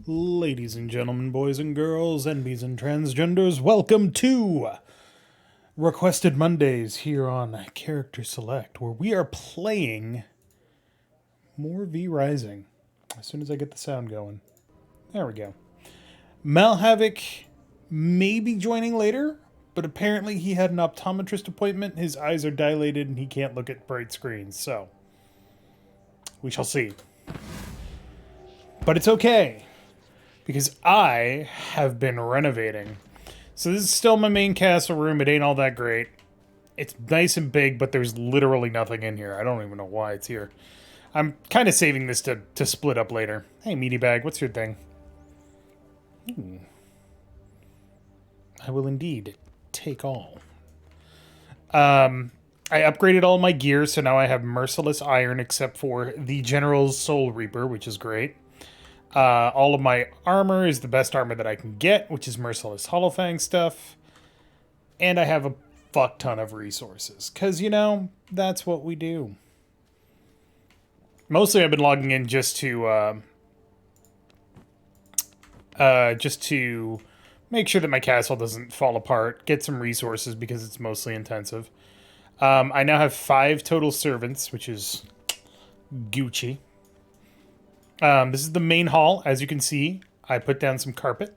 Ladies and gentlemen, boys and girls, NBs and transgenders, welcome to Requested Mondays here on Character Select, where we are playing more V Rising. As soon as I get the sound going. There we go. Malhavoc may be joining later, but apparently he had an optometrist appointment. His eyes are dilated and he can't look at bright screens, so we shall see. But it's okay, because I have been renovating. So this is still my main castle room. It ain't all that great. It's nice and big, but there's literally nothing in here. I don't even know why it's here. I'm kind of saving this to split up later. Hey, meaty bag, what's your thing? I will indeed take all. I upgraded all my gear, so now I have Merciless Iron except for the General's Soul Reaper, which is great. All of my armor is the best armor that I can get, which is Merciless Hollowfang stuff. And I have a fuck ton of resources, because, you know, that's what we do. Mostly I've been logging in just to make sure that my castle doesn't fall apart, get some resources because it's mostly intensive. I now have 5 total servants, which is Gucci. This is the main hall. As you can see, I put down some carpet.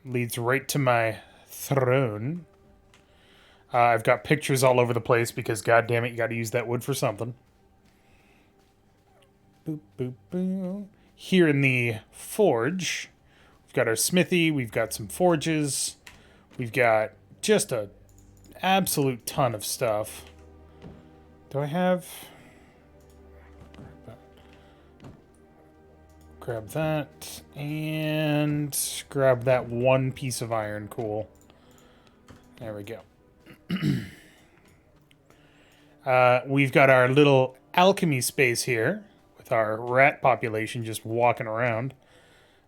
Leads right to my throne. I've got pictures all over the place because, goddammit, you gotta use that wood for something. Boop, boop, boop. Here in the forge, we've got our smithy, we've got some forges, we've got just a absolute ton of stuff. Do I have... Grab that, and grab that one piece of iron. Cool. There we go. We've got our little alchemy space here, with our rat population just walking around,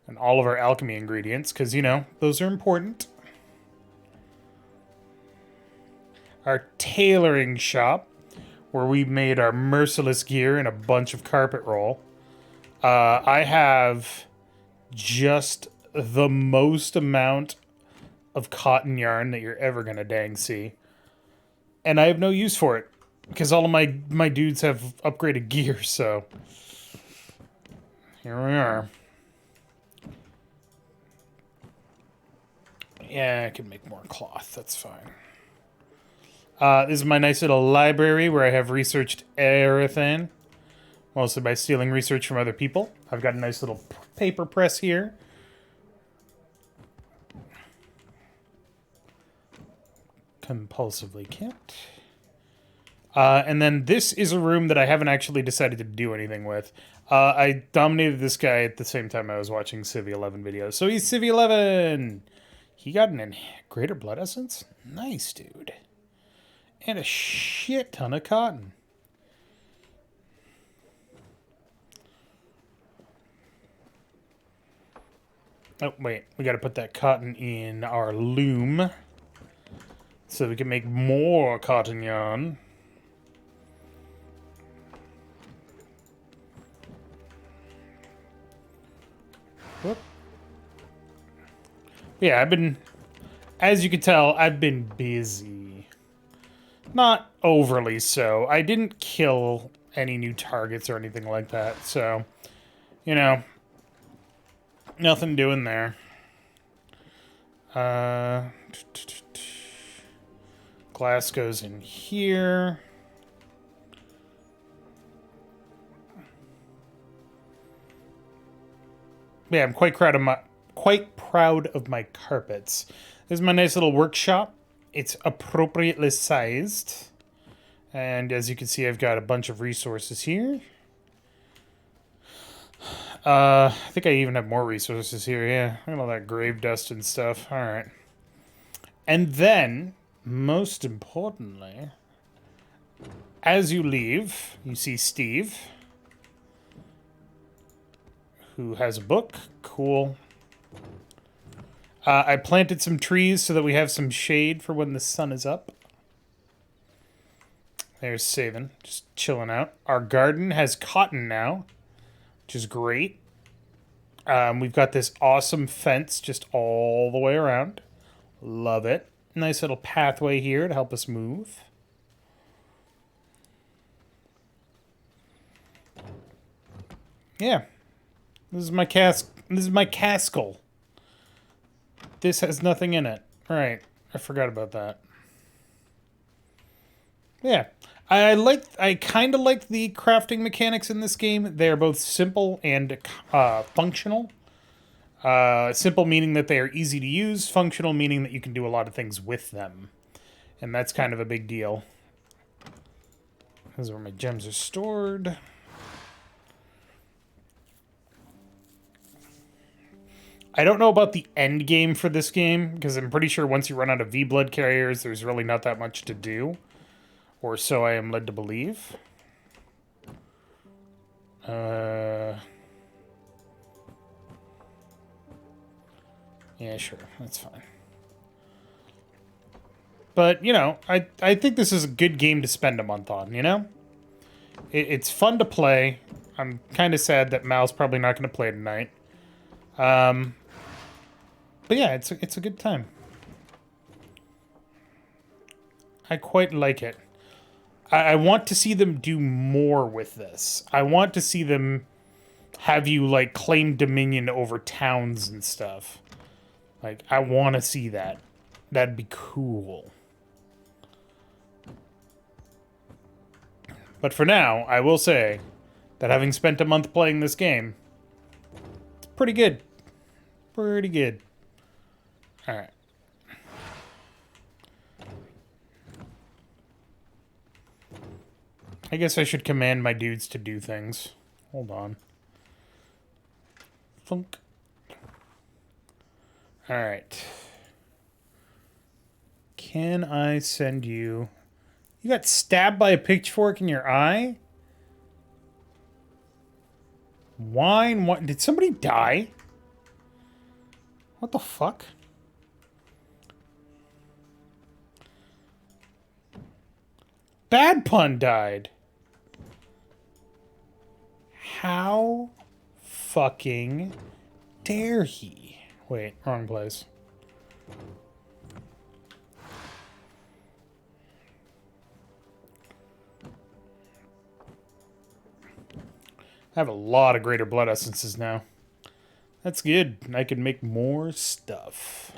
and all of our alchemy ingredients, because, you know, those are important. Our tailoring shop, where we made our merciless gear and a bunch of carpet roll. I have just the most amount of cotton yarn that you're ever gonna dang see. And I have no use for it, because all of my dudes have upgraded gear, so... Here we are. Yeah, I can make more cloth, that's fine. This is my nice little library where I have researched everything. Mostly by stealing research from other people. I've got a nice little paper press here. Compulsively kept. And then this is a room that I haven't actually decided to do anything with. I dominated this guy at the same time I was watching Civ 11 videos. So he's Civ 11! He got an greater blood essence? Nice, dude. And a shit ton of cotton. Oh, wait. We gotta put that cotton in our loom so we can make more cotton yarn. Whoop. Yeah, as you can tell, I've been busy. Not overly so. I didn't kill any new targets or anything like that, so, you know... Nothing doing there. Glass goes in here. Yeah, I'm quite proud of my carpets. This is my nice little workshop. It's appropriately sized. And as you can see, I've got a bunch of resources here. I think I even have more resources here, yeah. Look at all that grave dust and stuff. Alright. And then, most importantly, as you leave, you see Steve, who has a book. Cool. I planted some trees so that we have some shade for when the sun is up. There's Savin, just chilling out. Our garden has cotton now, which is great. We've got this awesome fence just all the way around. Love it. Nice little pathway here to help us move. Yeah. This is my castle. This has nothing in it. Alright. I forgot about that. Yeah. I kind of like the crafting mechanics in this game. They are both simple and functional. Simple meaning that they are easy to use. Functional meaning that you can do a lot of things with them. And that's kind of a big deal. This is where my gems are stored. I don't know about the end game for this game, because I'm pretty sure once you run out of V-Blood carriers, there's really not that much to do. Or so I am led to believe. Yeah, sure. That's fine. But, you know, I think this is a good game to spend a month on, you know? It's fun to play. I'm kind of sad that Mal's probably not going to play tonight. But yeah, it's a good time. I quite like it. I want to see them do more with this. I want to see them have you, like, claim dominion over towns and stuff. Like, I want to see that. That'd be cool. But for now, I will say that having spent a month playing this game, it's pretty good. Pretty good. Alright. I guess I should command my dudes to do things. Hold on. Thunk. Alright. Can I send you... You got stabbed by a pitchfork in your eye? Wine? What? Did somebody die? What the fuck? Bad Pun died. How fucking dare he? Wait, wrong place. I have a lot of greater blood essences now. That's good. I can make more stuff.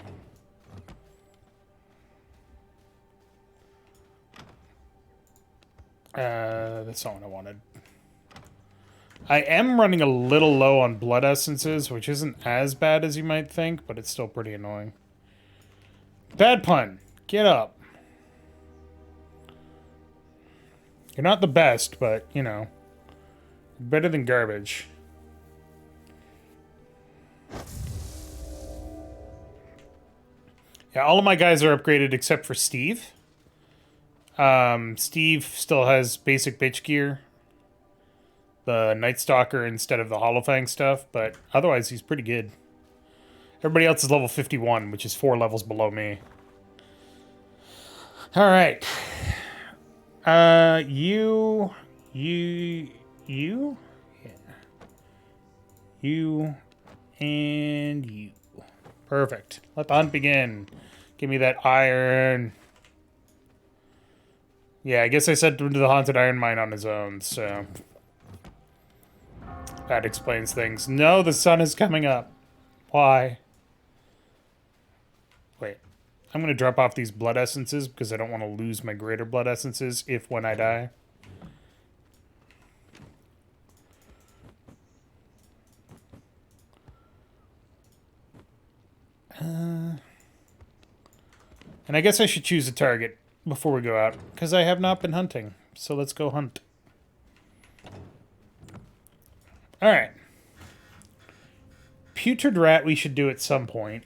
That's not what I wanted. I am running a little low on blood essences, which isn't as bad as you might think, but it's still pretty annoying. Bad Pun, get up. You're not the best, but, you know, better than garbage. Yeah, all of my guys are upgraded except for Steve. Steve still has basic bitch gear. The Night Stalker instead of the Hollowfang stuff, but otherwise he's pretty good. Everybody else is level 51, which is 4 levels below me. Alright. You? Yeah. You and you. Perfect. Let the hunt begin. Give me that iron. Yeah, I guess I sent him to the Haunted Iron Mine on his own, so... That explains things. No, the sun is coming up. Why? Wait. I'm going to drop off these blood essences because I don't want to lose my greater blood essences if when I die. And I guess I should choose a target before we go out because I have not been hunting. So let's go hunt. Alright. Putrid Rat we should do at some point.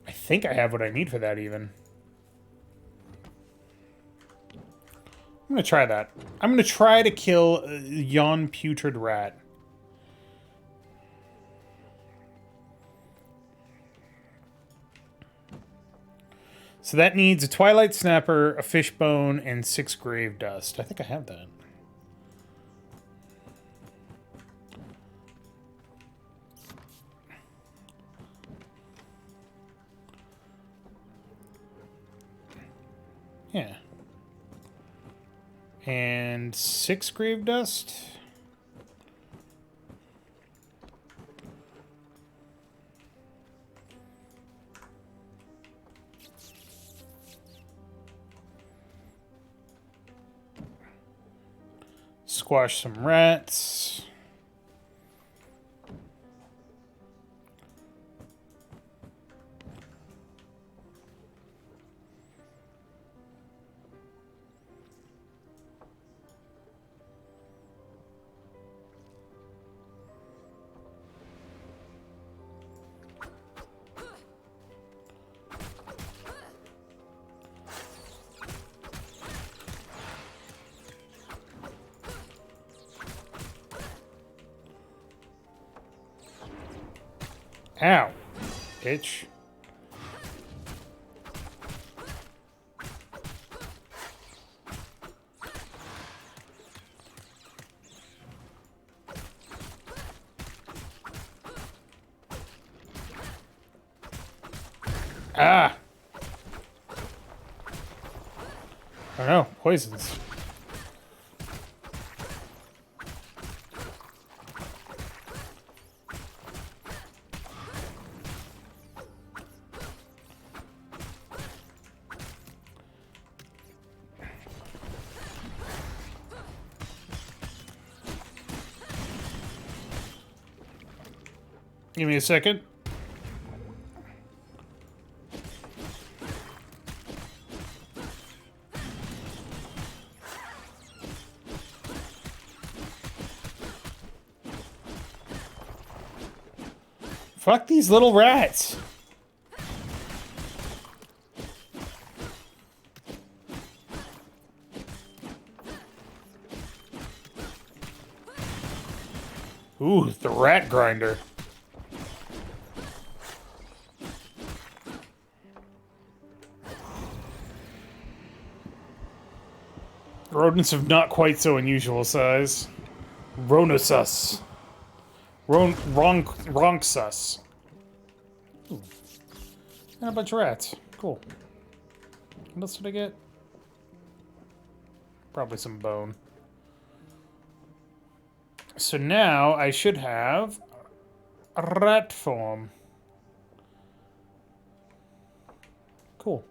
I think I have what I need for that even. I'm going to try that. I'm going to try to kill yon Putrid Rat. So that needs a Twilight Snapper, a Fishbone, and 6 Grave Dust. I think I have that. Yeah. And 6 grave dust. Squash some rats. Ow, bitch. Ah! I don't know, poisons. Give me a second. Fuck these little rats. Ooh, the rat grinder. Rodents of not quite so unusual size. Ronosus. Ronksus. Ooh. And a bunch of rats. Cool. What else did I get? Probably some bone. So now I should have a rat form. Cool.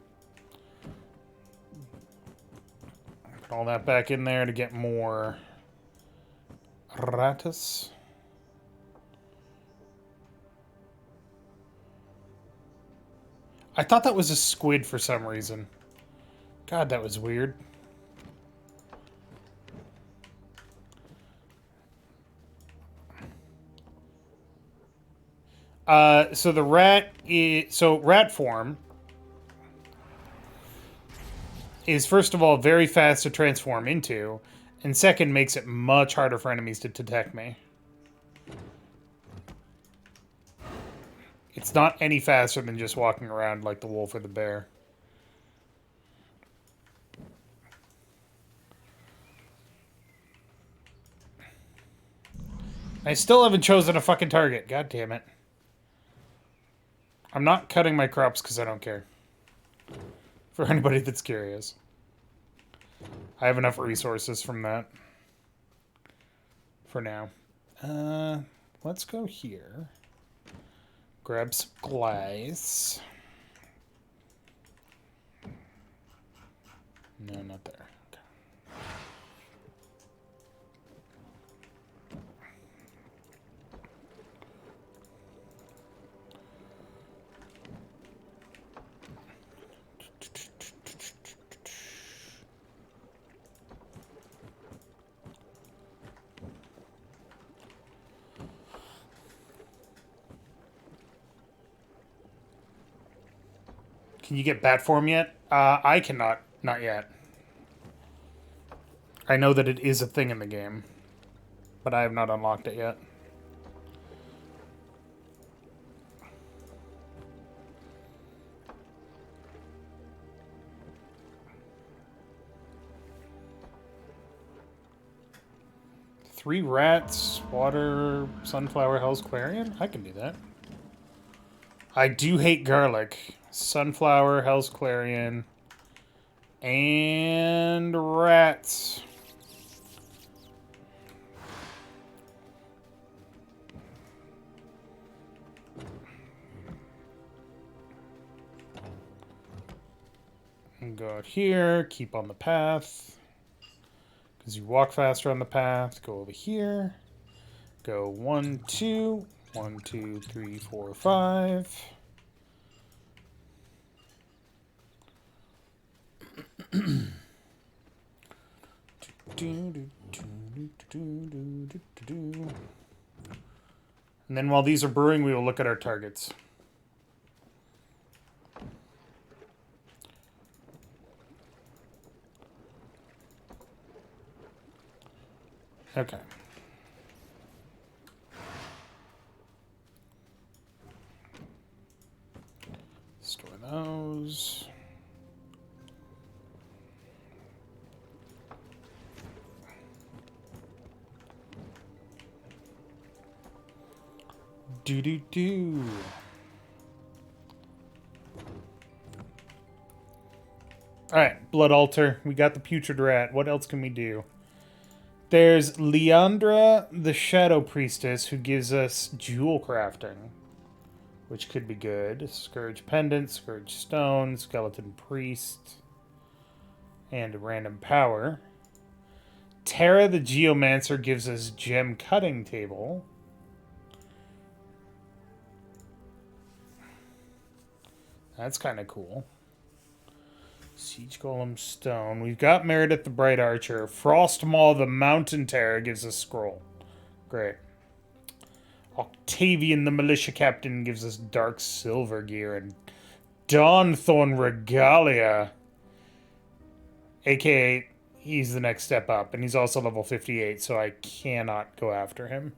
Put all that back in there to get more ratus. I thought that was a squid for some reason. God, that was weird. So the rat is... So rat form is, first of all, very fast to transform into, and second, makes it much harder for enemies to detect me. It's not any faster than just walking around like the wolf or the bear. I still haven't chosen a fucking target. God damn it. I'm not cutting my crops because I don't care. For anybody that's curious. I have enough resources from that. For now. Let's go here. Grab some glass. No, not there. Okay. Can you get bat form yet? I cannot. Not yet. I know that it is a thing in the game, but I have not unlocked it yet. Three rats, water, sunflower, hell's clarion? I can do that. I do hate garlic. Sunflower, hell's clarion, And rats. And go out here, keep on the path. Because you walk faster on the path. Go over here. Go 1, 2. 1, 2, 3, 4, 5. And then while these are brewing, we will look at our targets. Okay. Store those. Do. Alright, Blood Altar. We got the Putrid Rat. What else can we do? There's Leandra, the Shadow Priestess, who gives us jewel crafting, which could be good. Scourge Pendant, Scourge Stone, Skeleton Priest, and Random Power. Terra, the Geomancer, gives us Gem Cutting Table. That's kind of cool. Siege Golem Stone. We've got Meredith the Bright Archer. Frost Maw the Mountain Terror gives us Scroll. Great. Octavian the Militia Captain gives us Dark Silver Gear. And Dawnthorn Regalia. AKA, he's the next step up. And he's also level 58, so I cannot go after him.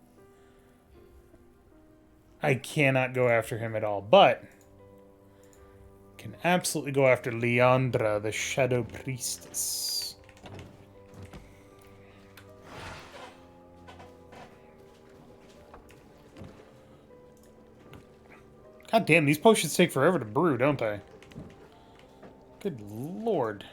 I cannot go after him at all. But can absolutely go after Leandra, the Shadow Priestess. God damn, these potions take forever to brew, don't they? Good lord.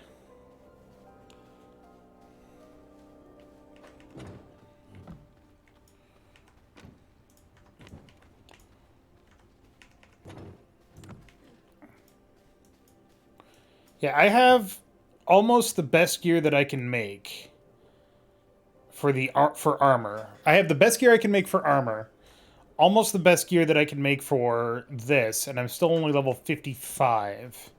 Yeah, I have almost the best gear that I can make for armor. I have the best gear I can make for armor. Almost the best gear that I can make for this, and I'm still only level 55.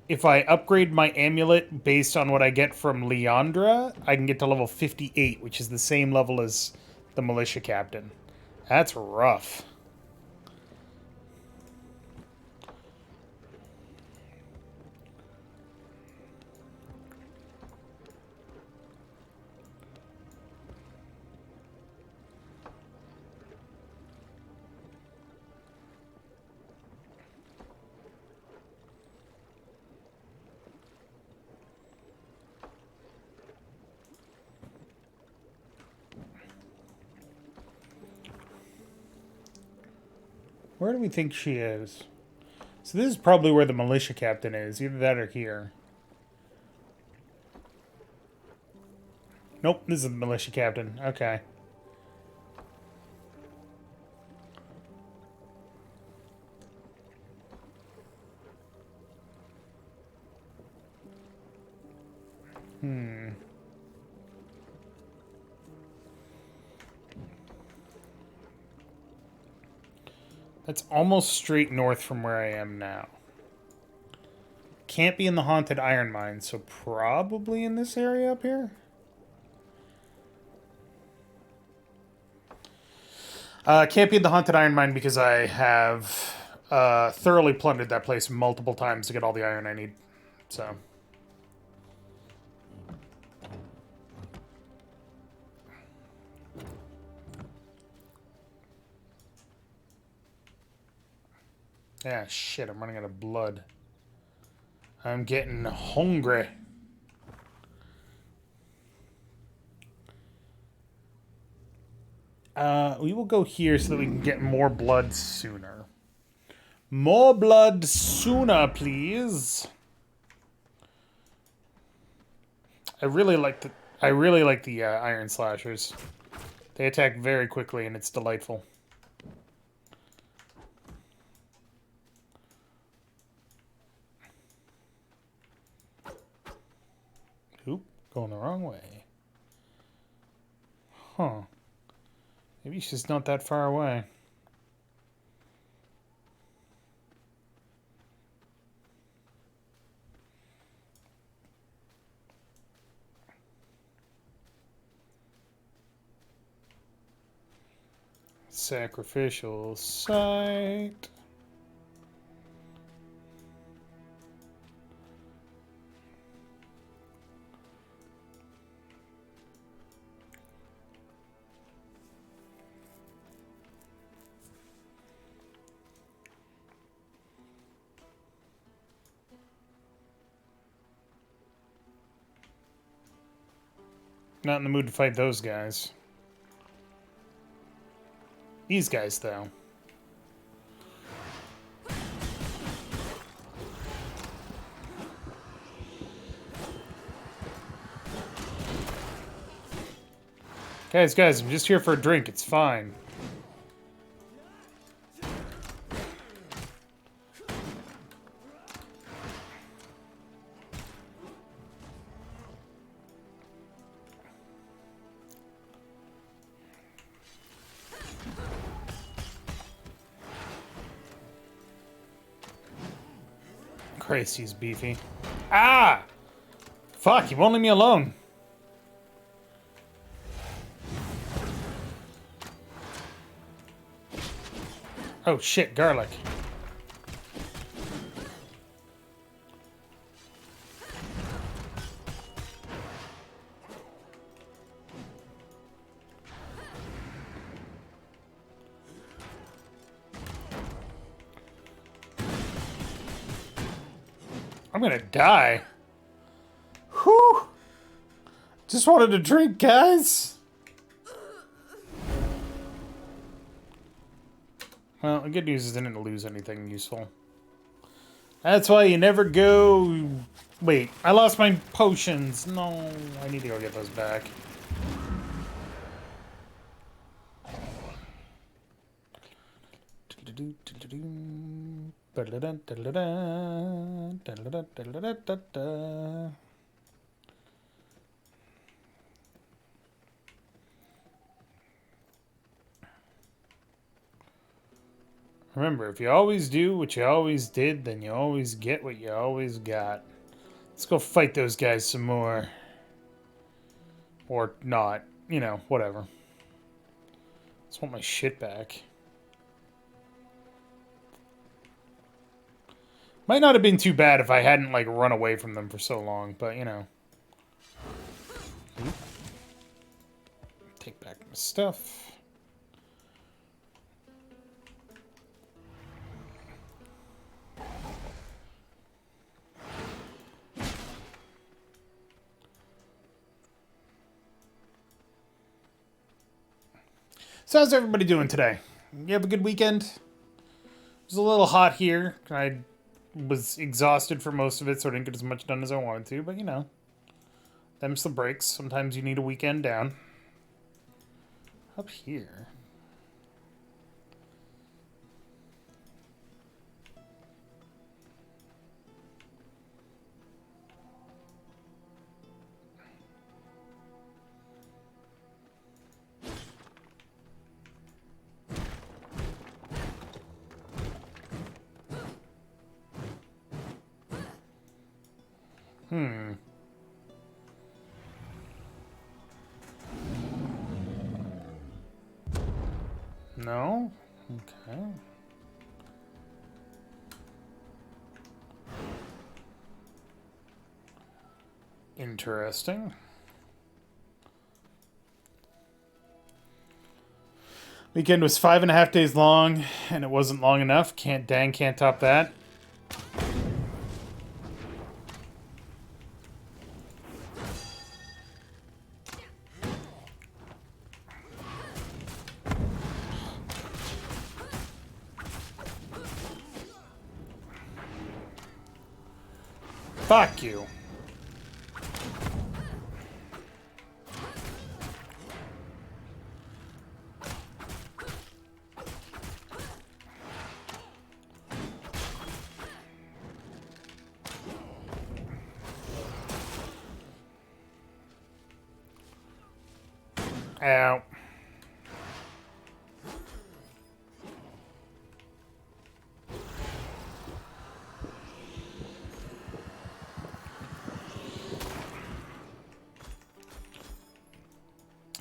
If I upgrade my amulet based on what I get from Leandra, I can get to level 58, which is the same level as the Militia Captain. That's rough. Where do we think she is? So this is probably where the Militia Captain is. Either that or here. Nope, this is the Militia Captain. Okay. That's almost straight north from where I am now. Can't be in the Haunted Iron Mine, so probably in this area up here? Can't be in the Haunted Iron Mine because I have thoroughly plundered that place multiple times to get all the iron I need. So... yeah, shit, I'm running out of blood. I'm getting hungry. We will go here so that we can get more blood sooner. More blood sooner, please. I really like the iron slashers. They attack very quickly and it's delightful. Oop, going the wrong way. Huh. Maybe she's not that far away. Sacrificial site. Not in the mood to fight those guys. These guys, though. Guys, I'm just here for a drink. It's fine. Christ, he's beefy. Ah! Fuck, you won't leave me alone. Oh shit, garlic. I'm gonna die. Whew! Just wanted a drink, guys. Well, the good news is I didn't lose anything useful. That's why you never go... Wait, I lost my potions. No, I need to go get those back. Remember, if you always do what you always did, then you always get what you always got. Let's go fight those guys some more. Or not. You know, whatever. Just want my shit back. Might not have been too bad if I hadn't, like, run away from them for so long, but, you know. Take back my stuff. So how's everybody doing today? You have a good weekend? It was a little hot here. I was exhausted for most of it, so I didn't get as much done as I wanted to, but you know. Them's the breaks. Sometimes you need a weekend down. Up here. No? Okay. Interesting. Weekend was 5.5 days long, and it wasn't long enough. Can't top that. Fuck you. Ow.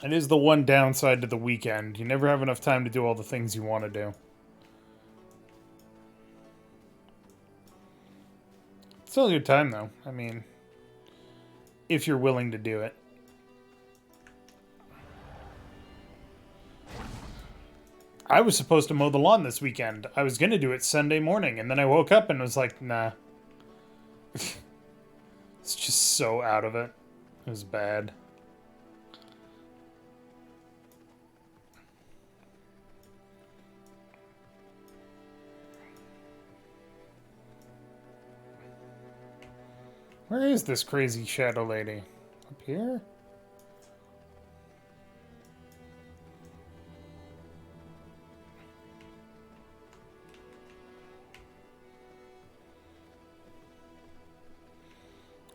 It is the one downside to the weekend. You never have enough time to do all the things you want to do. Still a good time, though. I mean, if you're willing to do it. I was supposed to mow the lawn this weekend. I was going to do it Sunday morning, and then I woke up and was like, nah. It's just so out of it. It was bad. Where is this crazy shadow lady? Up here?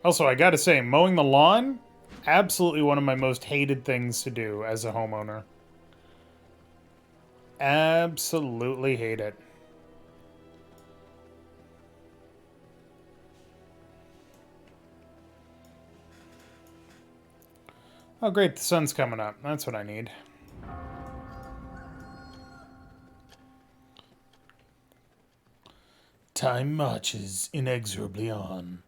Also, I gotta say, mowing the lawn, absolutely one of my most hated things to do as a homeowner. Absolutely hate it. Oh great, the sun's coming up. That's what I need. Time marches inexorably on.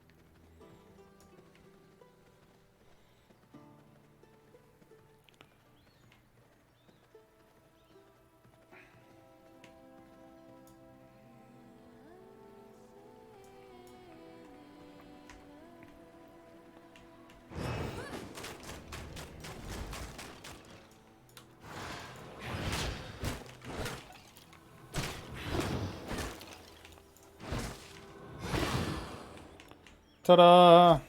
Ta-da!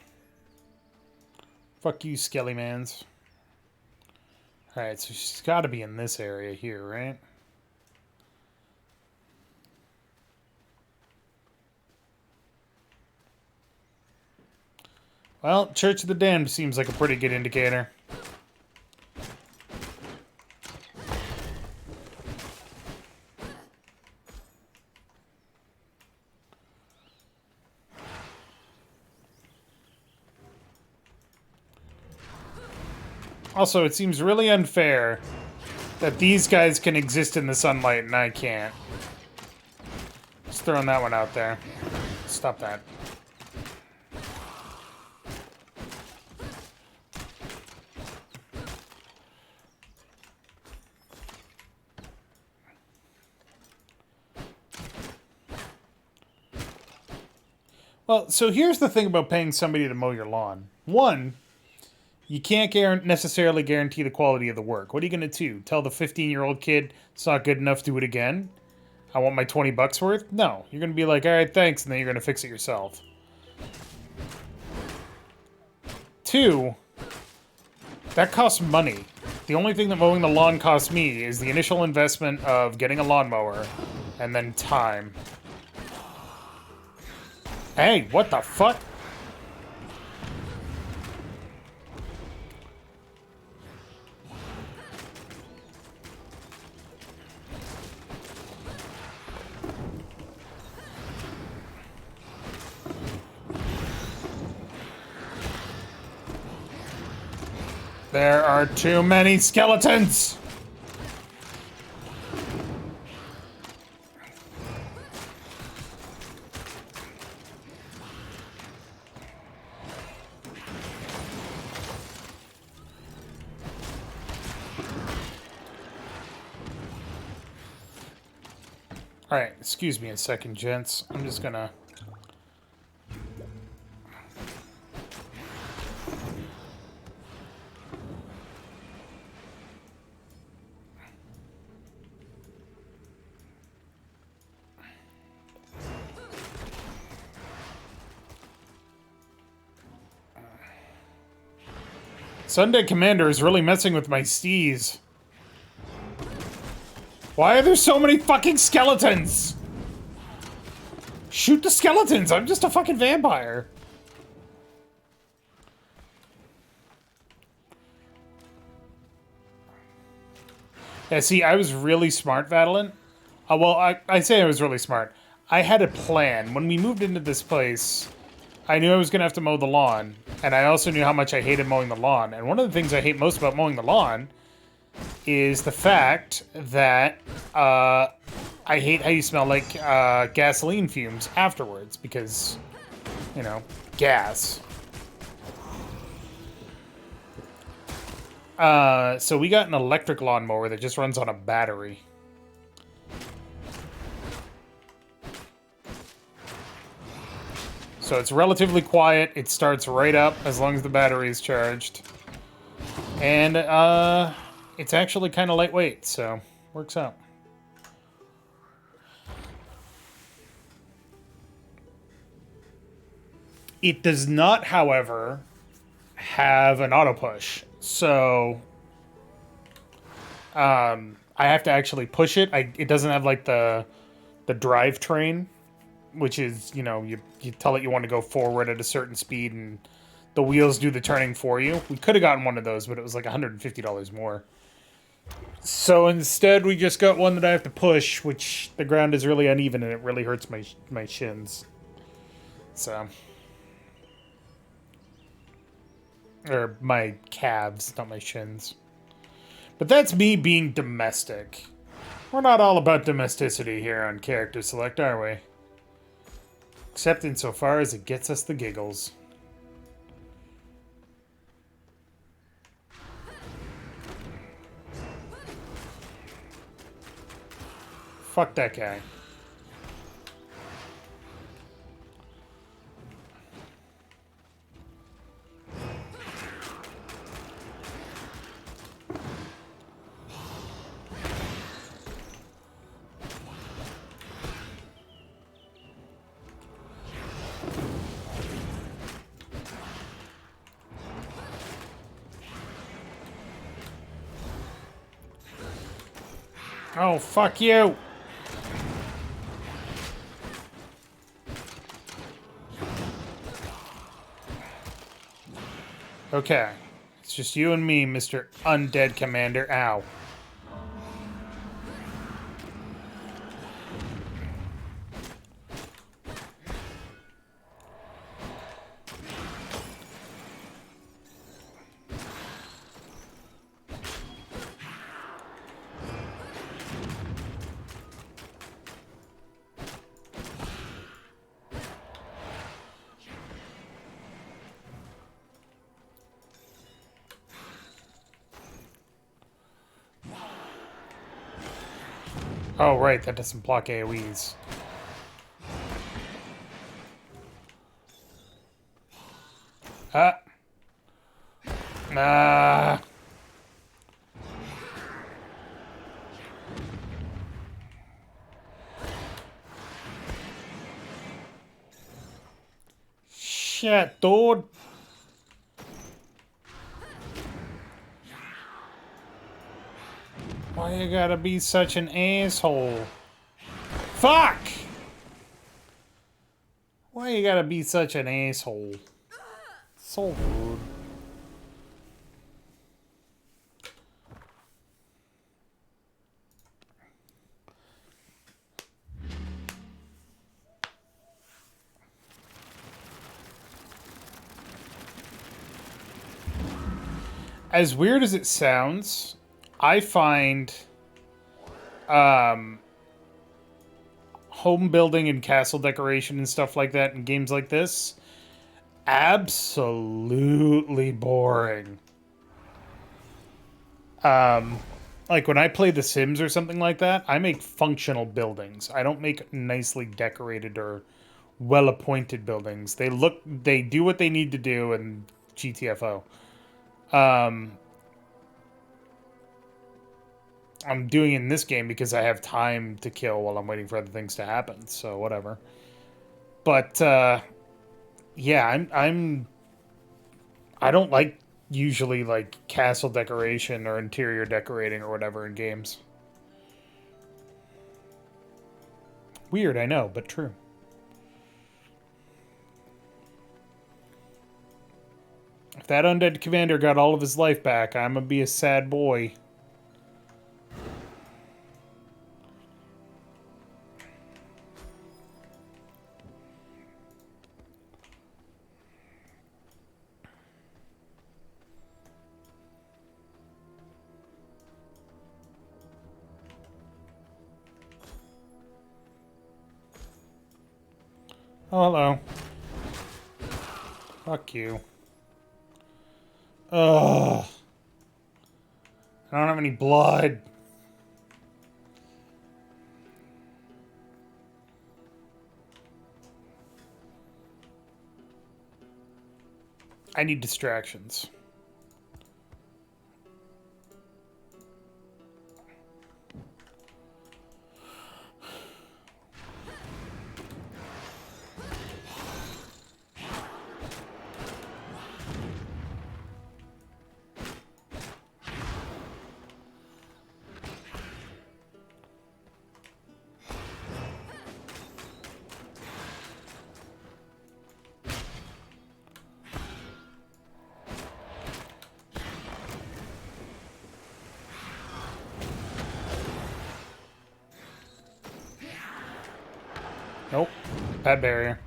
Fuck you, Skellymans. Alright, so she's gotta be in this area here, right? Well, Church of the Damned seems like a pretty good indicator. Also, it seems really unfair that these guys can exist in the sunlight and I can't. Just throwing that one out there. Stop that. Well, so here's the thing about paying somebody to mow your lawn. One, you can't necessarily guarantee the quality of the work. What are you going to do? Tell the 15-year-old kid it's not good enough, do it again? I want my 20 bucks worth? No. You're going to be like, all right, thanks, and then you're going to fix it yourself. Two, that costs money. The only thing that mowing the lawn costs me is the initial investment of getting a lawnmower, and then time. Hey, what the fuck? There are too many skeletons! Alright, excuse me a second, gents. I'm just gonna... Sunday Commander is really messing with my steez. Why are there so many fucking skeletons? Shoot the skeletons! I'm just a fucking vampire. Yeah, see, I was really smart, Valent. Well, I say I was really smart. I had a plan. When we moved into this place, I knew I was going to have to mow the lawn, and I also knew how much I hated mowing the lawn. And one of the things I hate most about mowing the lawn is the fact that I hate how you smell like gasoline fumes afterwards, because, you know, gas. So we got an electric lawnmower that just runs on a battery. So it's relatively quiet. It starts right up as long as the battery is charged. And it's actually kind of lightweight, so works out. It does not, however, have an auto push. So I have to actually push it. It doesn't have like the drivetrain, which is, you know, you tell it you want to go forward at a certain speed and the wheels do the turning for you. We could have gotten one of those, but it was like $150 more. So instead, we just got one that I have to push, which the ground is really uneven and it really hurts my shins. So, or my calves, not my shins. But that's me being domestic. We're not all about domesticity here on Character Select, are we? Except insofar as it gets us the giggles. Fuck that guy. Oh, fuck you! Okay. It's just you and me, Mr. Undead Commander. Ow. Oh, right, that doesn't block AoEs. Ah. Nah. Shit, dude. Why you gotta be such an asshole? Fuck! Why you gotta be such an asshole? So rude. As weird as it sounds, I find home building and castle decoration and stuff like that in games like this absolutely boring. Like when I play The Sims or something like that, I make functional buildings. I don't make nicely decorated or well-appointed buildings. They do what they need to do, and GTFO. I'm doing it in this game because I have time to kill while I'm waiting for other things to happen, so whatever. But, yeah, I don't like usually like castle decoration or interior decorating or whatever in games. Weird, I know, but true. If that undead commander got all of his life back, I'm gonna be a sad boy. Oh, hello. Fuck you. Ugh. I don't have any blood. I need distractions. Nope. Bad barrier.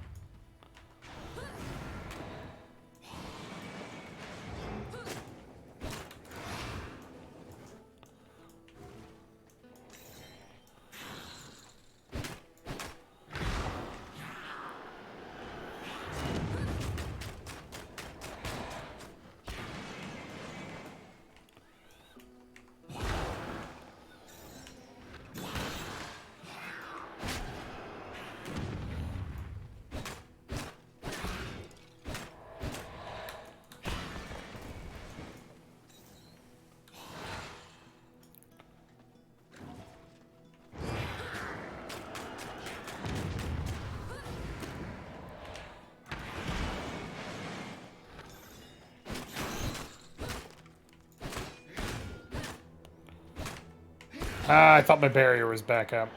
Ah, I thought my barrier was back up.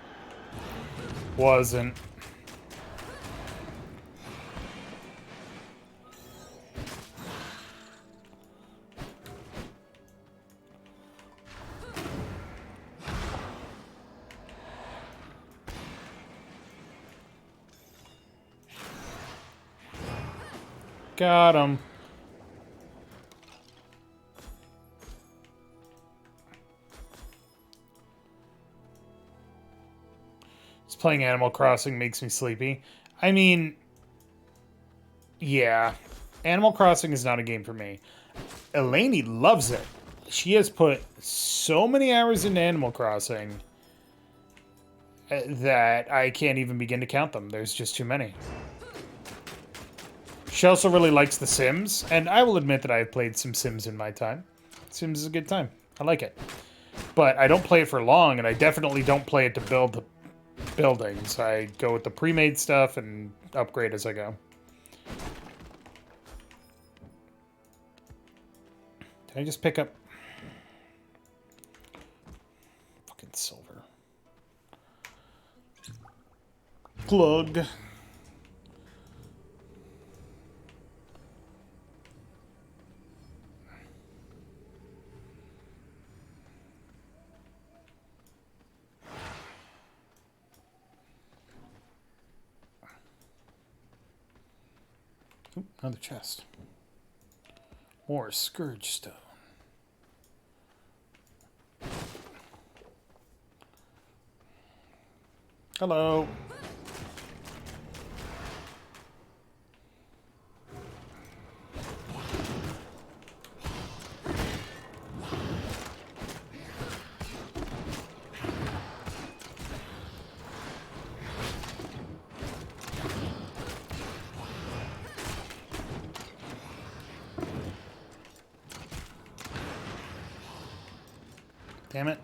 Wasn't. Got him. Just playing Animal Crossing makes me sleepy. I mean, yeah. Animal Crossing is not a game for me. Eleni loves it. She has put so many hours into Animal Crossing that I can't even begin to count them. There's just too many. She also really likes The Sims, and I will admit that I have played some Sims in my time. Sims is a good time. I like it. But I don't play it for long, and I definitely don't play it to build the buildings. I go with the pre-made stuff and upgrade as I go. Did I just pick up fucking silver? Glug. Ooh, another chest. More Scourge Stone. Hello. Damn it.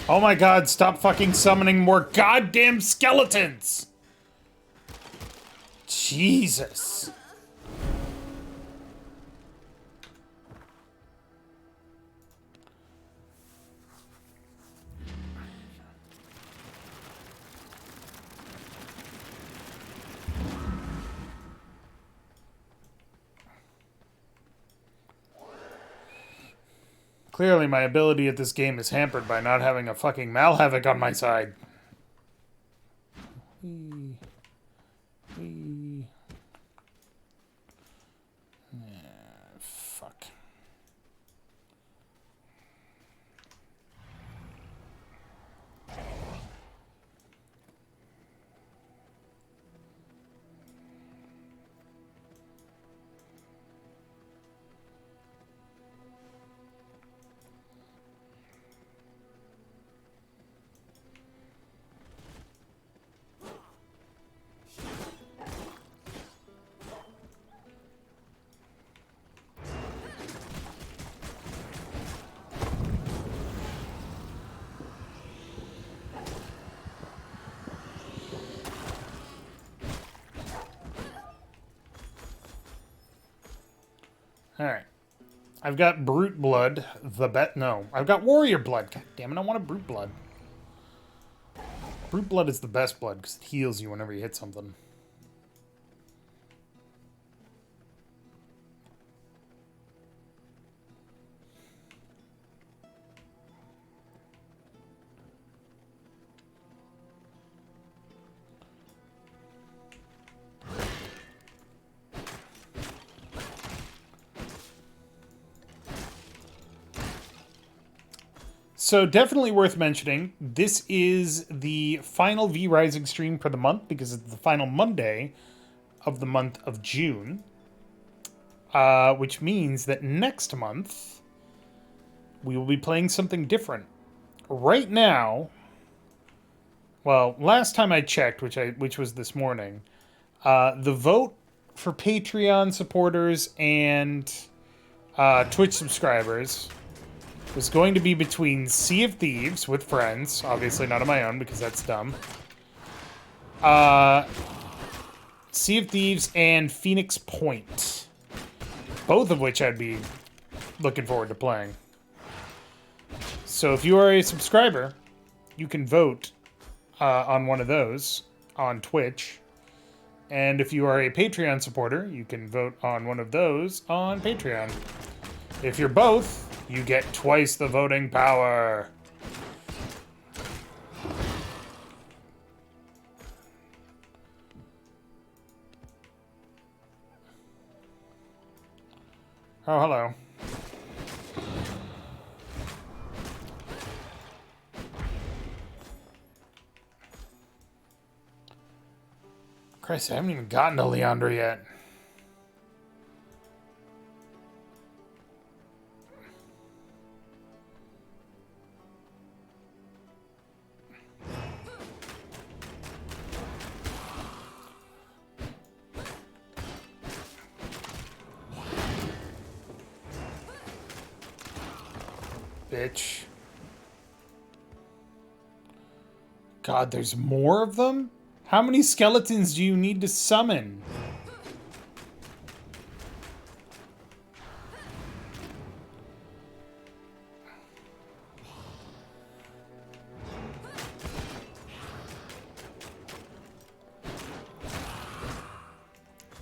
Oh my god, stop fucking summoning more goddamn skeletons! Jesus. Clearly, my ability at this game is hampered by not having a fucking Malhavoc on my side. Fuck. Alright. I've got Brute Blood, no. I've got Warrior Blood. God damn it, I want a Brute Blood. Brute Blood is the best blood because it heals you whenever you hit something. So definitely worth mentioning, this is the final V-Rising stream for the month because it's the final Monday of the month of June. Which means that next month, we will be playing something different. Right now, well, last time I checked, which was this morning, the vote for Patreon supporters and Twitch subscribers was going to be between Sea of Thieves with friends, obviously not on my own because that's dumb. Sea of Thieves and Phoenix Point. Both of which I'd be looking forward to playing. So if you are a subscriber, you can vote on one of those on Twitch. And if you are a Patreon supporter, you can vote on one of those on Patreon. If you're both, you get twice the voting power. Oh, hello. Christ, I haven't even gotten to Leandra yet. Bitch. God, there's more of them? How many skeletons do you need to summon?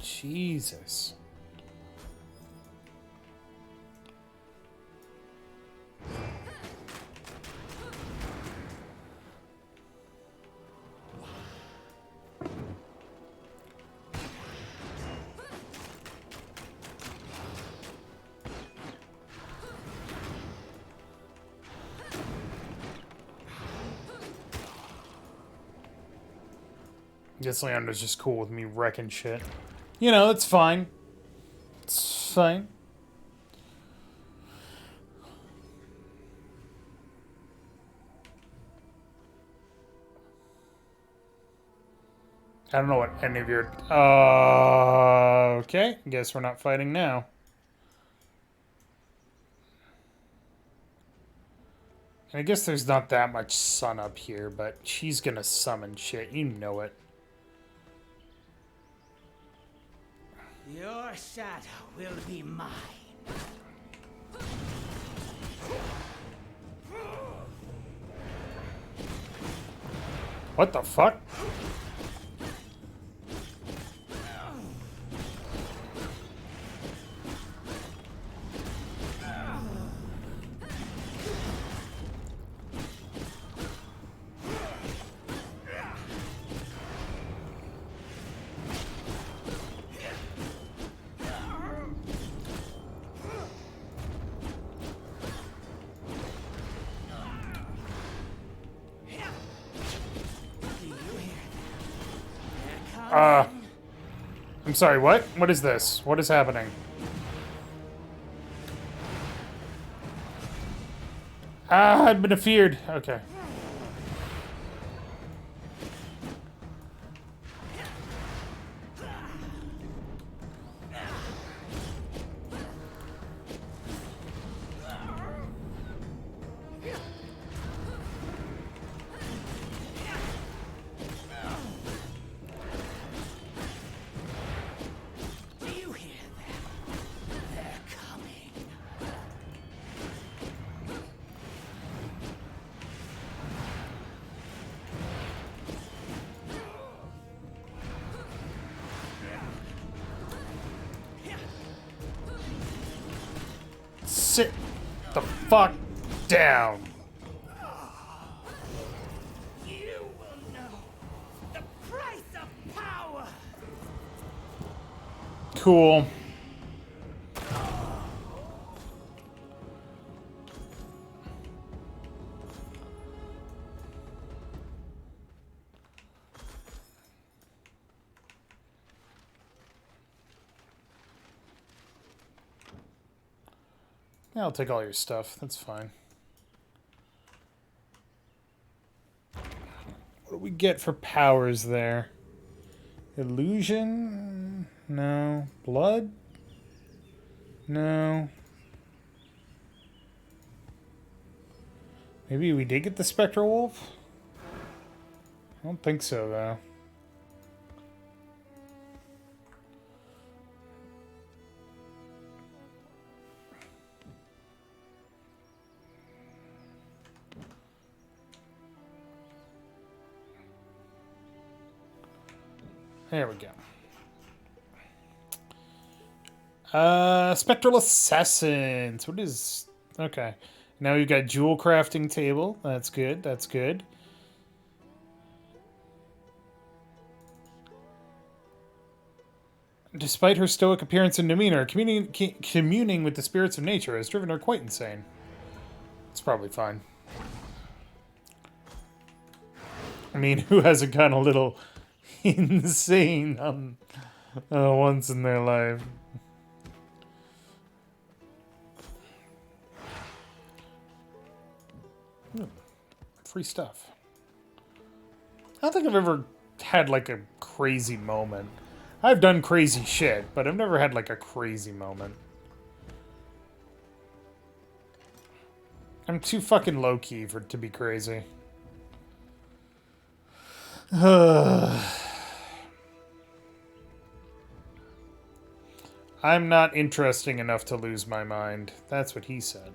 Jesus. Guess Leandra's just cool with me wrecking shit. You know, it's fine. It's fine. I don't know what any of your... okay. Guess we're not fighting now. And I guess there's not that much sun up here, but she's gonna summon shit. You know it. Your shadow will be mine. What the fuck? I'm sorry, what? What is this? What is happening? Ah, I'd been feared. Okay. Sit the fuck down. You will know the price of power. Cool. Yeah, I'll take all your stuff. That's fine. What do we get for powers there? Illusion? No. Blood? No. Maybe we did get the Spectral Wolf? I don't think so, though. There we go. Spectral Assassins. What is... Okay. Now we've got Jewel Crafting Table. That's good. That's good. Despite her stoic appearance and demeanor, communing with the spirits of nature has driven her quite insane. It's probably fine. I mean, who hasn't gone a little insane once in their life? Free stuff. I don't think I've ever had like a crazy moment. I've done crazy shit, but I've never had like a crazy moment. I'm too fucking low-key for it to be crazy. I'm not interesting enough to lose my mind. That's what he said.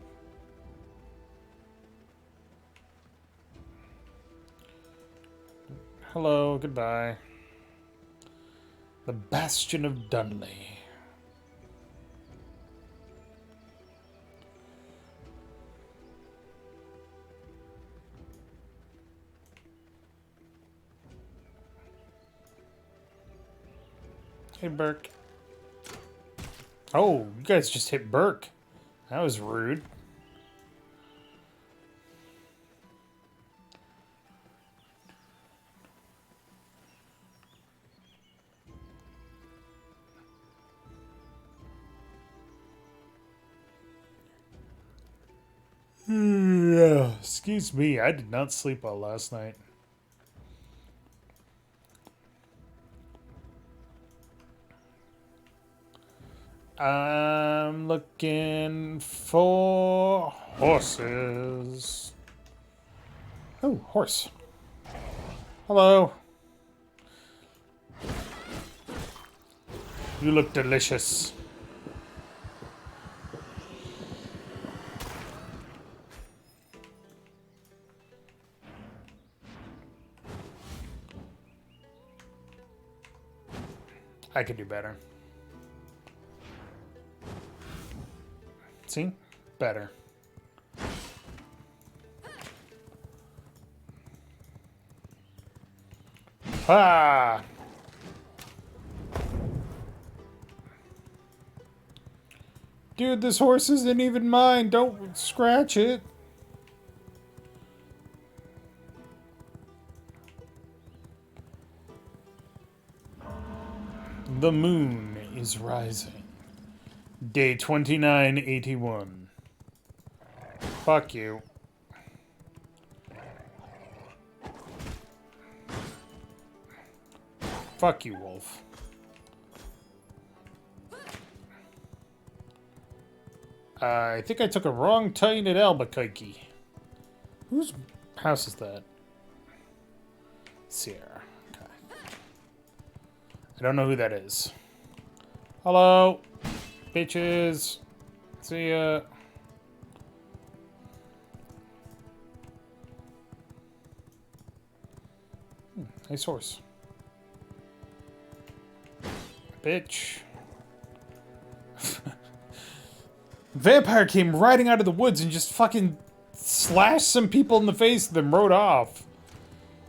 Hello, goodbye. The Bastion of Dunley. Hey, Burke. Oh, you guys just hit Burke. That was rude. Excuse me, I did not sleep well last night. I'm looking for horses. Oh, horse. Hello. You look delicious. I could do better. See? Better. Ah! Dude, this horse isn't even mine. Don't scratch it. The moon is rising. Day 2981. Fuck you. Fuck you, Wolf. I think I took a wrong turn at Albuquerque. Whose house is that? Sierra. Okay. I don't know who that is. Hello, bitches. See ya. Nice horse. Bitch. Vampire came riding out of the woods and just fucking slashed some people in the face and then rode off.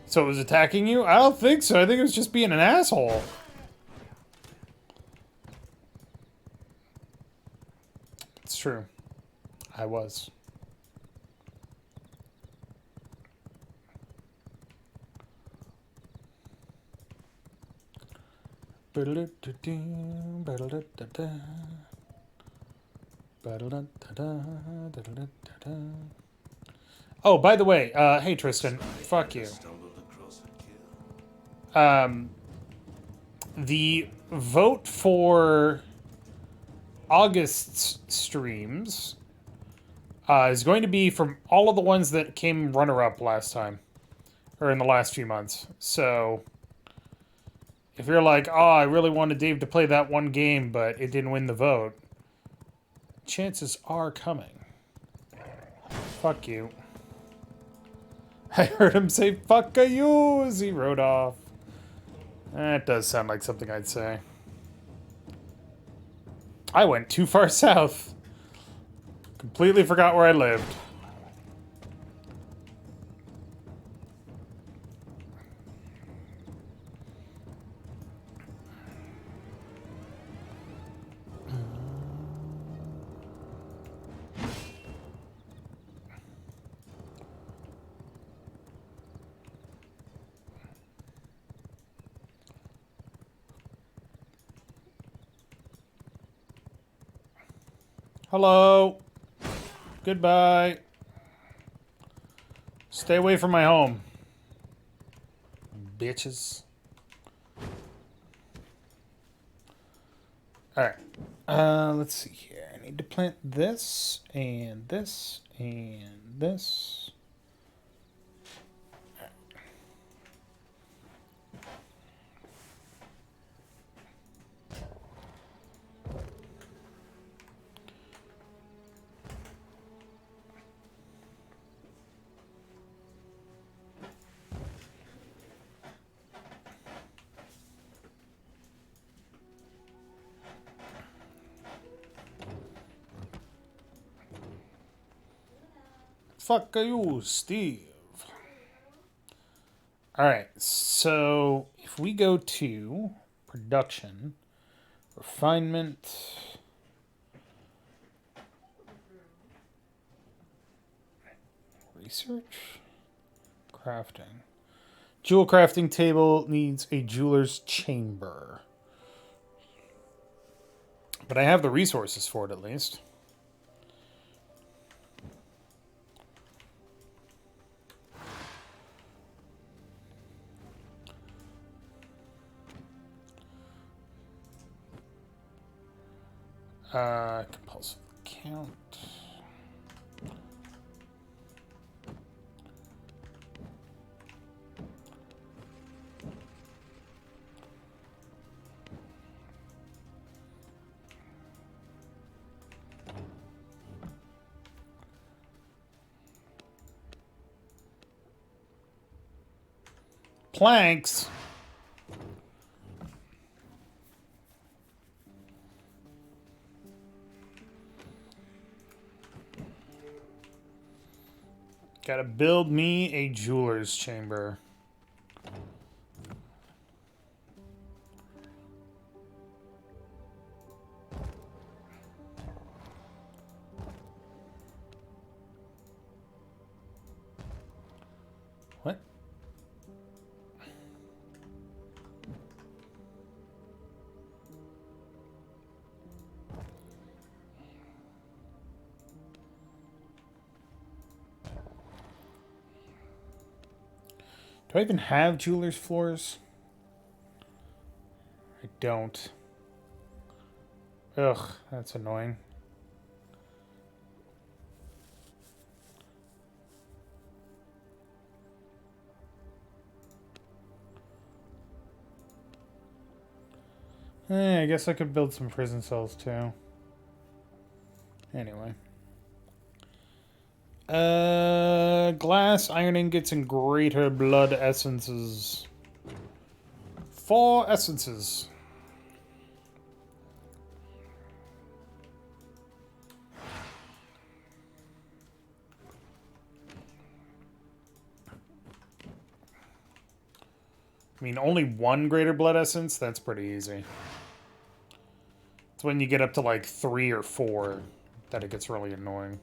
So it was attacking you? I don't think so. I think it was just being an asshole. It's true. I was. Oh, by the way, hey Tristan, fuck you. The vote for August's streams is going to be from all of the ones that came runner-up last time, or in the last few months. So, if you're like, oh, I really wanted Dave to play that one game, but it didn't win the vote, chances are coming. Fuck you. I heard him say, fuck you, as he rode off. That does sound like something I'd say. I went too far south. Completely forgot where I lived. Hello. Goodbye. Stay away from my home. Bitches. Alright. Let's see here. I need to plant this, and this, and this. Fuck you, Steve. Alright, so if we go to production, refinement, research, crafting. Jewel crafting table needs a jeweler's chamber. But I have the resources for it at least. Compulsive count. Planks. Gotta build me a jeweler's chamber. What? Do I even have jeweler's floors? I don't. Ugh, that's annoying. I guess I could build some prison cells too. Anyway. Glass, iron ingots, and greater blood essences. 4 essences. I mean, only one greater blood essence? That's pretty easy. It's when you get up to like 3 or 4 that it gets really annoying.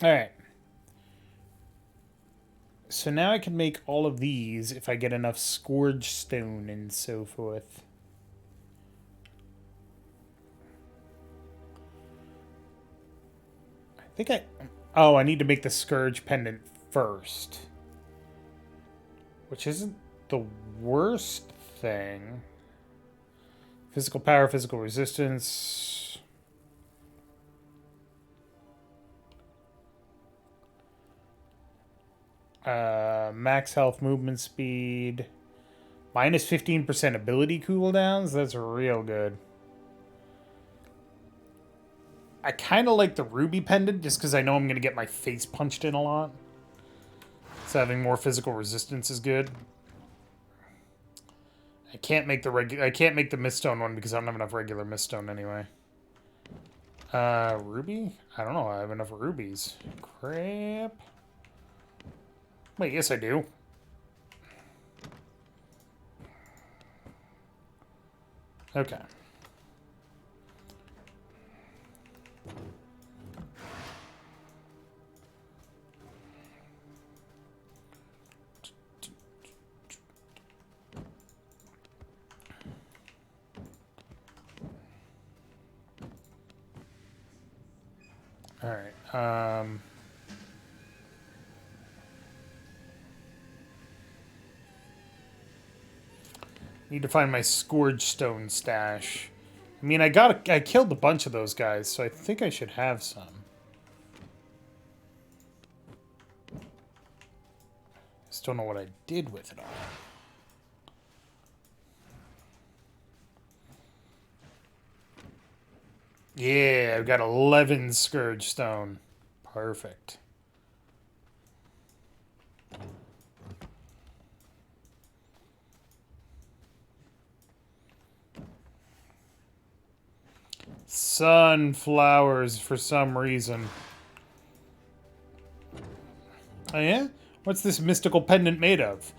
Alright. So now I can make all of these if I get enough Scourge Stone and so forth. I think I... Oh, I need to make the Scourge Pendant first. Which isn't the worst thing. Physical power, physical resistance... max health, movement speed, minus 15% ability cooldowns. That's real good. I kind of like the ruby pendant just because I know I'm going to get my face punched in a lot. So having more physical resistance is good. I can't make the miststone one because I don't have enough regular miststone anyway. Ruby? I don't know. I have enough rubies. Crap. Wait, yes I do. Okay. All right. Need to find my Scourge Stone stash. I mean, I killed a bunch of those guys, so I think I should have some. Just don't know what I did with it all. Yeah, I've got 11 Scourge Stone. Perfect. Sunflowers for some reason. Oh yeah? What's this mystical pendant made of?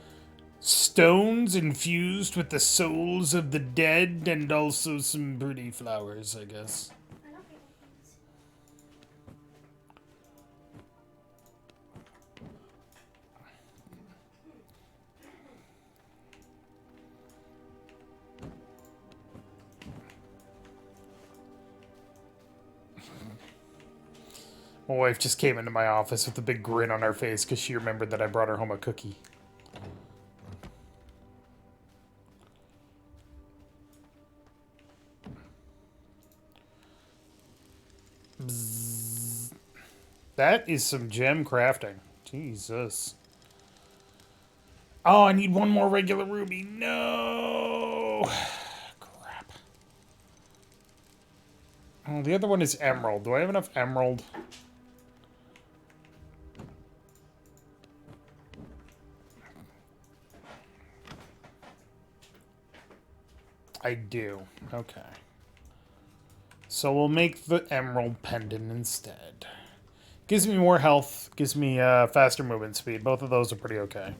Stones infused with the souls of the dead and also some pretty flowers, I guess. My wife just came into my office with a big grin on her face because she remembered that I brought her home a cookie. Bzzz. That is some gem crafting. Jesus. Oh, I need one more regular ruby. No! Crap. Oh, the other one is emerald. Do I have enough emerald? I do. Okay. So we'll make the emerald pendant instead. Gives me more health. Gives me faster movement speed. Both of those are pretty okay.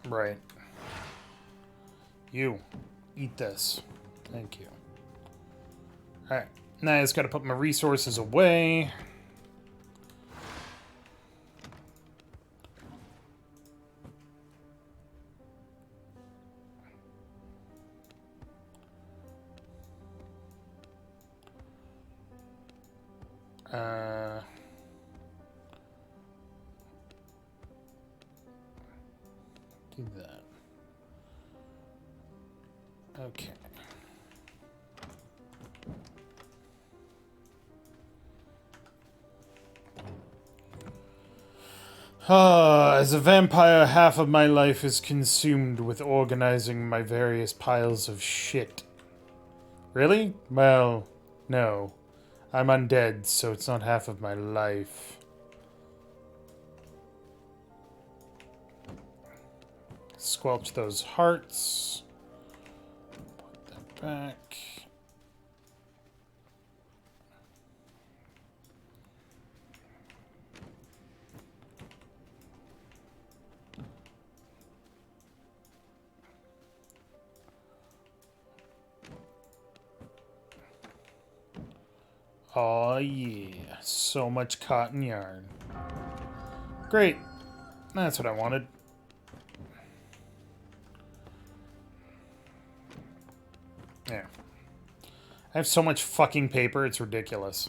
Right. You. Eat this. Thank you. Alright. Now I just gotta put my resources away. Do that. Okay. As a vampire, half of my life is consumed with organizing my various piles of shit. Really? Well, no. I'm undead, so it's not half of my life. Squelch those hearts. Put that back. Oh yeah, so much cotton yarn. Great, that's what I wanted. Yeah. I have so much fucking paper, it's ridiculous.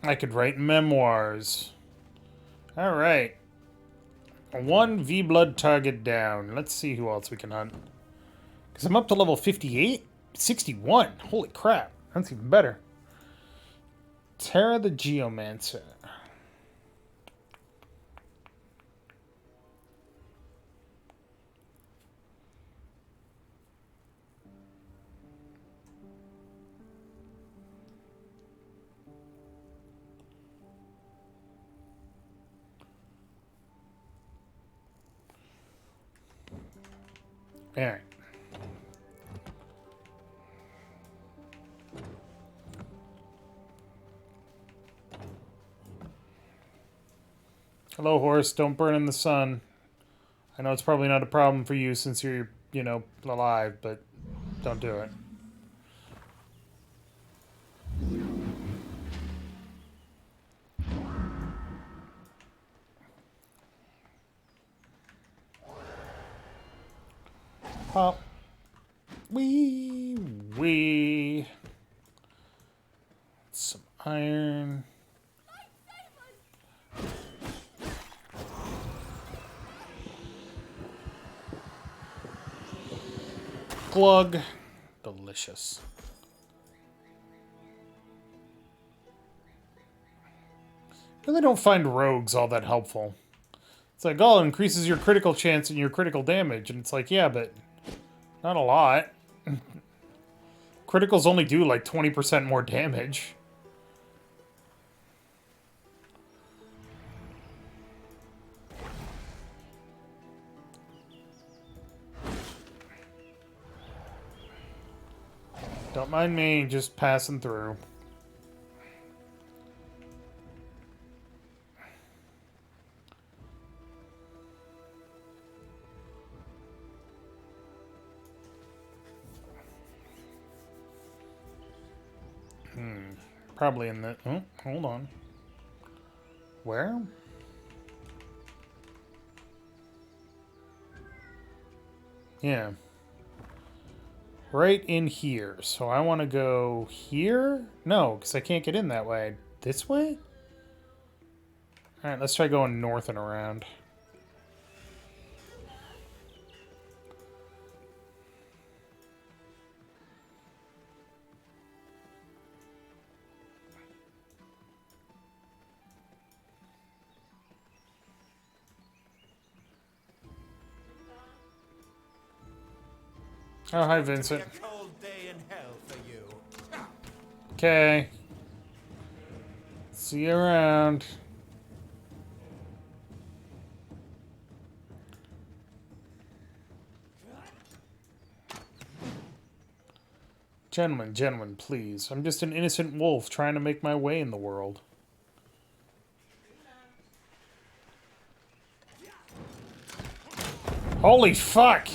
I could write memoirs. Alright. One V-Blood target down. Let's see who else we can hunt. Because I'm up to level 58? 61. Holy crap. That's even better. Terra the Geomancer. Alright. Hello, horse. Don't burn in the sun. I know it's probably not a problem for you since you're, you know, alive, but don't do it. Pop. Wee. Some iron. Glug. Delicious. Really don't find rogues all that helpful. It's like, oh, it increases your critical chance and your critical damage. And it's like, yeah, but not a lot. Criticals only do like 20% more damage. Don't mind me, just passing through. Probably in the... Oh, hold on. Where? Yeah. Right in here. So I want to go here? No, because I can't get in that way. This way? Alright, let's try going north and around. Oh, hi, Vincent. A cold day in hell for you. Okay. See you around. Gentlemen, please. I'm just an innocent wolf trying to make my way in the world. Holy fuck!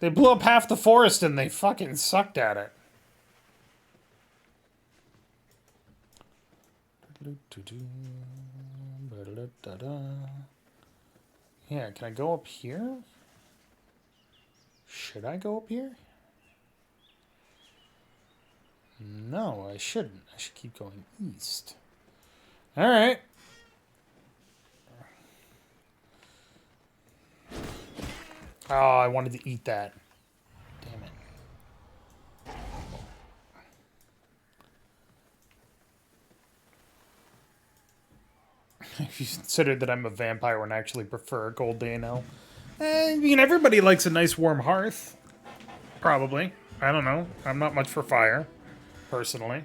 They blew up half the forest and they fucking sucked at it. Yeah, can I go up here? Should I go up here? No, I shouldn't. I should keep going east. Alright. Oh, I wanted to eat that. Damn it. If you consider that I'm a vampire and actually prefer Gold Dano. I mean, everybody likes a nice warm hearth. Probably. I don't know. I'm not much for fire, personally.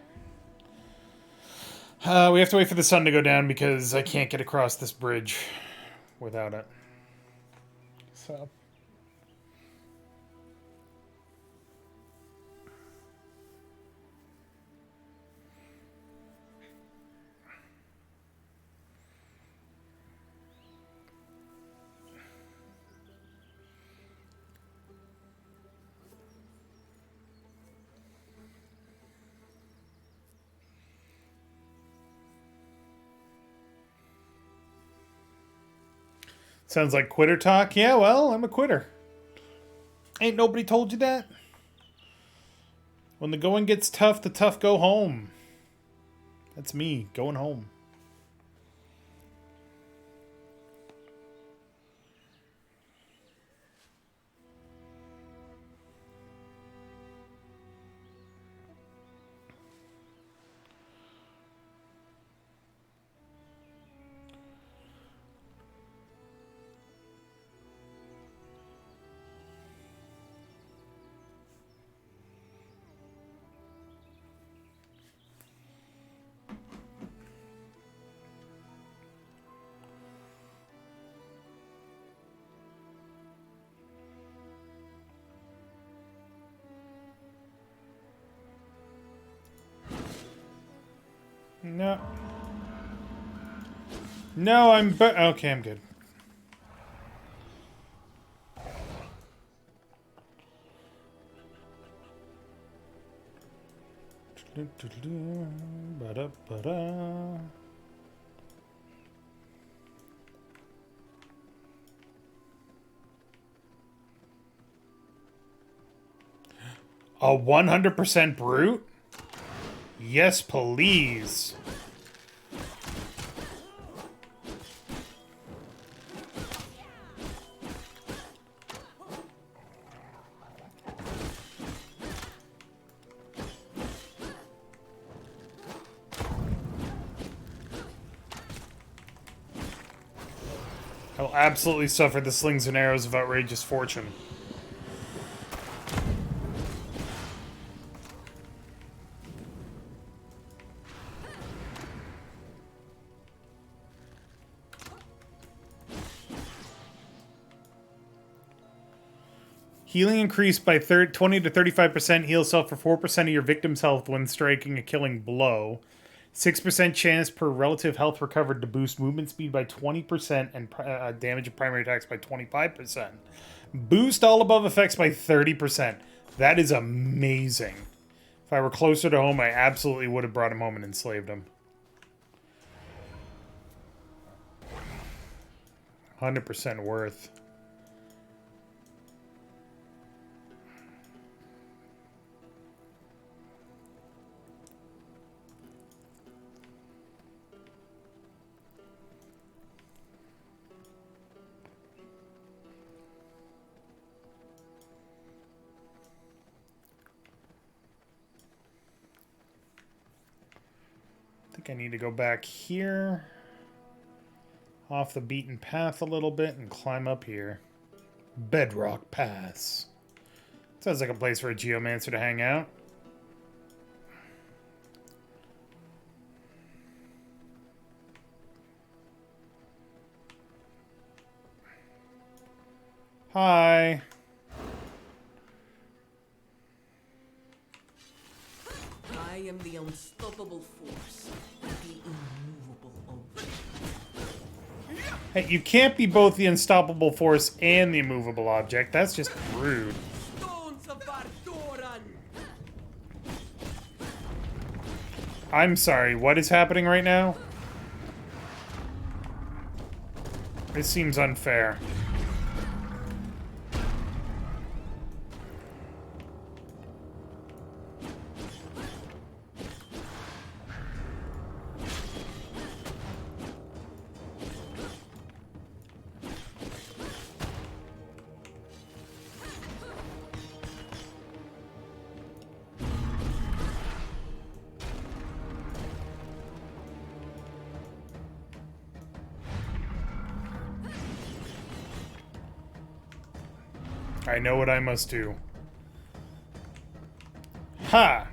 We have to wait for the sun to go down because I can't get across this bridge without it. So... Sounds like quitter talk. Yeah, well, I'm a quitter. Ain't nobody told you that? When the going gets tough, the tough go home. That's me, going home. No. No, okay, I'm good. Ba-da-ba-da. A 100% brute? Yes, please. I will absolutely suffer the slings and arrows of outrageous fortune. Healing increased by 20 to 35%. Heal self for 4% of your victim's health when striking a killing blow. 6% chance per relative health recovered to boost movement speed by 20% and damage of primary attacks by 25%. Boost all above effects by 30%. That is amazing. If I were closer to home, I absolutely would have brought him home and enslaved him. 100% worth. I think I need to go back here, off the beaten path a little bit, and climb up here. Bedrock Pass. Sounds like a place for a geomancer to hang out. Hi. I am the unstoppable force, the immovable object. Hey, you can't be both the unstoppable force and the immovable object. That's just rude. Stones of Vardoran! I'm sorry, what is happening right now? This seems unfair. I know what I must do. Ha!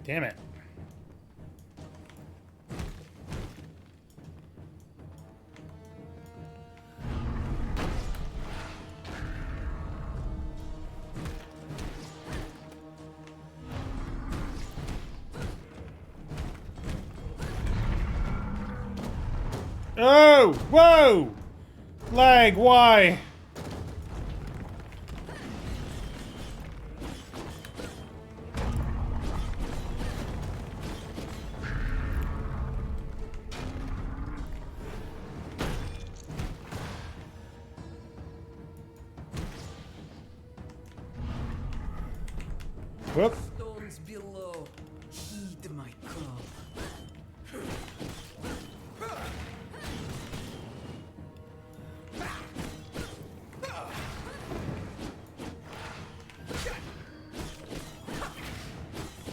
Damn it. Oh! Whoa! Lag, why? Whoop. Stones below, heed my call.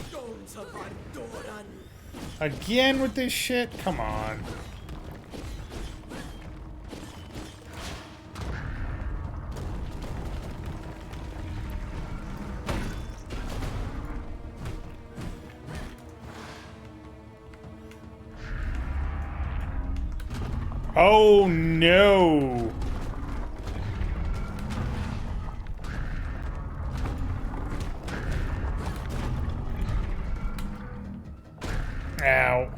Stones of Ardoran. Again with this shit? Come on. Oh no! Ow.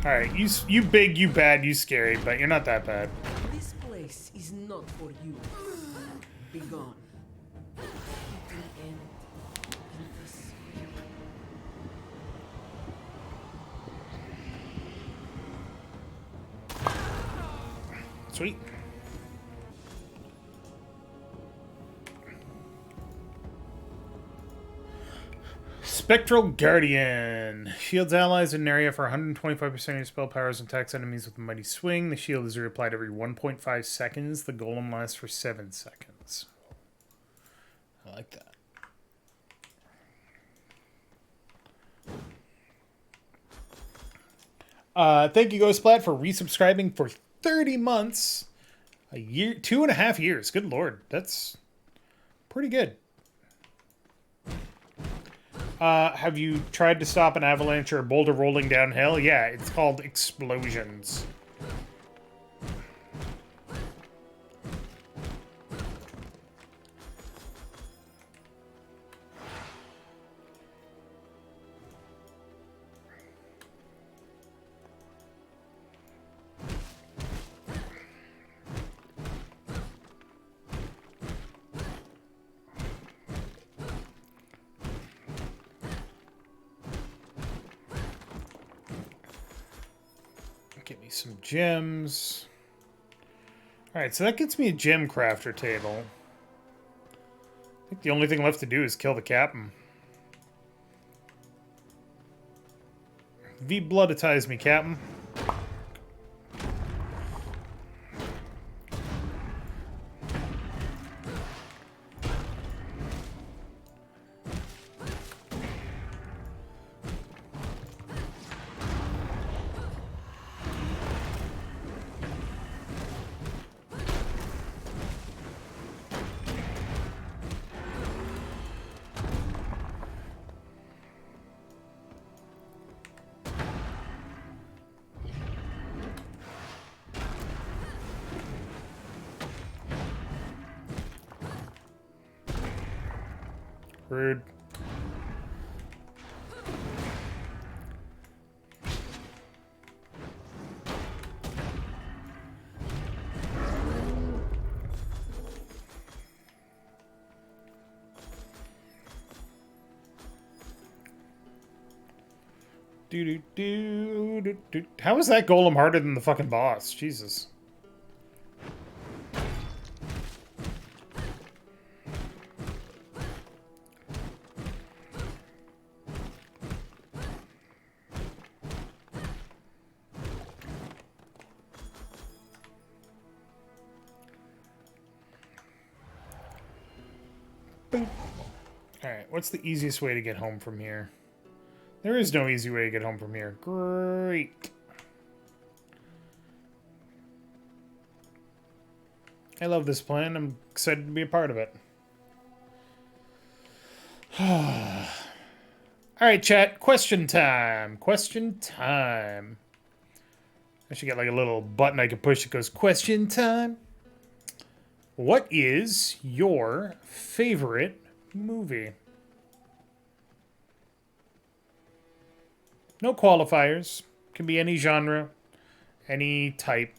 Alright, you big, you bad, you scary, but you're not that bad. This place is not for you. Be gone. Fitting end in this. Sweet. Spectral Guardian. Shields allies in an area for 125% of your spell powers and attacks enemies with a mighty swing. The shield is reapplied every 1.5 seconds. The golem lasts for 7 seconds. I like that. Thank you, Ghostplat, for resubscribing for 30 months. A year, 2.5 years. Good lord. That's pretty good. Have you tried to stop an avalanche or a boulder rolling downhill? Yeah, it's called explosions. Get me some gems. Alright, so that gets me a gem crafter table. I think the only thing left to do is kill the captain. V-blooditize me, captain. Rude. How is that golem harder than the fucking boss? Jesus. Boop. Alright, what's the easiest way to get home from here? There is no easy way to get home from here. Great. I love this plan. I'm excited to be a part of it. Alright, chat. Question time. Question time. I should get like a little button I can push that goes, question time. What is your favorite movie? No qualifiers. Can be any genre, any type.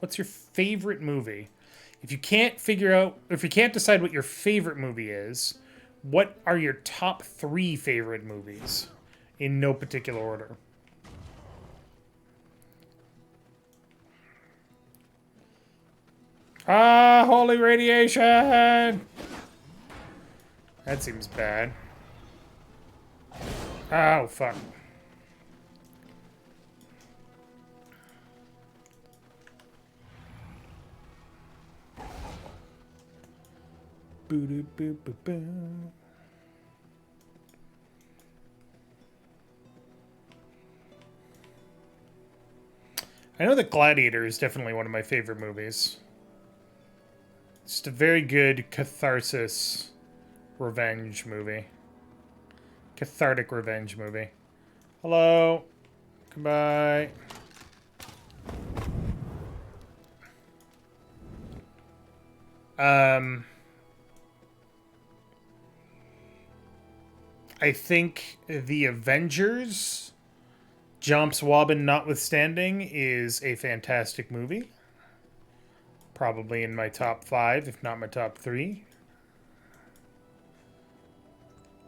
What's your favorite movie? If you can't decide what your favorite movie is, what are your top 3 favorite movies? In no particular order. Ah, holy radiation! That seems bad. Oh, fuck. Boo-doo-boo-boo-boo. I know that Gladiator is definitely one of my favorite movies. It's a very good catharsis revenge movie. Cathartic revenge movie. Hello. Goodbye. I think The Avengers, Jomps Wobbin notwithstanding, is a fantastic movie. Probably in my top 5, if not my top 3.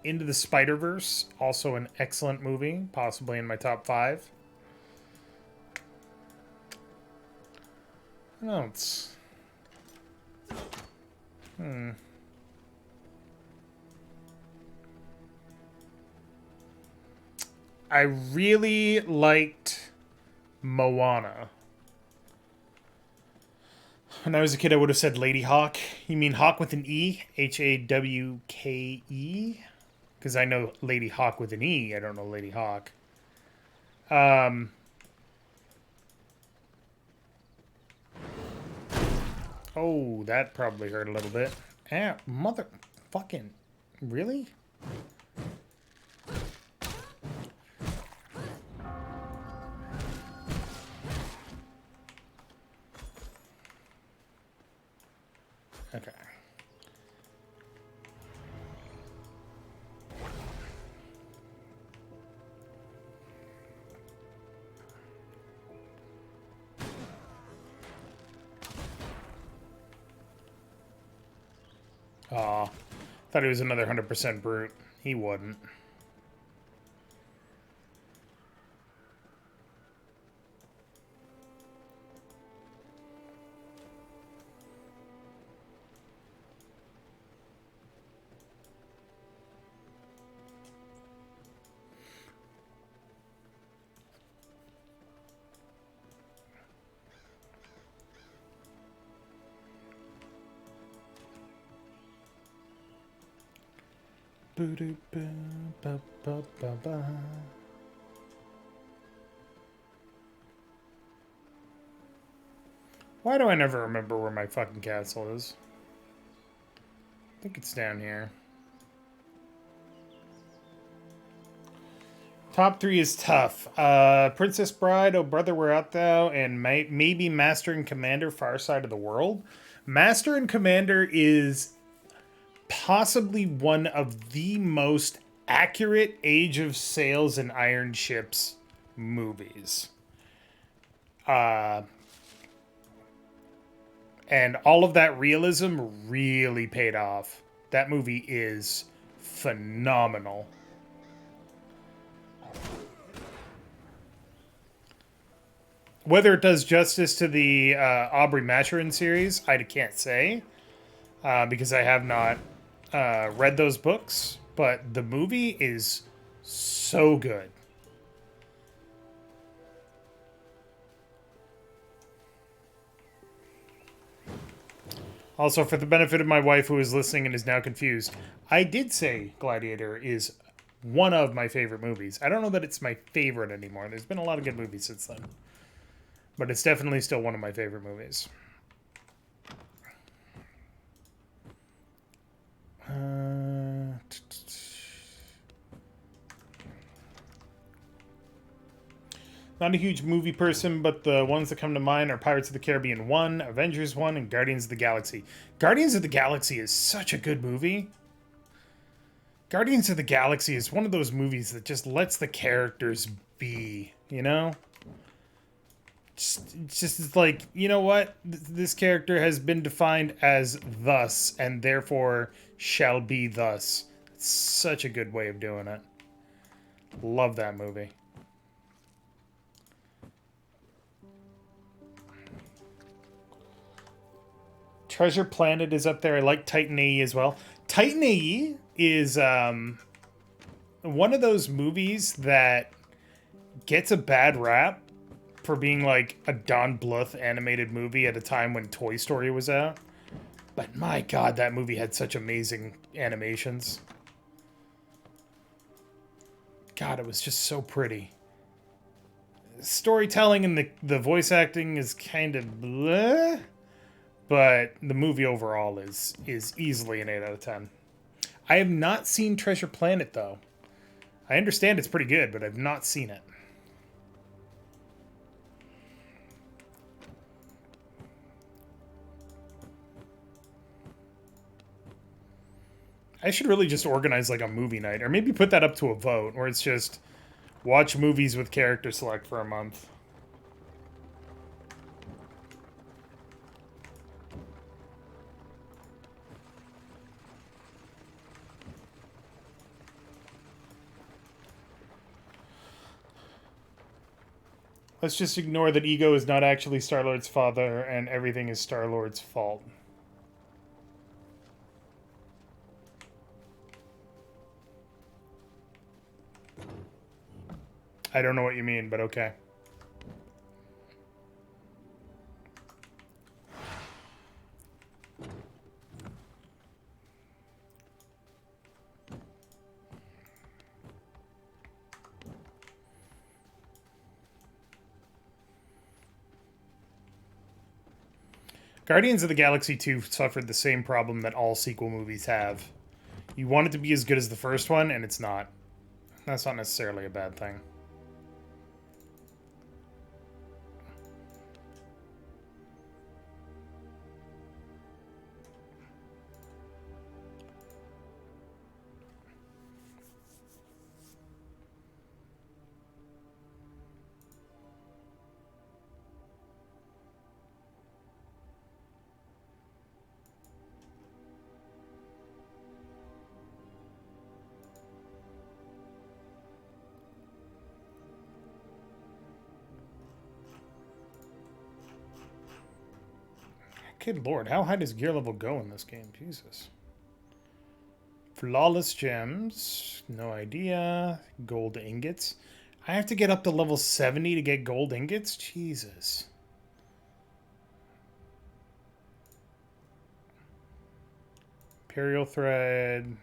Into the Spider-Verse, also an excellent movie, possibly in my top 5. What else? I really liked Moana. When I was a kid, I would have said Lady Hawk. You mean Hawk with an E? Hawke? Because I know Lady Hawk with an E. I don't know Lady Hawk. Oh, that probably hurt a little bit. Ah, motherfucking... Really? Okay. Aw. Thought he was another 100% brute. He wasn't. Why do I never remember where my fucking castle is? I think it's down here. Top 3 is tough. Princess Bride, Oh Brother Where Art Thou, and maybe Master and Commander, Far Side of the World. Master and Commander is possibly one of the most accurate Age of Sails and Iron Ships movies. And all of that realism really paid off. That movie is phenomenal. Whether it does justice to the Aubrey Maturin series, I can't say, because I have not read those books. But the movie is so good. Also, for the benefit of my wife who is listening and is now confused, I did say Gladiator is one of my favorite movies. I don't know that it's my favorite anymore. There's been a lot of good movies since then. But it's definitely still one of my favorite movies. Not a huge movie person, but the ones that come to mind are Pirates of the Caribbean 1, Avengers 1, and Guardians of the Galaxy. Guardians of the Galaxy is such a good movie. Guardians of the Galaxy is one of those movies that just lets the characters be, you know? It's like, you know what? This character has been defined as thus, and therefore shall be thus. It's such a good way of doing it. Love that movie. Treasure Planet is up there. I like Titan AE as well. Titan AE is one of those movies that gets a bad rap for being like a Don Bluth animated movie at a time when Toy Story was out. But my God, that movie had such amazing animations. God, it was just so pretty. Storytelling and the voice acting is kind of bleh. But the movie overall is easily an 8 out of 10. I have not seen Treasure Planet, though. I understand it's pretty good, but I've not seen it. I should really just organize like a movie night, or maybe put that up to a vote, where it's just watch movies with character select for a month. Let's just ignore that Ego is not actually Star-Lord's father and everything is Star-Lord's fault. I don't know what you mean, but okay. Guardians of the Galaxy 2 suffered the same problem that all sequel movies have. You want it to be as good as the first one, and it's not. That's not necessarily a bad thing. Good lord, how high does gear level go in this game? Jesus. Flawless gems. No idea. Gold ingots. I have to get up to level 70 to get gold ingots? Jesus. Imperial thread.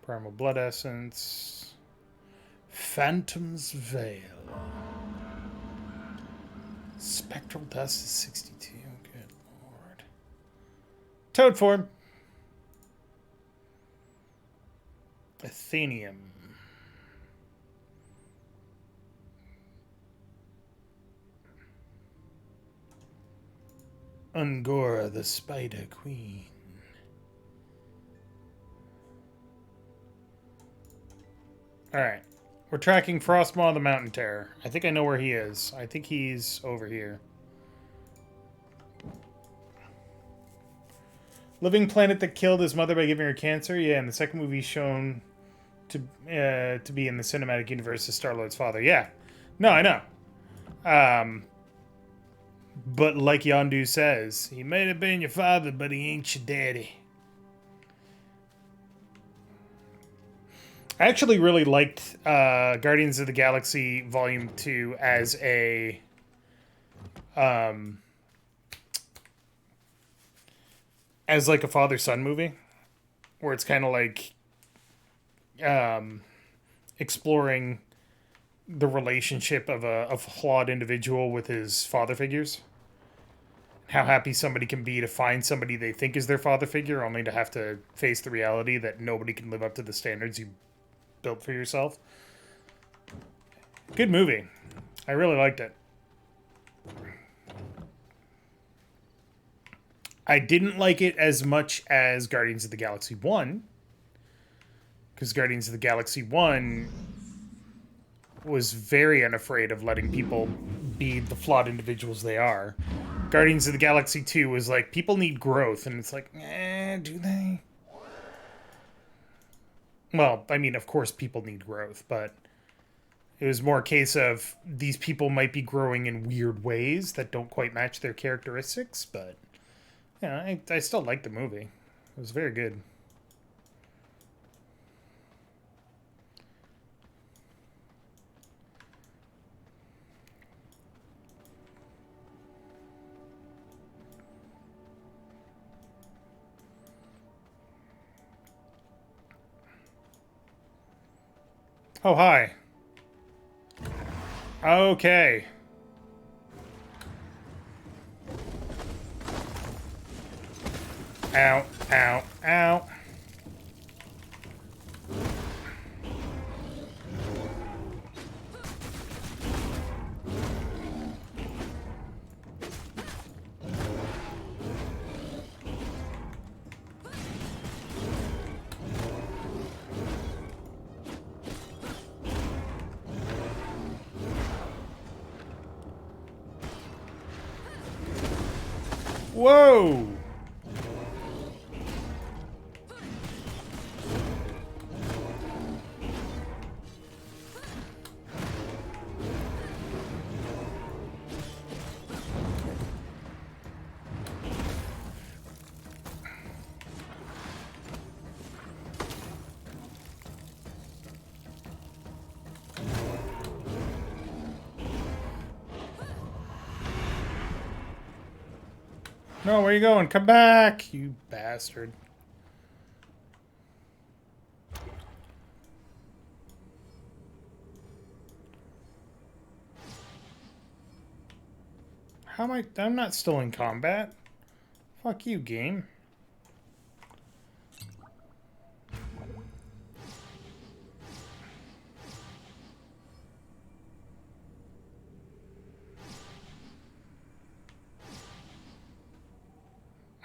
Primal blood essence. Phantom's veil. Spectral dust is 62. Good lord. Toad form. Athenium. Ungora, the Spider Queen. Alright. We're tracking Frostmaw the Mountain Terror. I think I know where he is. I think he's over here. Living planet that killed his mother by giving her cancer? Yeah, and the second movie shown to be in the cinematic universe as Star-Lord's father. Yeah. No, I know. But like Yondu says, he may have been your father, but he ain't your daddy. I actually really liked Guardians of the Galaxy Volume 2 as a like a father-son movie, where it's kind of like exploring the relationship of a flawed individual with his father figures. How happy somebody can be to find somebody they think is their father figure, only to have to face the reality that nobody can live up to the standards you built for yourself. Good movie. I really liked it. I didn't like it as much as Guardians of the Galaxy 1, because Guardians of the Galaxy 1 was very unafraid of letting people be the flawed individuals they are. Guardians of the Galaxy 2 was like, people need growth, and it's like, do they? Well, I mean, of course people need growth, but it was more a case of these people might be growing in weird ways that don't quite match their characteristics, but yeah, I still liked the movie. It was very good. Oh, hi. Okay. Ow, ow, ow. Whoa! No, where you going? Come back, you bastard. How am I'm not still in combat. Fuck you, game.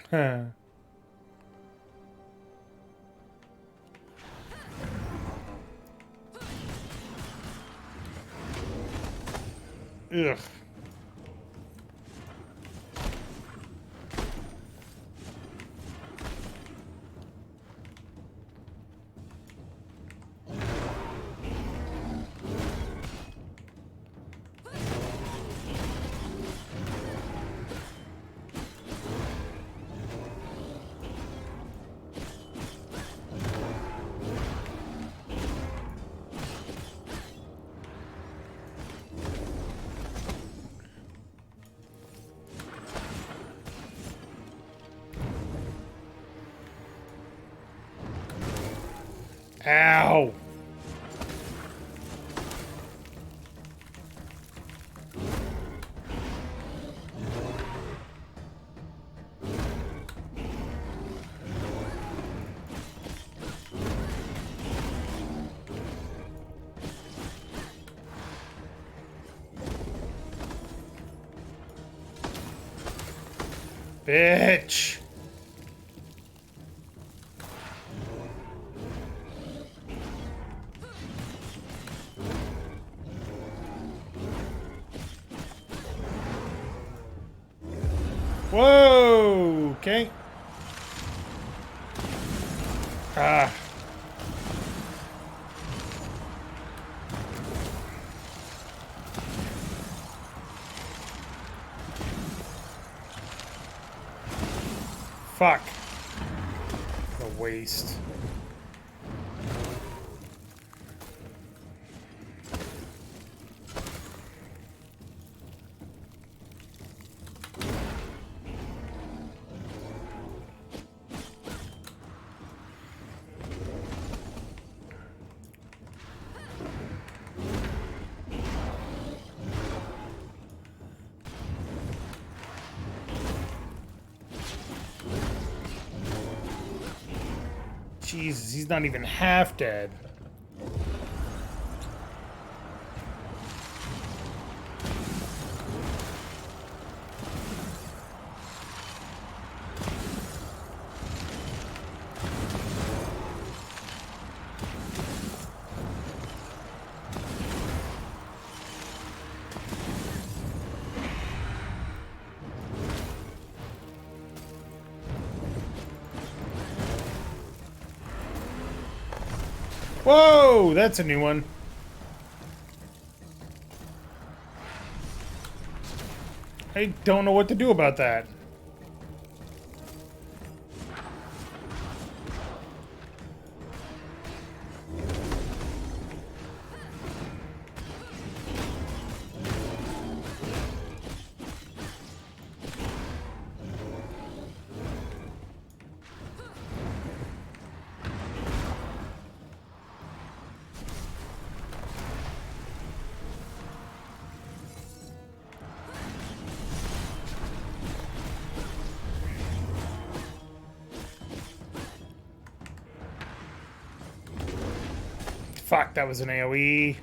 Huh. Ugh. Ow! Bitch! Whoa! Okay. Ah. Fuck. The waste. Jesus, he's not even half dead. Whoa, that's a new one. I don't know what to do about that. Fuck, that was an AoE.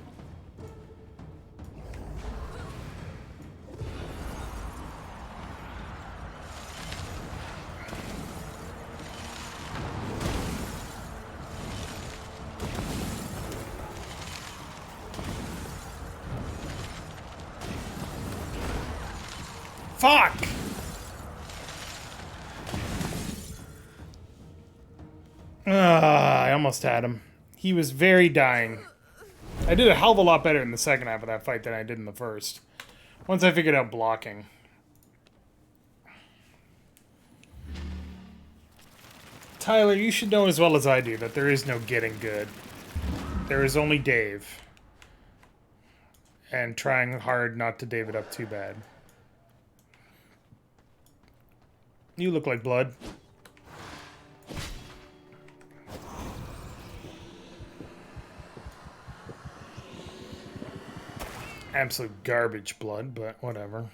Fuck! I almost had him. He was very dying. I did a hell of a lot better in the second half of that fight than I did in the first. Once I figured out blocking. Tyler, you should know as well as I do that there is no getting good. There is only Dave. And trying hard not to Dave it up too bad. You look like blood. Absolute garbage blood, but whatever.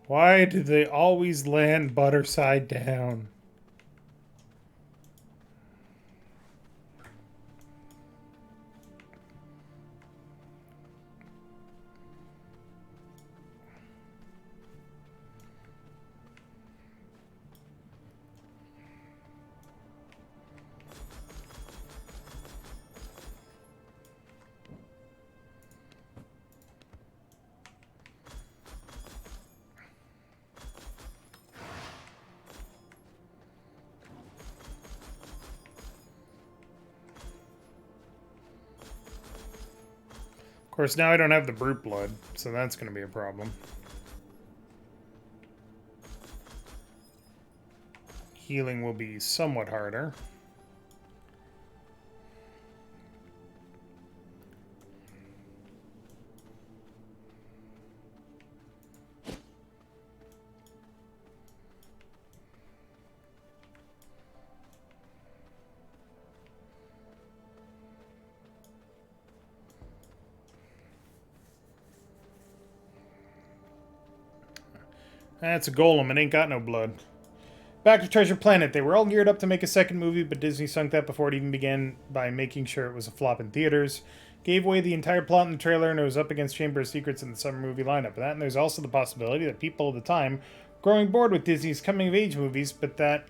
Why do they always land butter side down? Of course, now I don't have the brute blood, so that's going to be a problem. Healing will be somewhat harder. That's a golem. It ain't got no blood. Back to Treasure Planet. They were all geared up to make a second movie, but Disney sunk that before it even began by making sure it was a flop in theaters. Gave away the entire plot in the trailer, and it was up against Chamber of Secrets in the summer movie lineup. That, and there's also the possibility that people at the time growing bored with Disney's coming-of-age movies, but that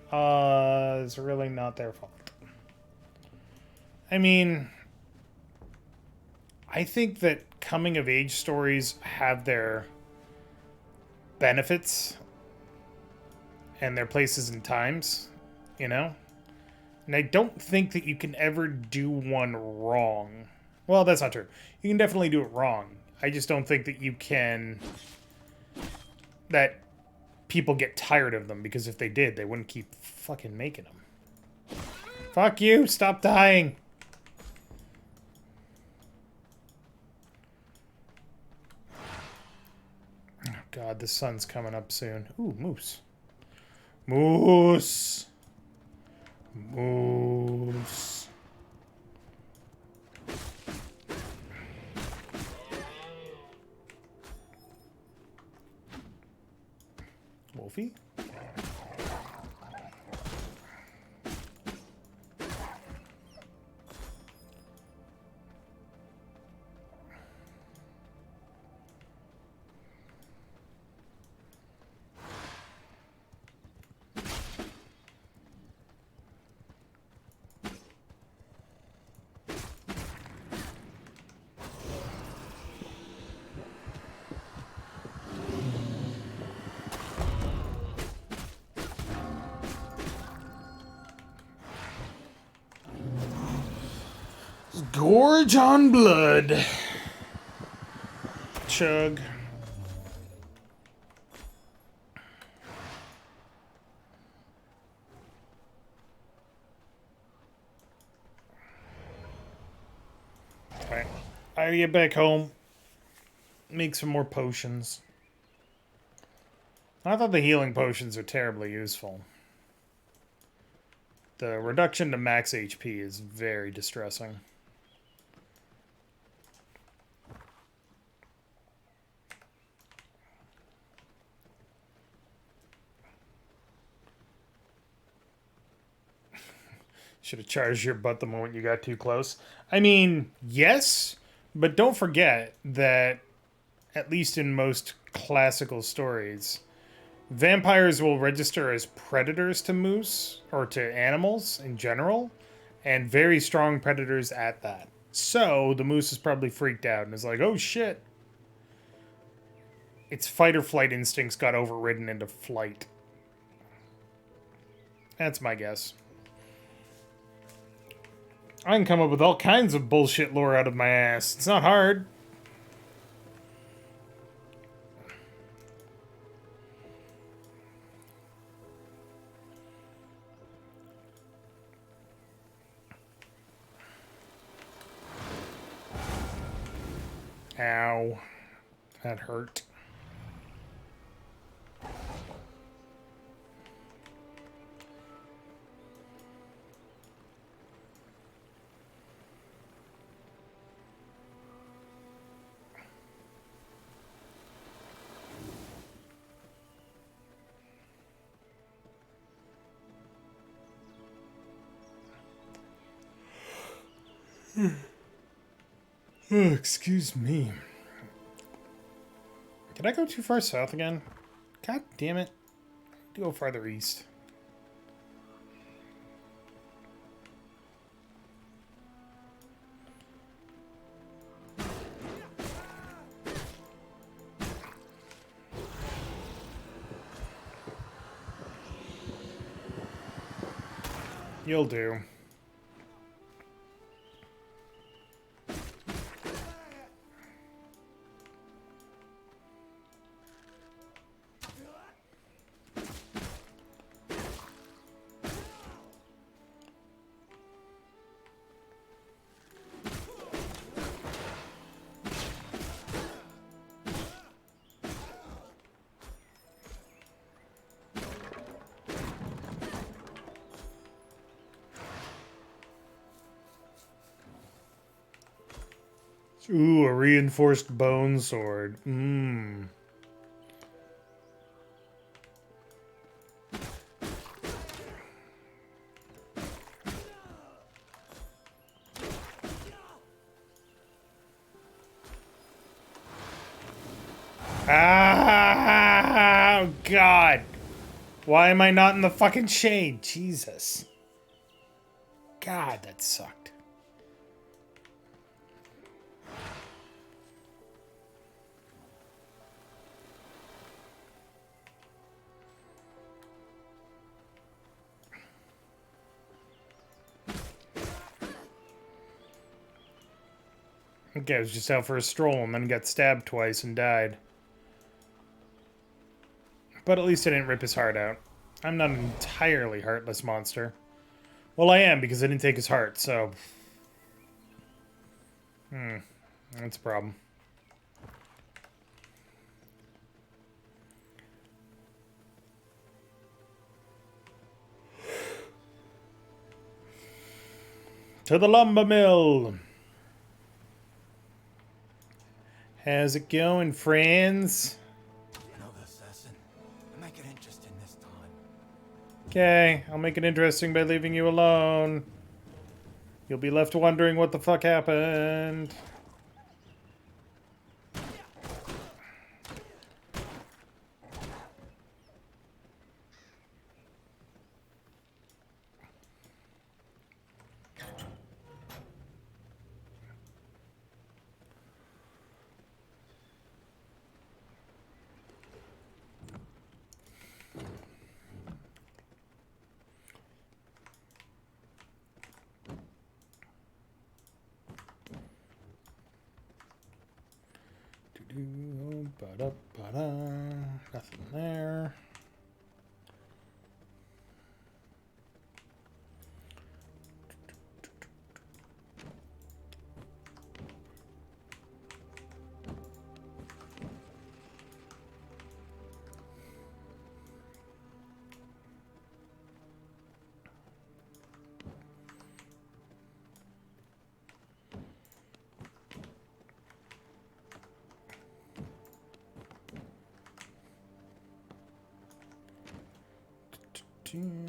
is really not their fault. I mean, I think that coming of age stories have their benefits and their places and times, you know? And I don't think that you can ever do one wrong. Well, that's not true. You can definitely do it wrong. I just don't think that you can... that people get tired of them, because if they did, they wouldn't keep fucking making them. Fuck you! Stop dying! Oh god, the sun's coming up soon. Ooh, moose. Moose! Moose. Wolfie? Gorge on blood. Chug. Alright. I get back home. Make some more potions. I thought the healing potions are terribly useful. The reduction to max HP is very distressing. Should have charged your butt the moment you got too close. I mean, yes, but don't forget that, at least in most classical stories, vampires will register as predators to moose, or to animals in general, and very strong predators at that. So, the moose is probably freaked out and is like, oh shit. Its fight or flight instincts got overridden into flight. That's my guess. I can come up with all kinds of bullshit lore out of my ass. It's not hard. Ow. That hurt. Oh, excuse me. Did I go too far south again? God damn it. Go farther east. You'll do. Ooh, a reinforced bone sword. Mmm. Ah, oh God. Why am I not in the fucking shade? Jesus. God, that sucked. Okay, I was just out for a stroll and then got stabbed twice and died. But at least I didn't rip his heart out. I'm not an entirely heartless monster. Well, I am, because I didn't take his heart, so... that's a problem. To the lumber mill! How's it going, friends? Another assassin. Make it interesting this time. Okay, I'll make it interesting by leaving you alone. You'll be left wondering what the fuck happened. Nothing there.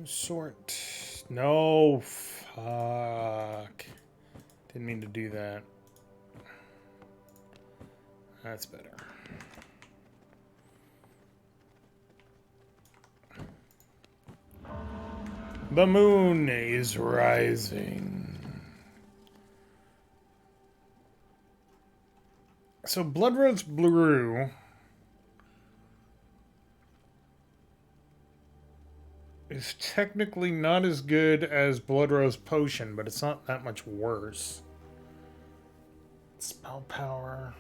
Sort. No, fuck. Didn't mean to do that. That's better. The moon is rising. So Blood Rose Blue is technically not as good as Blood Rose Potion, but it's not that much worse. Spell power.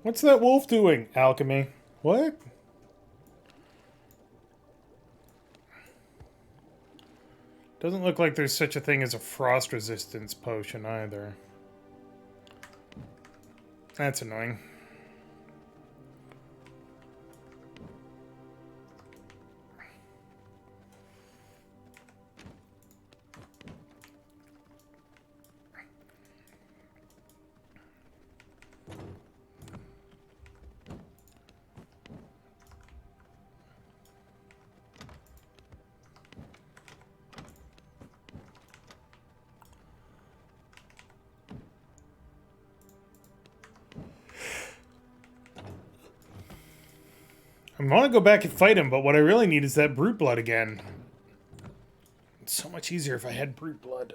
What's that wolf doing? Alchemy. What? Doesn't look like there's such a thing as a frost resistance potion either. That's annoying. I want to go back and fight him, but what I really need is that brute blood again. It's so much easier if I had brute blood.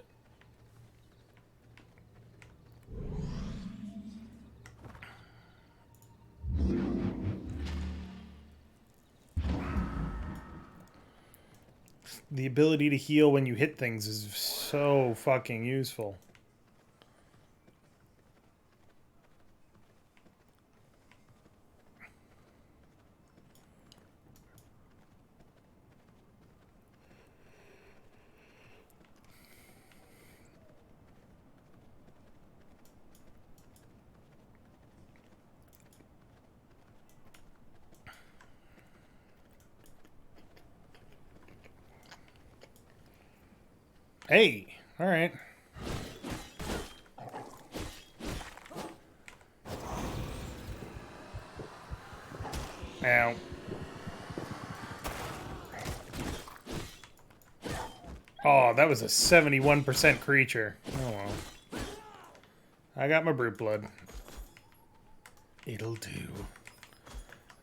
The ability to heal when you hit things is so fucking useful. Hey, all right. Ow. Oh, that was a 71% creature. Oh well. I got my brute blood. It'll do.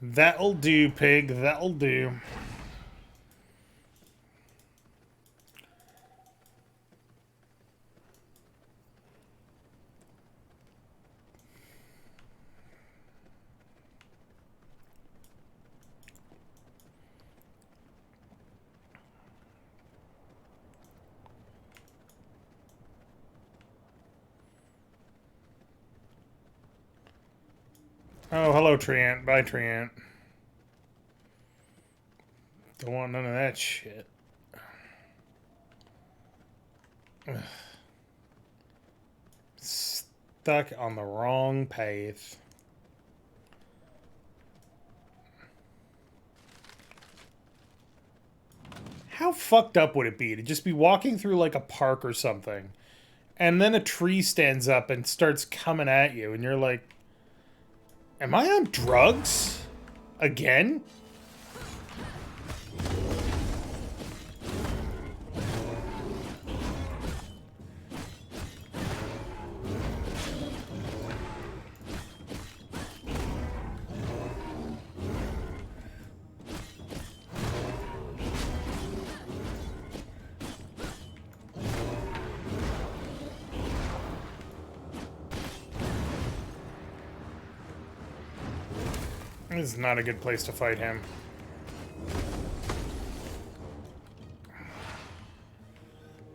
That'll do, pig. That'll do. Oh, hello, Treant. Bye, Treant. Don't want none of that shit. Ugh. Stuck on the wrong path. How fucked up would it be to just be walking through like a park or something, and then a tree stands up and starts coming at you, and you're like, am I on drugs? Again? This is not a good place to fight him.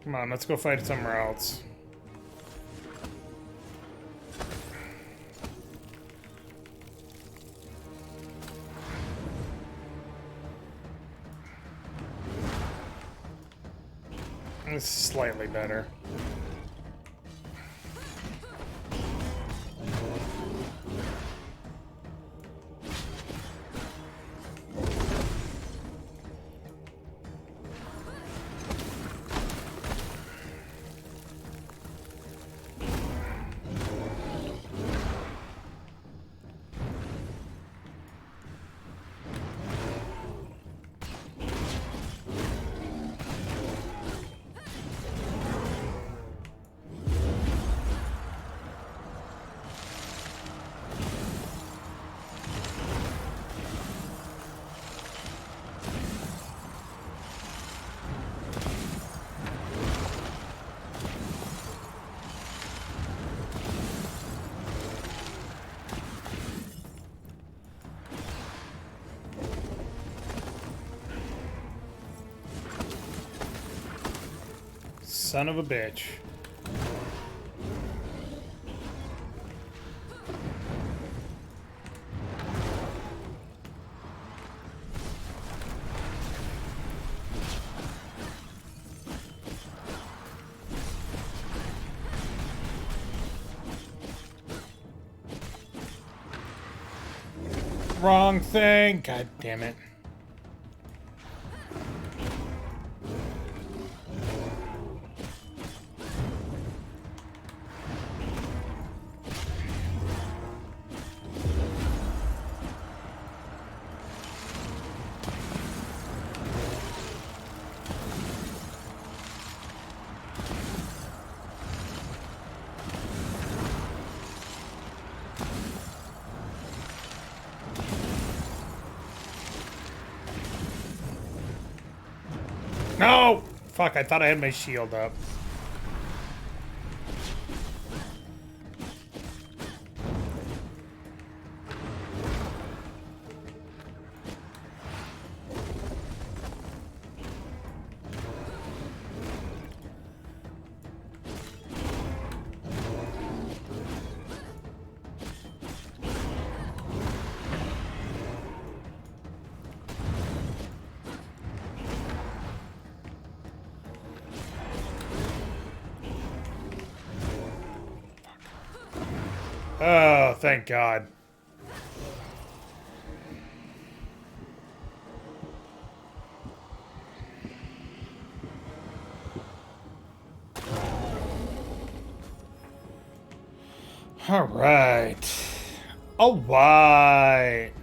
Come on, let's go fight somewhere else. This is slightly better. Son of a bitch. Wrong thing. God damn it. No! Fuck, I thought I had my shield up. Oh, thank God. All right. All right.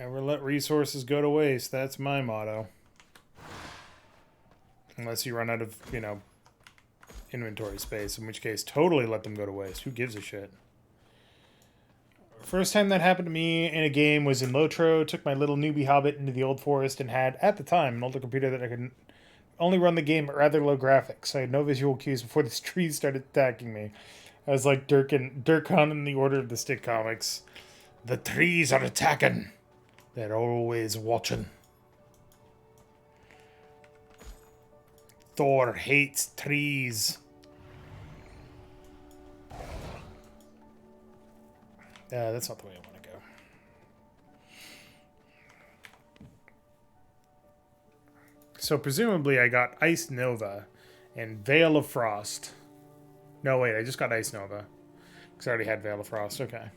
Never let resources go to waste. That's my motto. Unless you run out of, inventory space, in which case totally let them go to waste. Who gives a shit? First time that happened to me in a game was in Lotro. Took my little newbie hobbit into the old forest and had, at the time, an older computer that I could only run the game at rather low graphics. I had no visual cues before these trees started attacking me. I was like Dirk in the Order of the Stick comics. The trees are attacking. They're always watching. Thor hates trees. That's not the way I want to go. So presumably I got Ice Nova and Veil of Frost. No, wait, I just got Ice Nova. Because I already had Veil of Frost. Okay.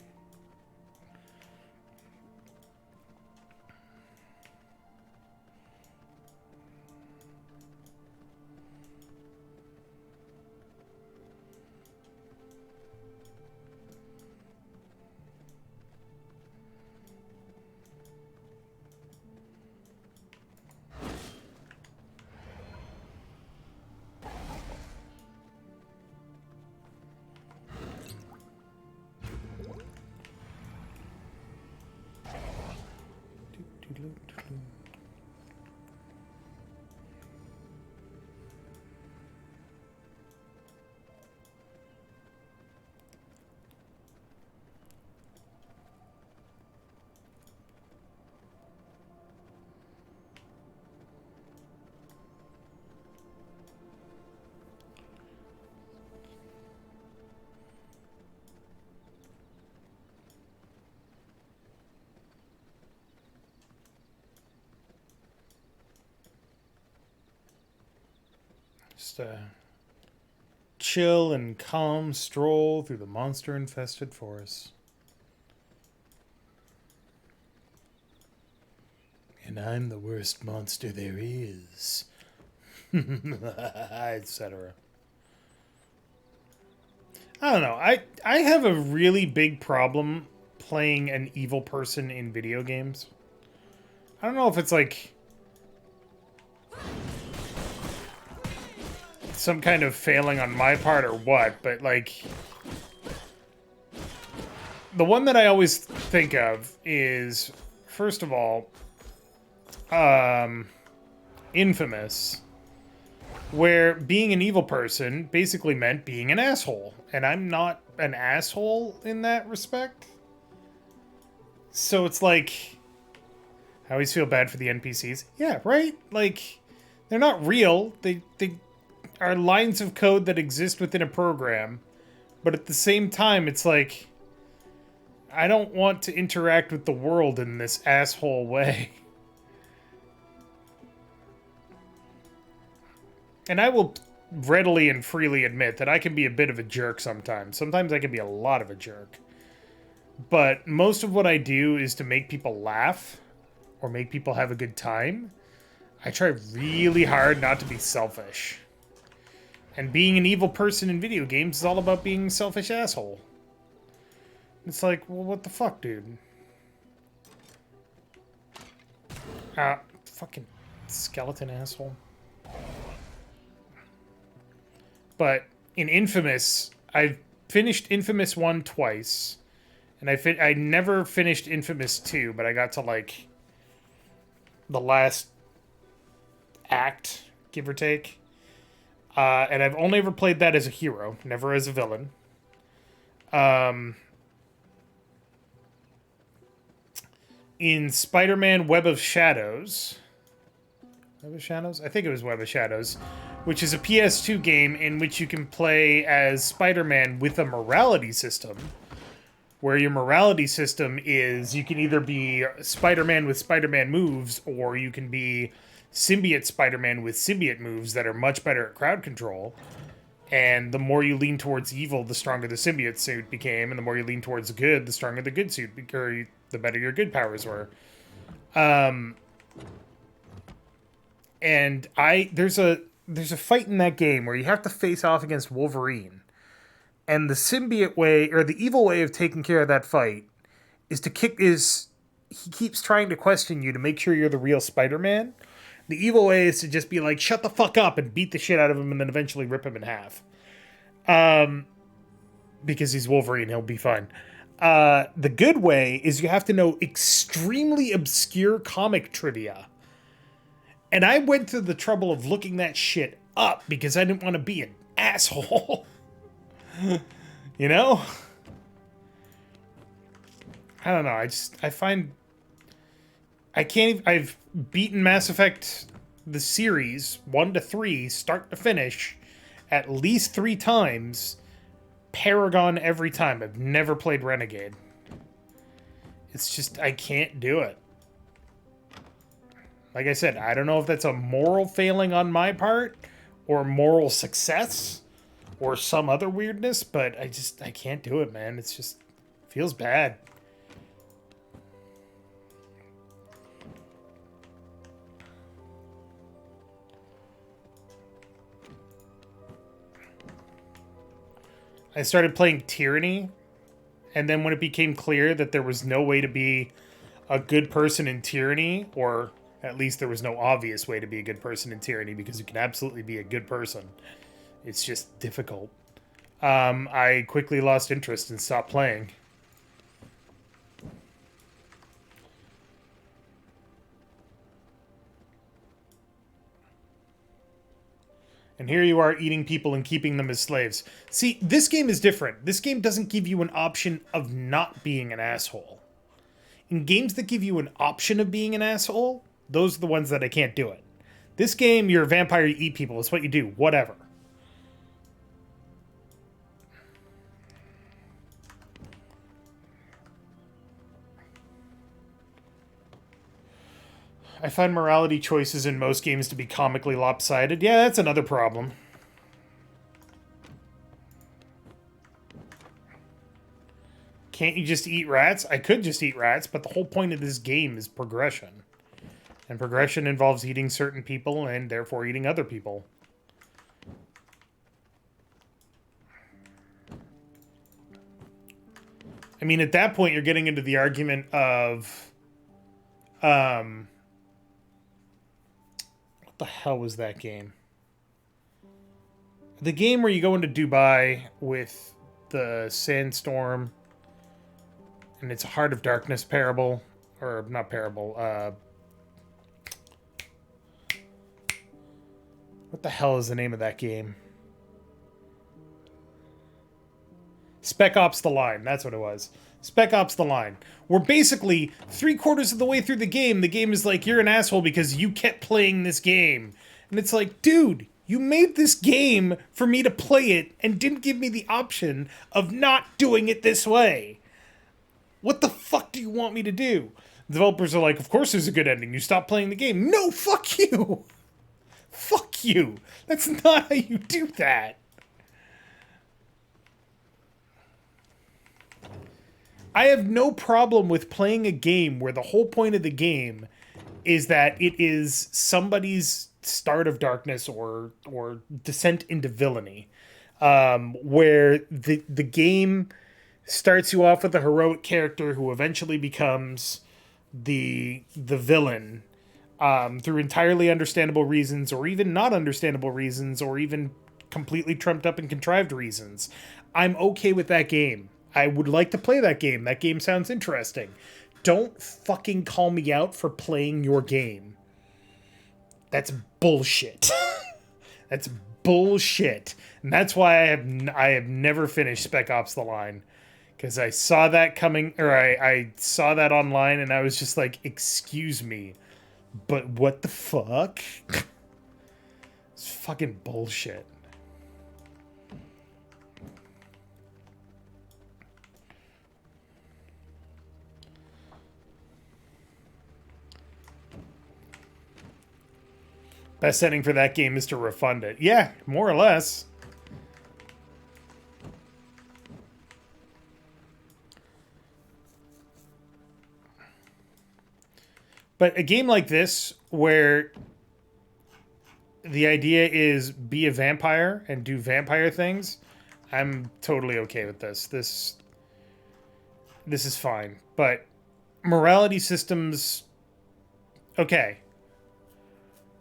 Just a chill and calm stroll through the monster-infested forest. And I'm the worst monster there is. Etc. I don't know. I have a really big problem playing an evil person in video games. I don't know if it's like some kind of failing on my part or what, but like the one that I always think of is, first of all, Infamous, where being an evil person basically meant being an asshole, and I'm not an asshole in that respect. So it's like, I always feel bad for the NPCs. Yeah, right? Like, they're not real. They are lines of code that exist within a program, but at the same time, it's like, I don't want to interact with the world in this asshole way. And I will readily and freely admit that I can be a bit of a jerk sometimes. Sometimes I can be a lot of a jerk. But most of what I do is to make people laugh or make people have a good time. I try really hard not to be selfish. And being an evil person in video games is all about being a selfish asshole. It's like, well, what the fuck, dude? Fucking skeleton asshole. But in Infamous, I've finished Infamous 1 twice. And I never finished Infamous 2, but I got to, like, the last act, give or take. And I've only ever played that as a hero, never as a villain. In Spider-Man Web of Shadows... Web of Shadows? I think it was Web of Shadows. Which is a PS2 game in which you can play as Spider-Man with a morality system. Where your morality system is you can either be Spider-Man with Spider-Man moves, or you can be symbiote Spider-Man with symbiote moves that are much better at crowd control. And the more you lean towards evil, the stronger the symbiote suit became, and the more you lean towards good, the stronger the good suit, or the better your good powers were. And there's a fight in that game where you have to face off against Wolverine. And the symbiote way, or the evil way of taking care of that fight, is he keeps trying to question you to make sure you're the real Spider-Man. The evil way is to just be like, shut the fuck up, and beat the shit out of him and then eventually rip him in half. Because he's Wolverine, he'll be fine. The good way is you have to know extremely obscure comic trivia. And I went to the trouble of looking that shit up because I didn't want to be an asshole. You know? I don't know. I've beaten Mass Effect, the series, 1 to 3, start to finish, at least 3 times. Paragon every time. I've never played Renegade. It's just, I can't do it. Like I said, I don't know if that's a moral failing on my part, or moral success, or some other weirdness, but I can't do it, man. It's just, feels bad. I started playing Tyranny, and then when it became clear that there was no way to be a good person in Tyranny, or at least there was no obvious way to be a good person in Tyranny, because you can absolutely be a good person. It's just difficult. I quickly lost interest and stopped playing. And here you are eating people and keeping them as slaves. See, this game is different. This game doesn't give you an option of not being an asshole. In games that give you an option of being an asshole, those are the ones that I can't do it. This game, you're a vampire, you eat people. It's what you do. Whatever. I find morality choices in most games to be comically lopsided. Yeah, that's another problem. Can't you just eat rats? I could just eat rats, but the whole point of this game is progression. And progression involves eating certain people and therefore eating other people. I mean, at that point, you're getting into the argument of... what the hell was that game? The game where you go into Dubai with the sandstorm, and it's a Heart of Darkness parable, or not parable, what the hell is the name of that game? Spec Ops The Line, that's what it was. Spec Ops The Line. We're basically 3/4 of the way through the game is like, you're an asshole because you kept playing this game. And it's like, dude, you made this game for me to play it and didn't give me the option of not doing it this way. What the fuck do you want me to do? The developers are like, of course there's a good ending. You stop playing the game. No, fuck you. Fuck you. That's not how you do that. I have no problem with playing a game where the whole point of the game is that it is somebody's start of darkness or descent into villainy, where the game starts you off with a heroic character who eventually becomes the villain through entirely understandable reasons, or even not understandable reasons, or even completely trumped up and contrived reasons. I'm okay with that game. I would like to play that game. That game sounds interesting. Don't fucking call me out for playing your game. That's bullshit. That's bullshit. And that's why I have never finished Spec Ops The Line. Because I saw that coming, or I saw that online, and I was just like, excuse me, but what the fuck? It's fucking bullshit. Best setting for that game is to refund it. Yeah, more or less. But a game like this, where the idea is be a vampire and do vampire things, I'm totally okay with this. This is fine. But morality systems... Okay.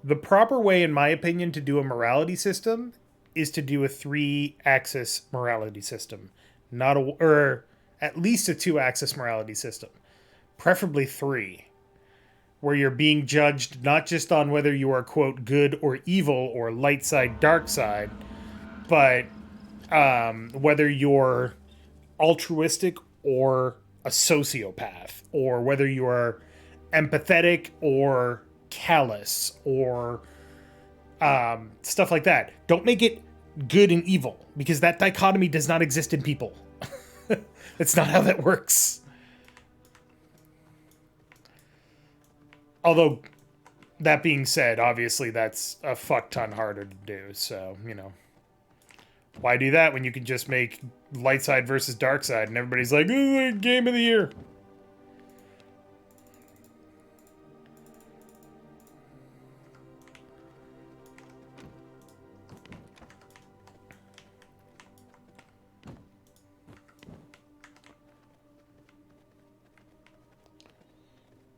The proper way, in my opinion, to do a morality system is to do a 3-axis morality system. Not a... Or at least a 2-axis morality system. Preferably 3. Where you're being judged not just on whether you are, quote, good or evil or light side, dark side, but whether you're altruistic or a sociopath, or whether you are empathetic or callous, or stuff like that. Don't make it good and evil, because that dichotomy does not exist in people. That's not how that works. Although, that being said, obviously that's a fuck ton harder to do, so, you know. Why do that when you can just make light side versus dark side and everybody's like, ooh, game of the year.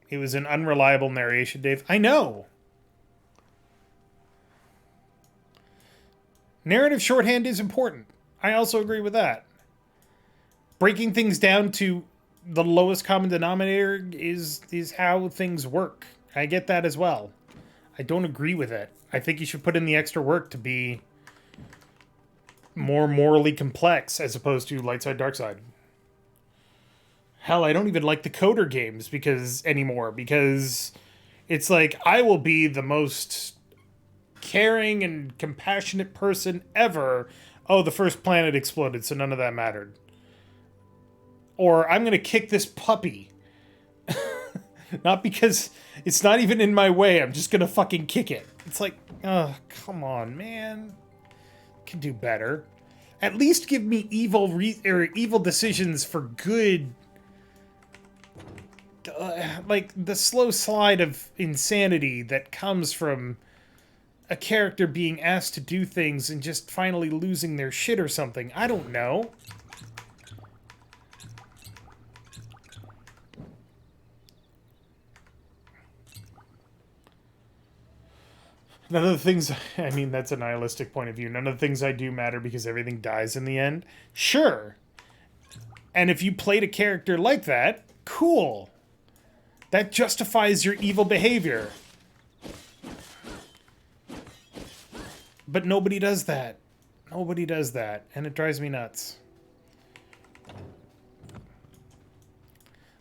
It was an unreliable narration, Dave. I know. Narrative shorthand is important. I also agree with that. Breaking things down to the lowest common denominator is how things work. I get that as well. I don't agree with it. I think you should put in the extra work to be more morally complex as opposed to light side, dark side. Hell, I don't even like the coder games anymore because it's like I will be the most caring and compassionate person ever. Oh, the first planet exploded, so none of that mattered. Or I'm going to kick this puppy. Not because it's not even in my way. I'm just going to fucking kick it. It's like, oh, come on, man. Can do better. At least give me evil decisions for good. Like the slow slide of insanity that comes from a character being asked to do things and just finally losing their shit or something. I don't know. None of the things, I mean, that's a nihilistic point of view. None of the things I do matter because everything dies in the end. Sure. And if you played a character like that, cool. That justifies your evil behavior. But nobody does that. Nobody does that. And it drives me nuts.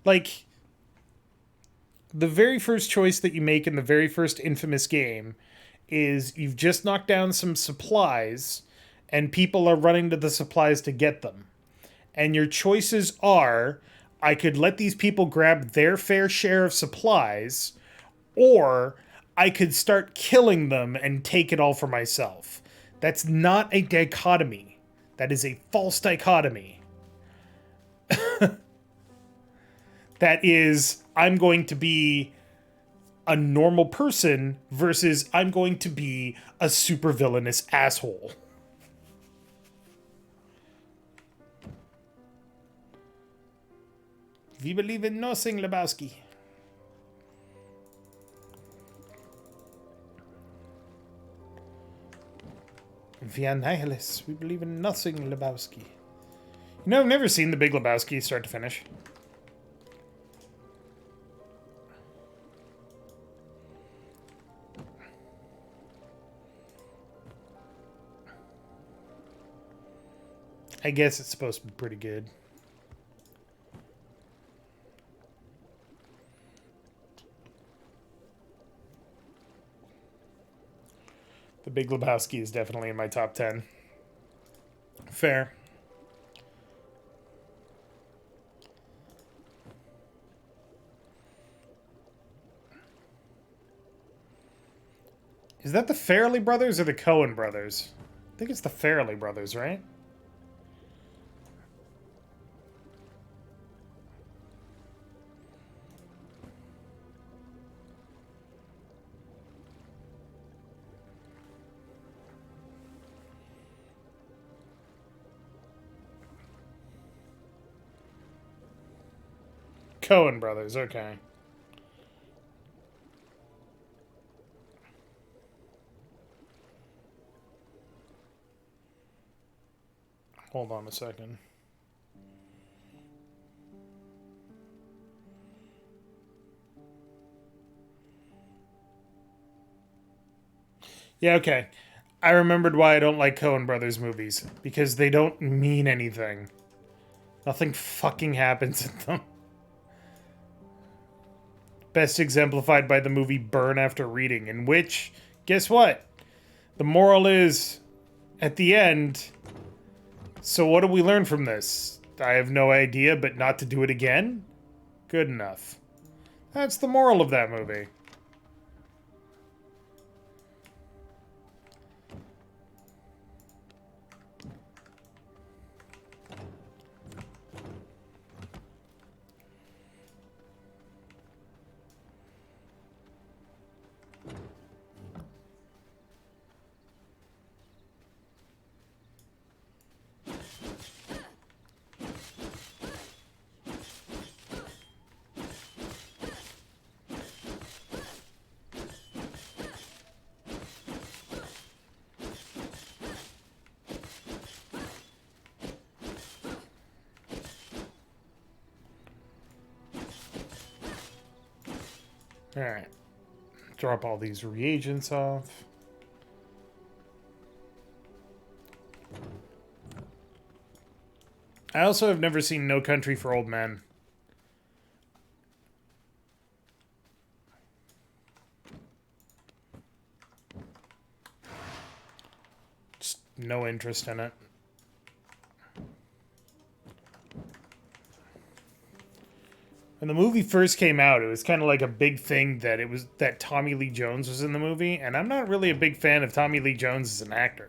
Like, the very first choice that you make in the very first Infamous game is you've just knocked down some supplies and people are running to the supplies to get them. And your choices are, I could let these people grab their fair share of supplies, or I could start killing them and take it all for myself. That's not a dichotomy. That is a false dichotomy. That is, I'm going to be a normal person versus I'm going to be a super villainous asshole. We believe in nothing, Lebowski. We are nihilists. We believe in nothing, Lebowski. You know, I've never seen The Big Lebowski start to finish. I guess it's supposed to be pretty good. The Big Lebowski is definitely in my top 10. Fair. Is that the Farrelly brothers or the Coen brothers? I think it's the Farrelly brothers, right? Coen brothers, okay. Hold on a second. Yeah, okay. I remembered why I don't like Coen Brothers movies. Because they don't mean anything. Nothing fucking happens in them. Best exemplified by the movie Burn After Reading, in which, guess what? The moral is, at the end, so what do we learn from this? I have no idea, but not to do it again? Good enough. That's the moral of that movie. Alright. Drop all these reagents off. I also have never seen No Country for Old Men. Just no interest in it. When the movie first came out, it was kind of like a big thing that Tommy Lee Jones was in the movie, and I'm not really a big fan of Tommy Lee Jones as an actor.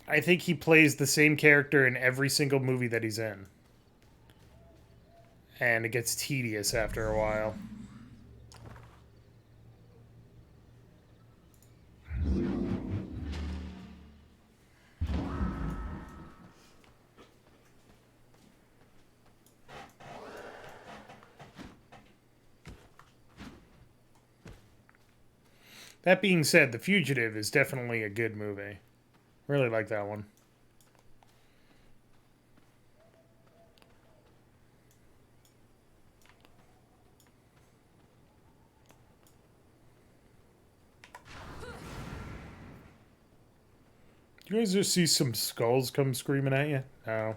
I think he plays the same character in every single movie that he's in. And it gets tedious after a while. That being said, The Fugitive is definitely a good movie. Really like that one. Do you guys just see some skulls come screaming at you? No.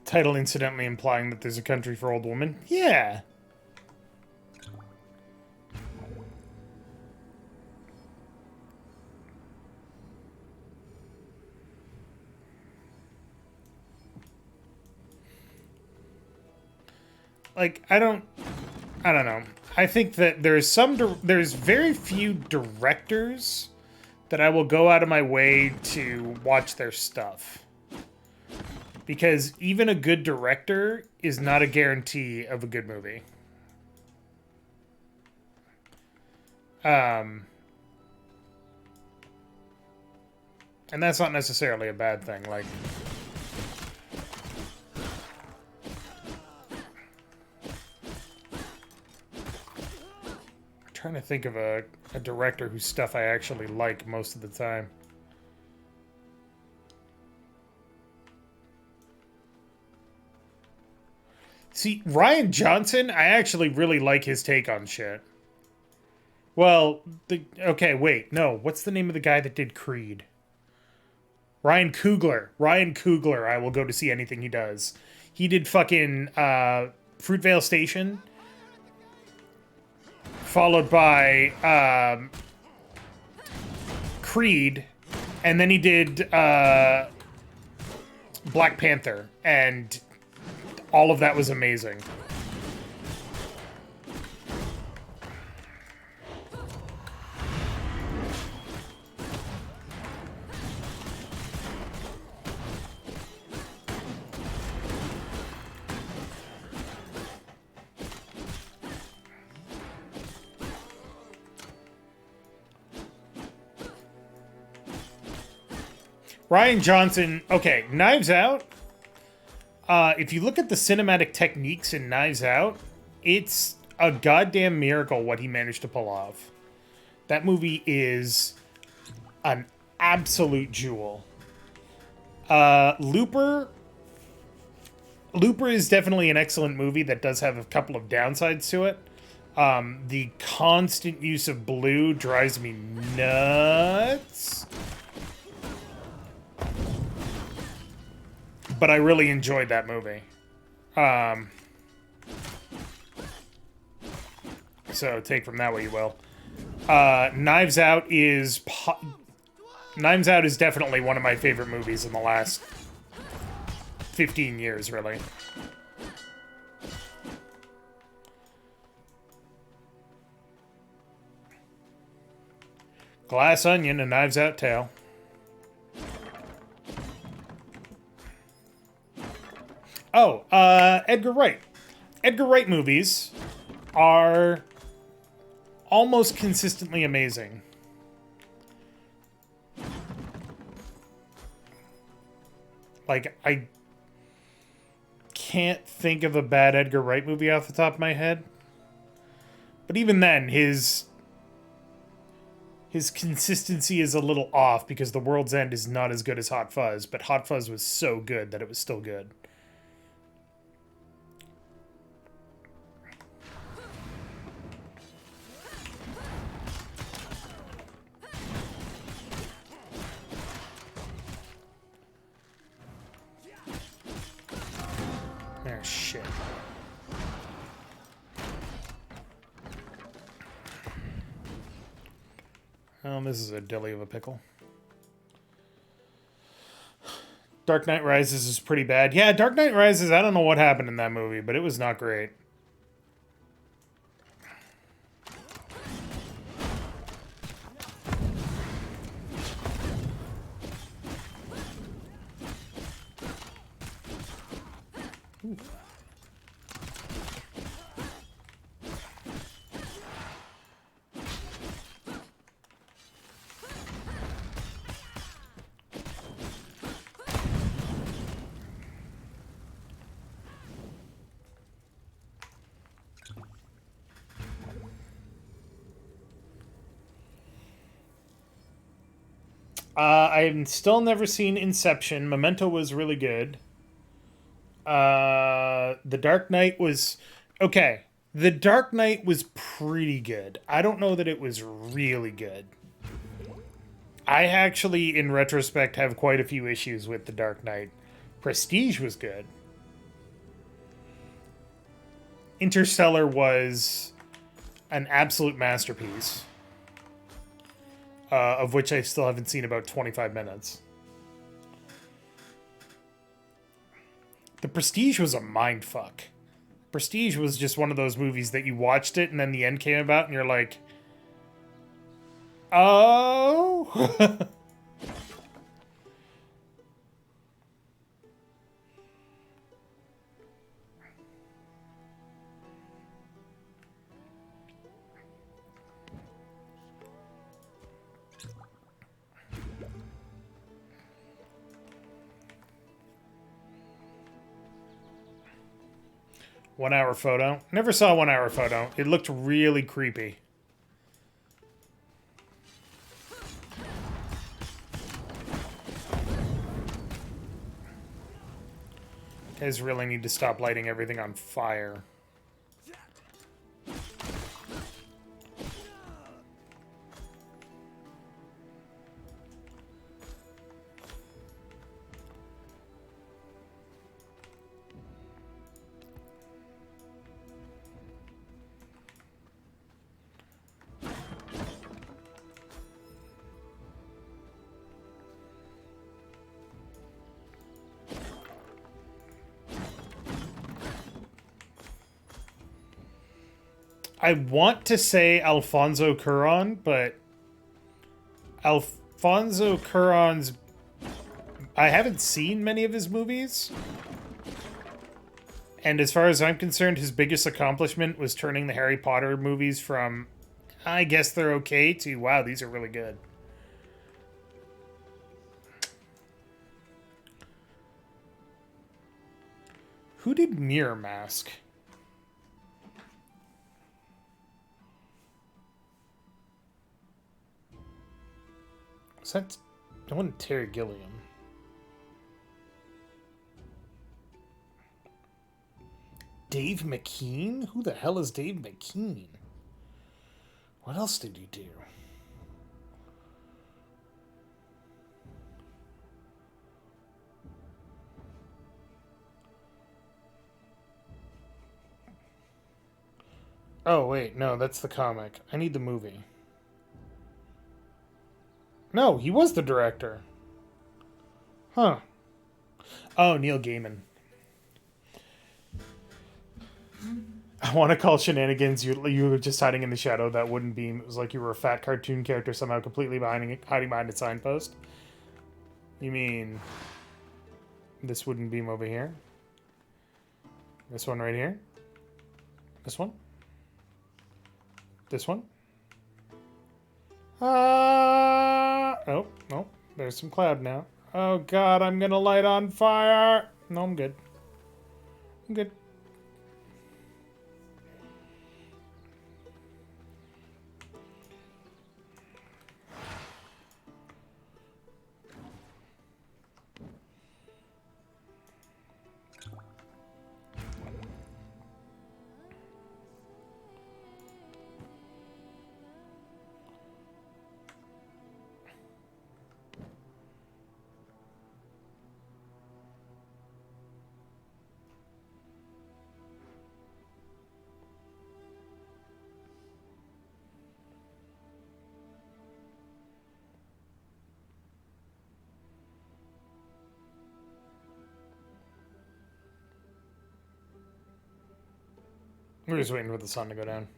Title incidentally implying that there's a country for old women. Yeah. Like, I don't know. I think that there's very few directors that I will go out of my way to watch their stuff. Because even a good director is not a guarantee of a good movie. And that's not necessarily a bad thing. Like, I'm trying to think of a director whose stuff I actually like most of the time. See, Rian Johnson, I actually really like his take on shit. Well, okay, wait, no. What's the name of the guy that did Creed? Ryan Coogler. Ryan Coogler, I will go to see anything he does. He did fucking Fruitvale Station. followed by Creed, and then he did Black Panther, and all of that was amazing. Rian Johnson, okay, Knives Out. If you look at the cinematic techniques in Knives Out, it's a goddamn miracle what he managed to pull off. That movie is an absolute jewel. Looper is definitely an excellent movie that does have a couple of downsides to it. The constant use of blue drives me nuts. But I really enjoyed that movie. So take from that what you will. Knives Out is definitely one of my favorite movies in the last 15 years, really. Glass Onion, A Knives Out Tale. Oh, Edgar Wright. Edgar Wright movies are almost consistently amazing. Like, I can't think of a bad Edgar Wright movie off the top of my head. But even then, his consistency is a little off because The World's End is not as good as Hot Fuzz, but Hot Fuzz was so good that it was still good. Oh, shit. Oh, this is a dilly of a pickle. Dark Knight Rises is pretty bad. Yeah, Dark Knight Rises, I don't know what happened in that movie, but it was not great. Ooh. I've still never seen Inception. Memento was really good. The Dark Knight was... Okay, The Dark Knight was pretty good. I don't know that it was really good. I actually, in retrospect, have quite a few issues with The Dark Knight. Prestige was good. Interstellar was an absolute masterpiece. Of which I still haven't seen about 25 minutes. The Prestige was a mindfuck. Prestige was just one of those movies that you watched it and then the end came about and you're like, oh? One Hour Photo. Never saw 1 Hour Photo. It looked really creepy. You guys really need to stop lighting everything on fire. I want to say Alfonso Cuarón, but Alfonso Cuarón's... I haven't seen many of his movies. And as far as I'm concerned, his biggest accomplishment was turning the Harry Potter movies from, I guess they're okay, to, wow, these are really good. Who did Mirror Mask? Was that... I want Terry Gilliam. Dave McKean? Who the hell is Dave McKean? What else did he do? Oh, wait. No, that's the comic. I need the movie. No, he was the director. Huh. Oh, Neil Gaiman. I want to call shenanigans you were just hiding in the shadow that wooden beam. It was like you were a fat cartoon character somehow completely hiding behind a signpost. You mean this wooden beam over here? This one right here? This one? This one? Oh, no. There's some cloud now. Oh god, I'm gonna light on fire! No, I'm good. I'm good. We're just waiting for the sun to go down.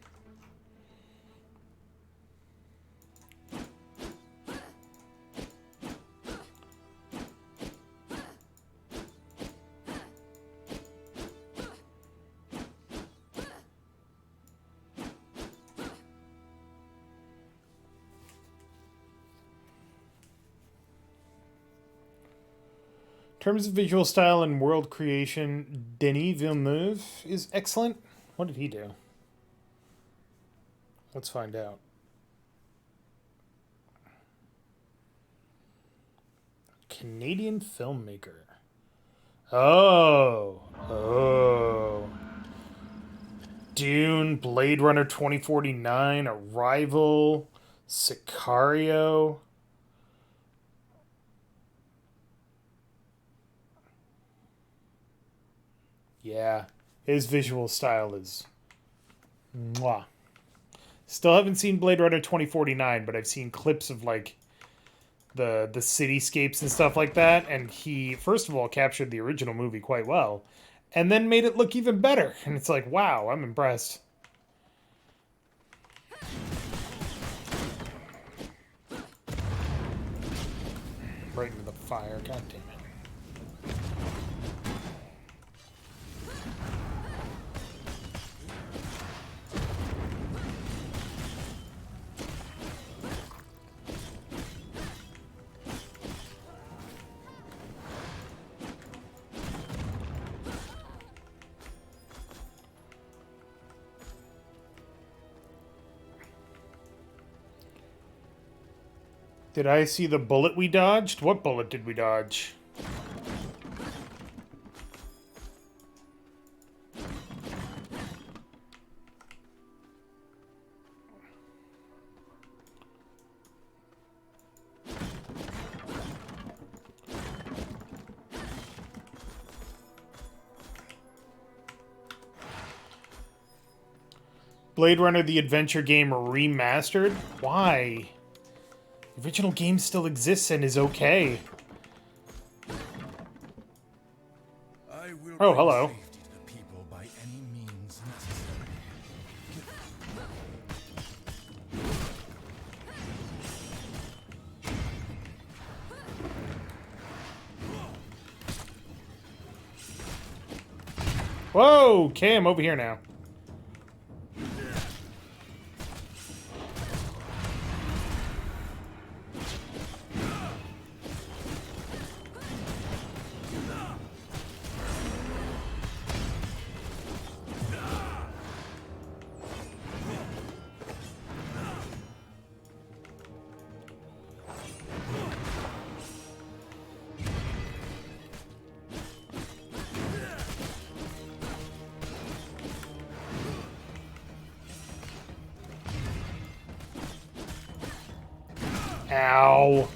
In terms of visual style and world creation, Denis Villeneuve is excellent. What did he do? Let's find out. Canadian filmmaker. Oh. Dune, Blade Runner 2049, Arrival, Sicario. Yeah, his visual style is mwah. Still haven't seen Blade Runner 2049, but I've seen clips of like the cityscapes and stuff like that, and he first of all captured the original movie quite well, and then made it look even better. And it's like, wow, I'm impressed. Right into the fire, god damn it. Did I see the bullet we dodged? What bullet did we dodge? Blade Runner the Adventure game remastered? Why? The original game still exists and is okay. I will Oh, hello. bring safety to the people by any means necessary. Whoa! Okay, I'm over here now. Ow.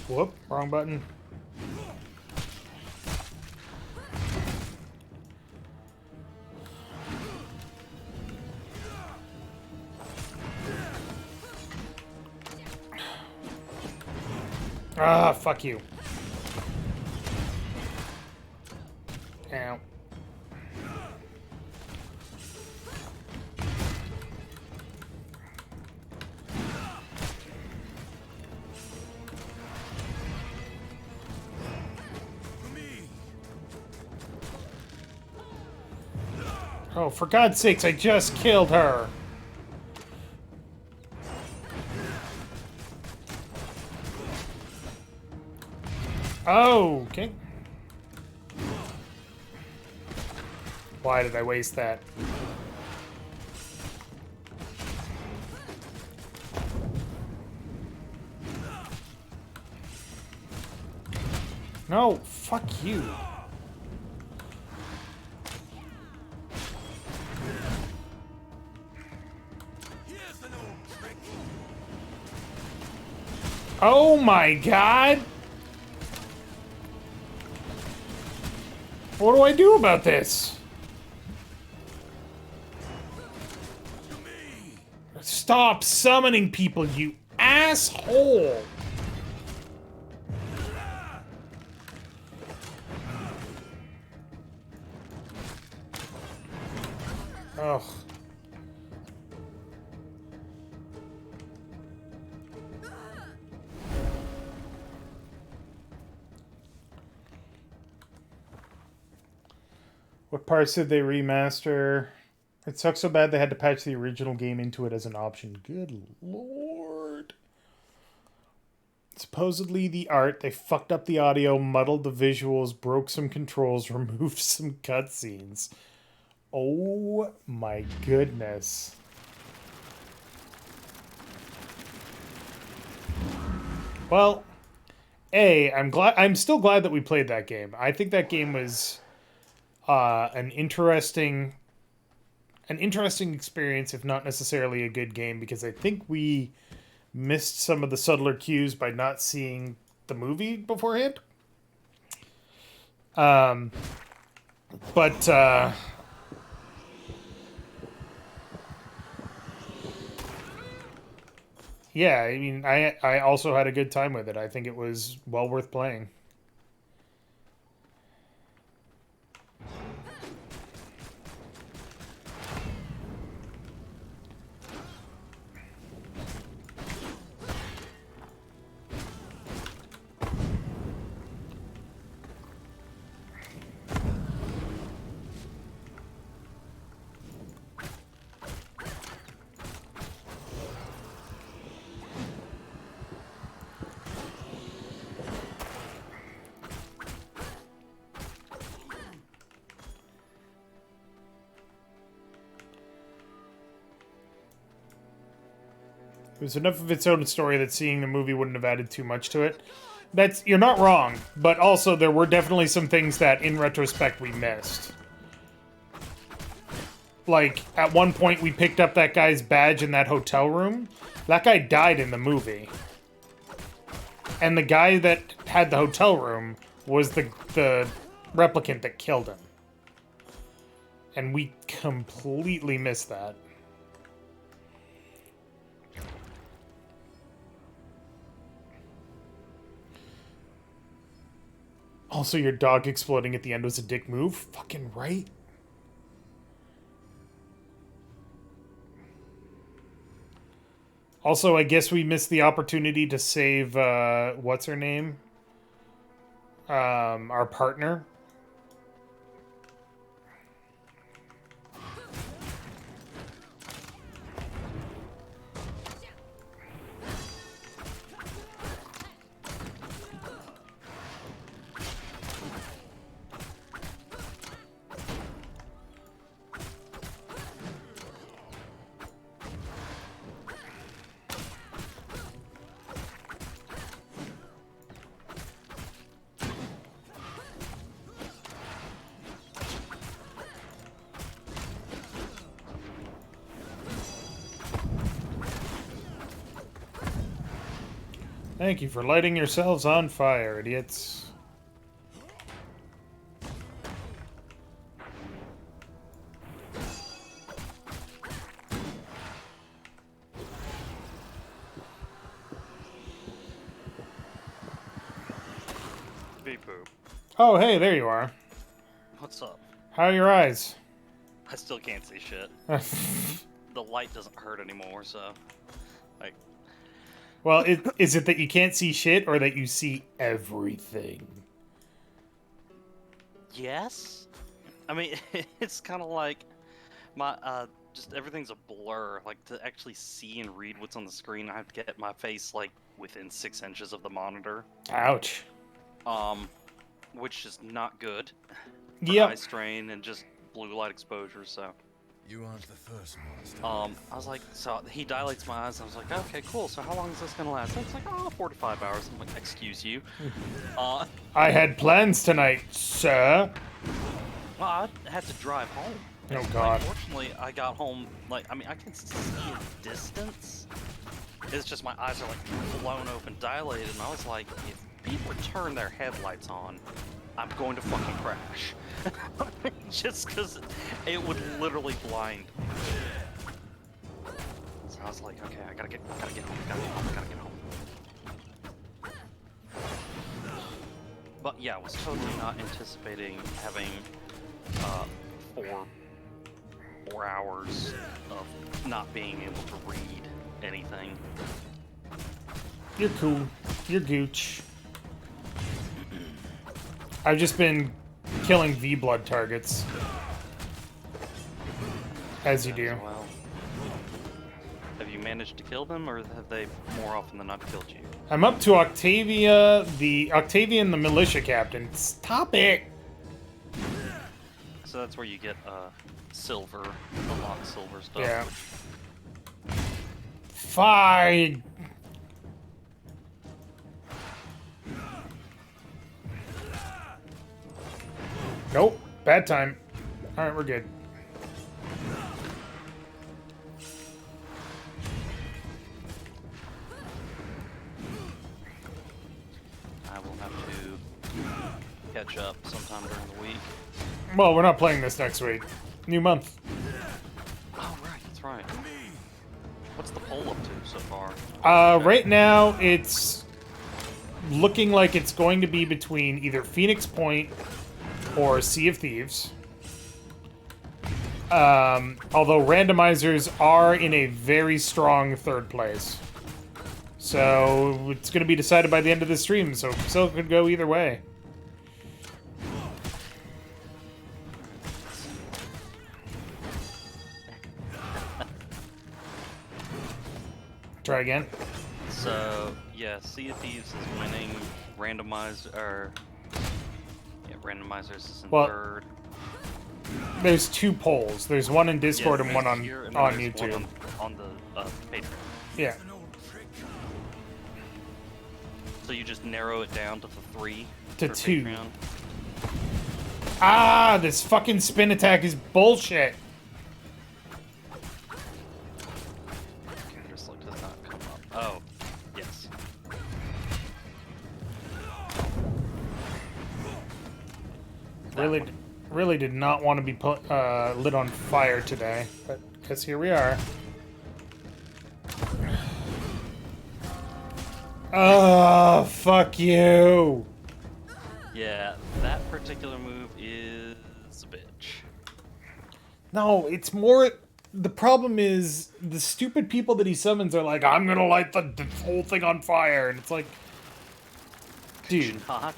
Whoop, wrong button. Ah, fuck you. Ow. Oh, for God's sakes, I just killed her. Oh, okay. Why did I waste that? No, fuck you. Oh my God! What do I do about this? Stop summoning people, you asshole! Ugh. What parts did they remaster? It sucks so bad they had to patch the original game into it as an option. Good lord. Supposedly the art, they fucked up the audio, muddled the visuals, broke some controls, removed some cutscenes. Oh my goodness. Well, I'm still glad that we played that game. I think that game was an interesting experience, if not necessarily a good game, because I think we missed some of the subtler cues by not seeing the movie beforehand. But yeah, I mean, I also had a good time with it. I think it was well worth playing. It was enough of its own story that seeing the movie wouldn't have added too much to it. You're not wrong, but also there were definitely some things that, in retrospect, we missed. Like, at one point we picked up that guy's badge in that hotel room. That guy died in the movie. And the guy that had the hotel room was the replicant that killed him. And we completely missed that. Also, your dog exploding at the end was a dick move. Fucking right. Also, I guess we missed the opportunity to save, what's her name? Our partner. Thank you for lighting yourselves on fire, idiots. Beep boop. Oh, hey, there you are. What's up? How are your eyes? I still can't see shit. The light doesn't hurt anymore, so like Well, is it that you can't see shit or that you see everything? yes. I mean, it's kind of like my just everything's a blur. Like to actually see and read what's on the screen, I have to get my face like within 6 inches of the monitor. Ouch. Which is not good. For Yep. eye strain and just blue light exposure. So. You aren't the first monster. I was like, so he dilates my eyes, and I was like, okay, cool. So how long is this gonna last? And it's like, oh, 4 to 5 hours. I'm like, excuse you. I had plans tonight, sir. Well, I had to drive home. Oh, God. Unfortunately, I got home, like, I mean, I can see a distance. It's just my eyes are, like, blown open, dilated, and I was like, if people turn their headlights on, I'm going to fucking crash. Just because it would literally blind me. So I was like, okay, I gotta get home, gotta get home. But yeah, I was totally not anticipating having 4 hours of not being able to read anything. You're cool. You're gooch. I've just been killing V-blood targets. As you do. Well, have you managed to kill them, or have they more often than not killed you? I'm up to Octavia and the militia captain. Stop it! So that's where you get silver, unlock silver stuff. Yeah. Which, Fine. Nope. Bad time. Alright, we're good. I will have to catch up sometime during the week. Well, we're not playing this next week. New month. Oh, right, that's right. What's the poll up to so far? Right now, it's looking like it's going to be between either Phoenix Point or Sea of Thieves. Although randomizers are in a very strong third place. So it's going to be decided by the end of the stream, so it still could go either way. Try again. So, yeah, Sea of Thieves is winning. Randomizers is in third. There's two polls. There's one in Discord and one on here, and then there's YouTube. one on the Patreon. Yeah. So you just narrow it down to the 3 To for 2. Patreon? Ah, this fucking spin attack is bullshit. CharacterSelect does not come up. Oh, yes. Really did not want to be put lit on fire today, but guess here we are. Oh, fuck you. Yeah, particular move is a bitch. No, it's more. The problem is the stupid people that he summons are like, I'm gonna light the whole thing on fire, and it's like, dude, Not.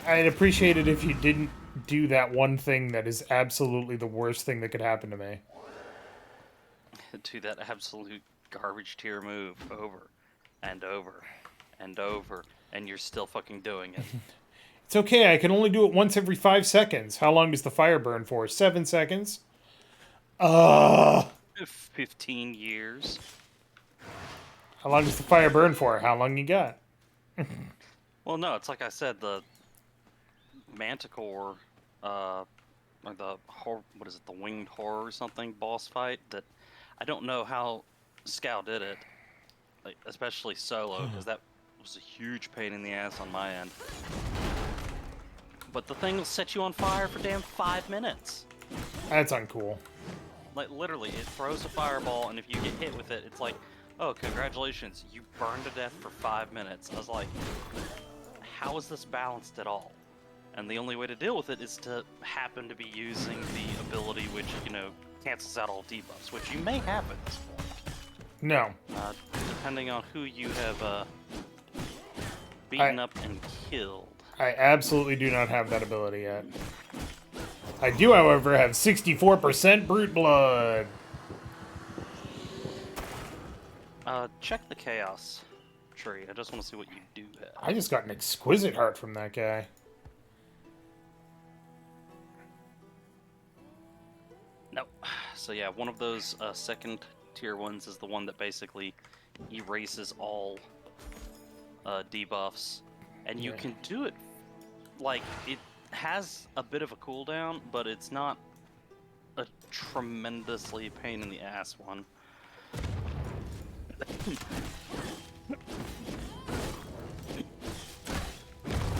I'd appreciate it if you didn't do that one thing that is absolutely the worst thing that could happen to me. Do that absolute garbage tier move over and over and over, and you're still fucking doing it. It's okay, I can only do it once every 5 seconds. How long does the fire burn for? 7 seconds? 15 years. How long does the fire burn for? How long you got? Well, no, it's like I said, the Manticore, or the what is it, the Winged Horror or something boss fight that I don't know how Scow did it, like, especially solo, because that was a huge pain in the ass on my end. But the thing will set you on fire for damn 5 minutes. That's uncool. Like, literally, it throws a fireball, and if you get hit with it, it's like, oh, congratulations, you burned to death for 5 minutes. I was like, how is this balanced at all? And the only way to deal with it is to happen to be using the ability which, you know, cancels out all debuffs, which you may have at this point. No. Depending on who you have beaten up and killed. I absolutely do not have that ability yet. I do, however, have 64% brute blood. Check the chaos tree. I just want to see what you do have. I just got an exquisite heart from that guy. No. So yeah, one of those second tier ones is the one that basically erases all debuffs. And you can do it, like, it has a bit of a cooldown, but it's not a tremendously pain in the ass one.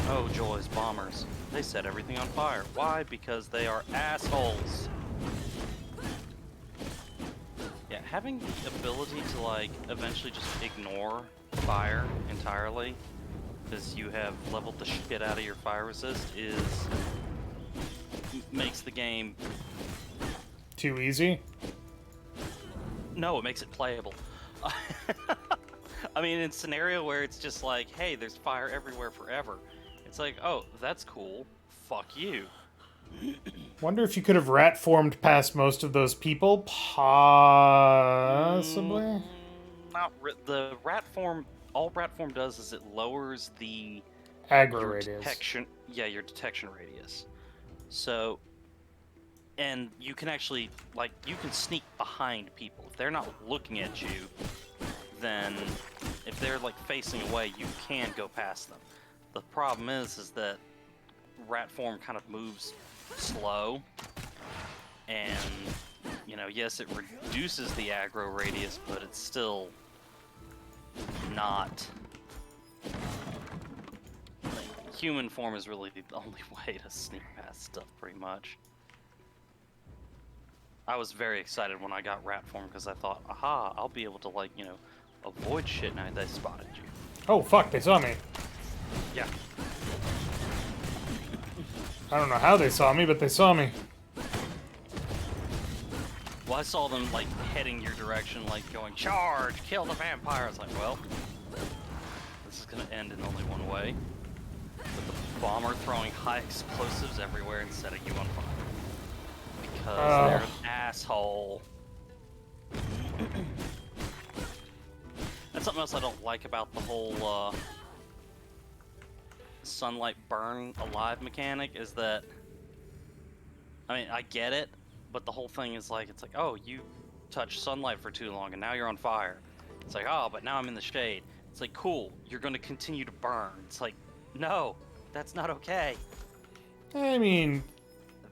Oh, joys, bombers. They set everything on fire. Why? Because they are assholes. Yeah, having the ability to, like, eventually just ignore fire entirely, because you have leveled the shit out of your fire resist, makes the game Too easy? No, it makes it playable. I mean, in a scenario where it's just like, hey, there's fire everywhere forever, it's like, oh, that's cool. Fuck you. Wonder if you could have rat formed past most of those people? Possibly? The rat form. All rat form does is it lowers the Aggro your radius. detection. Yeah, your detection radius. So, and you can actually, like, you can sneak behind people if they're not looking at you. Then, if they're like facing away, you can go past them. The problem is that rat form kind of moves slow, and you know, yes, it reduces the aggro radius, but it's still not. Like, human form is really the only way to sneak past stuff, pretty much. I was very excited when I got rat form because I thought, aha, I'll be able to, like, you know, avoid shit now they spotted you. Oh, fuck, they saw me. Yeah. I don't know how they saw me, but they saw me. Well, I saw them, like, heading your direction, like, going, charge, kill the vampire. I was like, well, this is gonna end in only one way. With the bomber throwing high explosives everywhere and setting you on fire. Because they're an asshole. That's something else I don't like about the whole, sunlight burn alive mechanic, is that, I mean, I get it, but the whole thing is like, it's like, oh, you touched sunlight for too long and now you're on fire. It's like, oh, but now I'm in the shade. It's like, cool, you're going to continue to burn. It's like, no, that's not okay. I mean,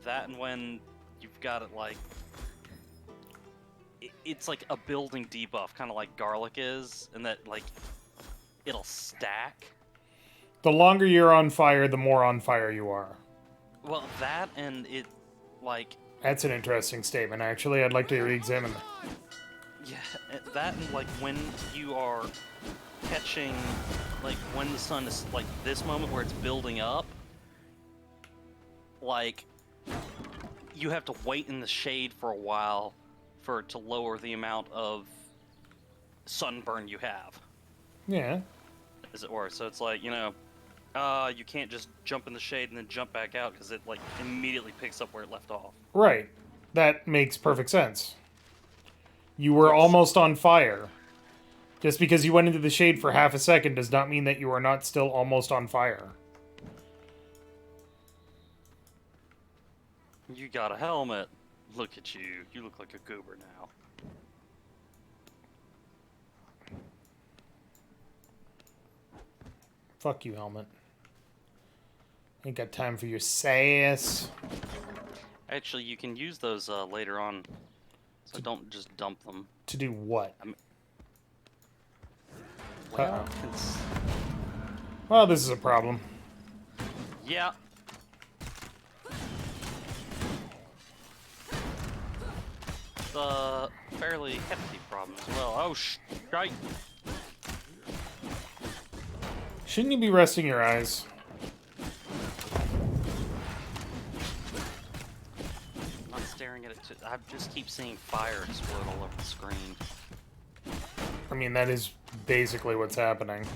That, and when you've got it like, it's like a building debuff, kind of like garlic is, and that, like, it'll stack. the longer you're on fire, the more on fire you are. Well, that, and it, like, That's an interesting statement, actually. I'd like to re-examine that. yeah, that, and like when you are catching, like when the sun is like this moment where it's building up, like, you have to wait in the shade for a while for it to lower the amount of sunburn you have. Yeah. As it were. So it's like, you can't just jump in the shade and then jump back out because it like immediately picks up where it left off. Right. That makes perfect sense. You were Yes. almost on fire. Just because you went into the shade for half a second does not mean that you are not still almost on fire. You got a helmet. Look at you. You look like a goober now. Fuck you, helmet. Ain't got time for your sass. Actually, you can use those later on. So don't just dump them. To do what? Well, Uh-oh. it's... Well, this is a problem. Yeah. It's a fairly hefty problem as well. Oh, right. Shouldn't you be resting your eyes? I'm not staring at it. I just keep seeing fire explode all over the screen. I mean, that is basically what's happening.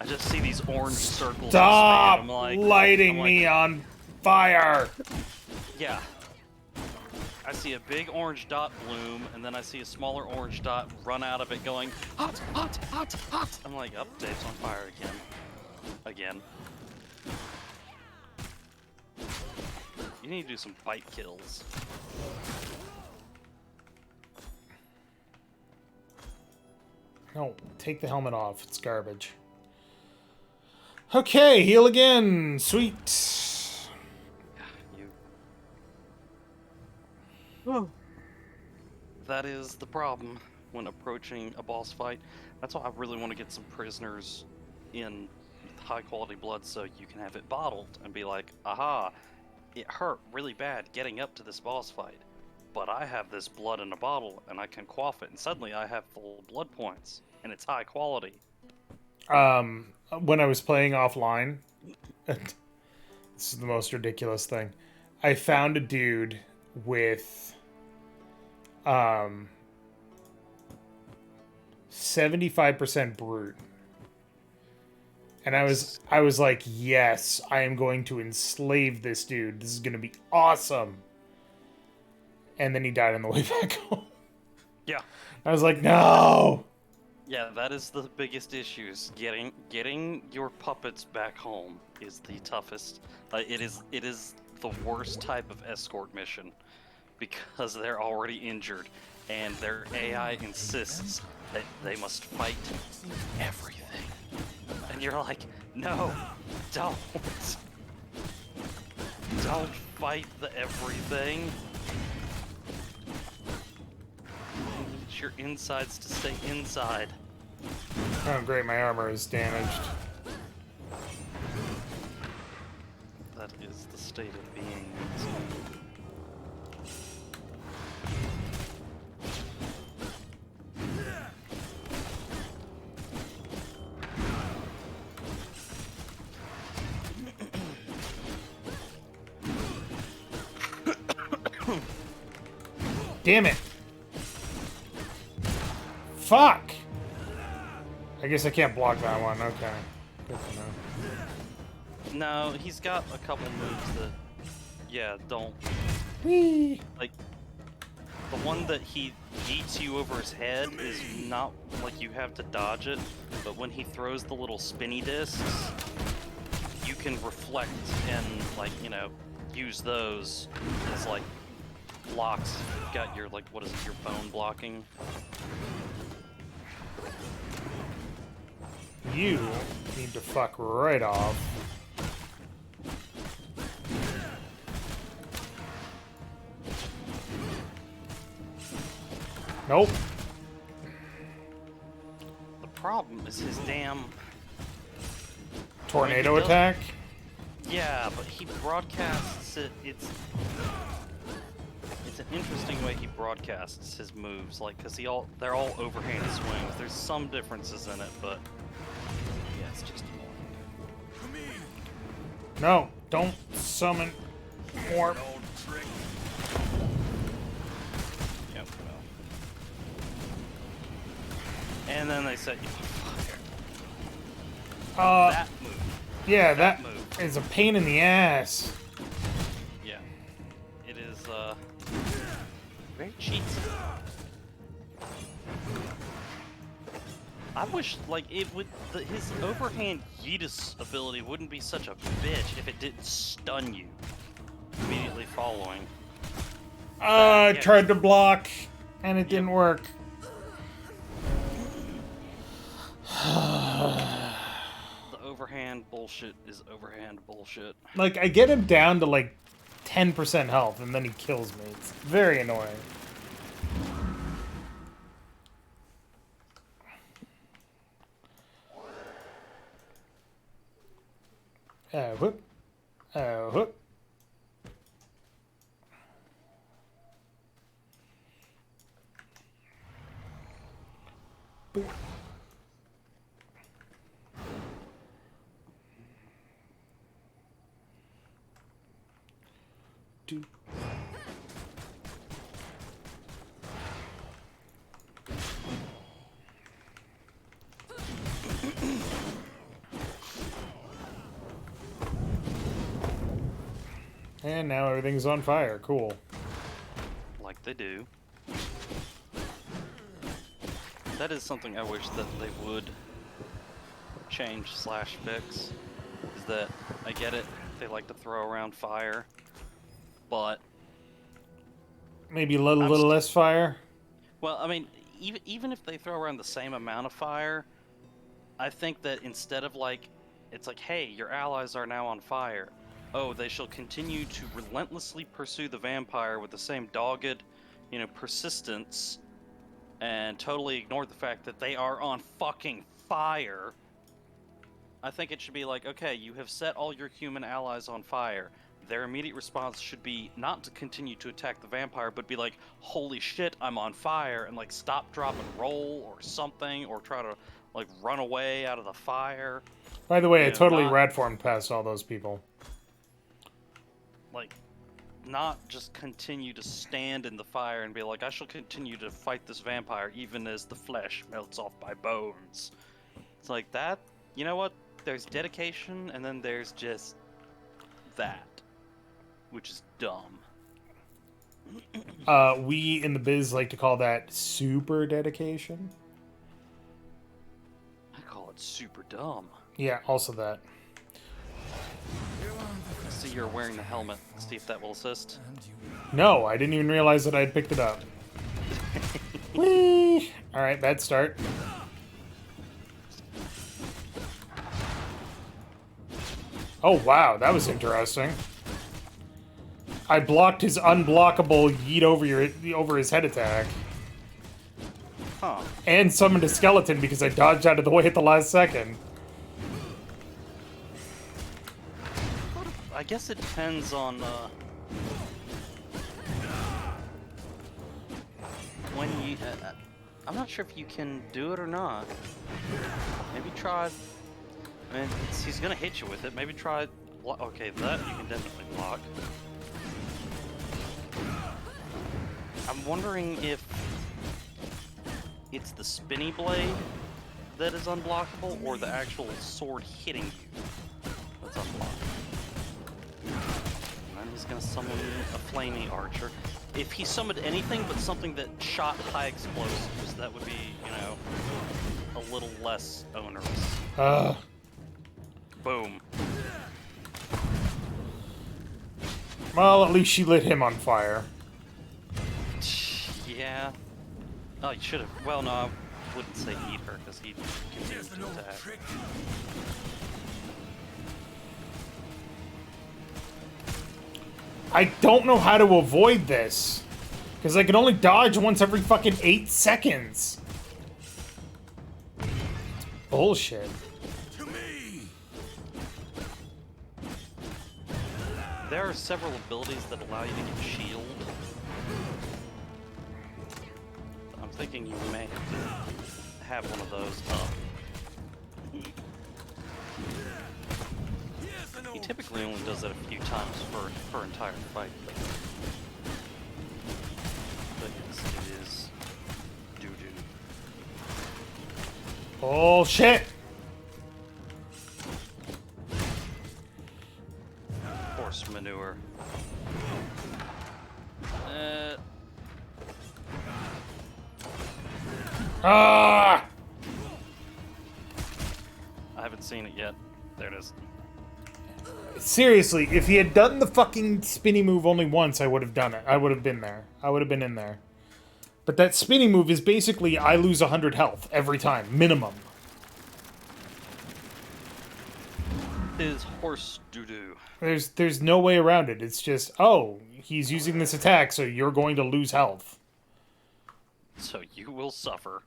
I just see these orange circles. Stop I'm like, lighting me on fire! Yeah. I see a big orange dot bloom, and then I see a smaller orange dot run out of it going, hot, hot, hot, hot. I'm like, oh, Dave's on fire again. Again. You need to do some bite kills. No, take the helmet off. It's garbage. Okay, heal again. Sweet. You. That is the problem when approaching a boss fight. That's why I really want to get some prisoners in high quality blood so you can have it bottled and be like, aha, it hurt really bad getting up to this boss fight, but I have this blood in a bottle and I can quaff it and suddenly I have full blood points and it's high quality. When I was playing offline, this is the most ridiculous thing. I found a dude with 75% brute. And I was like, yes, I am going to enslave this dude. This is going to be awesome. And then he died on the way back home. Yeah. I was like, no. Yeah, that is the biggest issues. Getting your puppets back home is the toughest. It is the worst type of escort mission because they're already injured and their AI insists that they must fight everything. And you're like, no, don't. Don't fight the everything. You need your insides to stay inside. Oh, great, my armor is damaged. That is the state of being. Damn it. Fuck! I guess I can't block that one. Okay. Good to know. No, he's got a couple moves that, yeah, don't. Whee! Like, the one that he yeets you over his head is not like you have to dodge it, but when he throws the little spinny discs, you can reflect and, like, use those as, like, blocks. You've got your, like, what is it, your bone blocking? You need to fuck right off. Nope. The problem is his damn... Tornado attack? Yeah, but he broadcasts it. It's an interesting way he broadcasts his moves, like, because they're all overhand swings. There's some differences in it, but yeah, it's just annoying. No, Don't summon more. Yep, well. And then they set you on fire. That move. Yeah, that move. is a pain in the ass. Yeah. It is, very cheatsy. I wish, like, it would, his overhand Yeetus ability wouldn't be such a bitch if it didn't stun you immediately following. I Yeah. tried to block, and it didn't work. The overhand bullshit is overhand bullshit. Like, I get him down to, like, 10% health, and then he kills me. It's very annoying. Whoop. Whoop. Boop. Dude. And now everything's on fire. Cool. Like they do. That is something I wish that they would change / fix. Is that, I get it, they like to throw around fire, but... Maybe a little less fire? Well, I mean, even if they throw around the same amount of fire, I think that instead of like, it's like, hey, your allies are now on fire. Oh, they shall continue to relentlessly pursue the vampire with the same dogged, persistence, and totally ignore the fact that they are on fucking fire. I think it should be like, okay, you have set all your human allies on fire. Their immediate response should be not to continue to attack the vampire, but be like, holy shit, I'm on fire, and like stop, drop, and roll, or something, or try to like run away out of the fire. By the way, I totally not- rat formed past all those people. Like, not just continue to stand in the fire and be like, I shall continue to fight this vampire even as the flesh melts off my bones. It's like that, you know what? There's dedication, and then there's just that, which is dumb. We in the biz like to call that super dedication. I call it super dumb. Yeah, also that. See, you're wearing the helmet. See if that will assist. No, I didn't even realize that I had picked it up. Whee! Alright, bad start. Oh wow, that was interesting. I blocked his unblockable yeet over his head attack. Huh. And summoned a skeleton because I dodged out of the way at the last second. I guess it depends on, when you, I'm not sure if you can do it or not. Maybe try, I mean, he's gonna hit you with it. Maybe try, okay, that you can definitely block. I'm wondering if it's the spinny blade that is unblockable, or the actual sword hitting you that's unblockable. And then he's gonna summon a flamey archer. If he summoned anything but something that shot high explosives, that would be, a little less onerous. Boom. Well, at least she lit him on fire. Yeah. Oh, you should have. Well, no, I wouldn't say eat her, because he'd continue to attack. I don't know how to avoid this. Because I can only dodge once every fucking 8 seconds. It's bullshit. To me. There are several abilities that allow you to get shield. I'm thinking you may have one of those up. He typically only does that a few times per entire fight. But yes, it is doo-doo. Oh, shit! Horse manure. Ah! I haven't seen it yet. There it is. Seriously, if he had done the fucking spinny move only once, I would have done it. I would have been there. I would have been in there. But that spinny move is basically I lose 100 health every time, minimum. Is horse doo-doo. There's no way around it. It's just, oh, he's using this attack, so you're going to lose health. So you will suffer.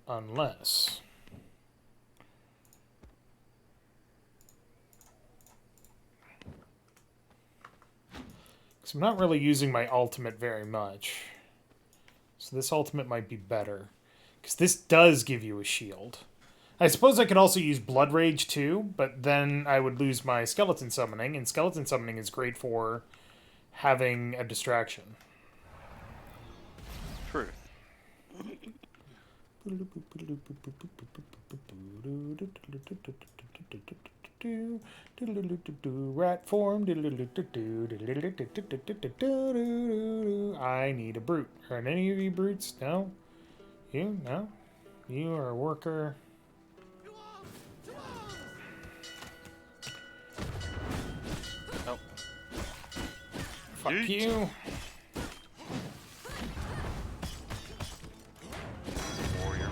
Unless... because I'm not really using my ultimate very much. So this ultimate might be better. Because this does give you a shield. I suppose I could also use Blood Rage too, but then I would lose my Skeleton Summoning, and Skeleton Summoning is great for having a distraction. Truth. Rat form. I need a brute. Are any of you brutes? No? You? No? You are a worker. Oh. Fuck Yeet. you. Warrior.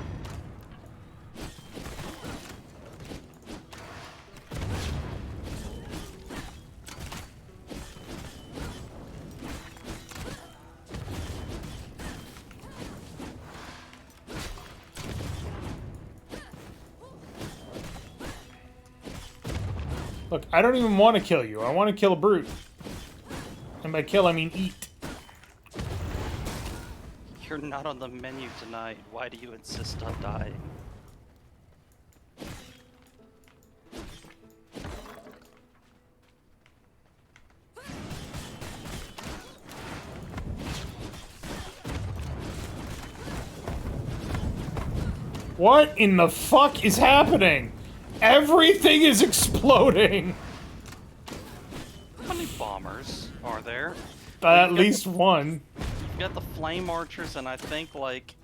Look, I don't even want to kill you. I want to kill a brute. And by kill, I mean eat. You're not on the menu tonight. Why do you insist on dying? What in the fuck is happening? Everything is exploding! How many bombers are there? At least one. You've got the flame archers and I think like...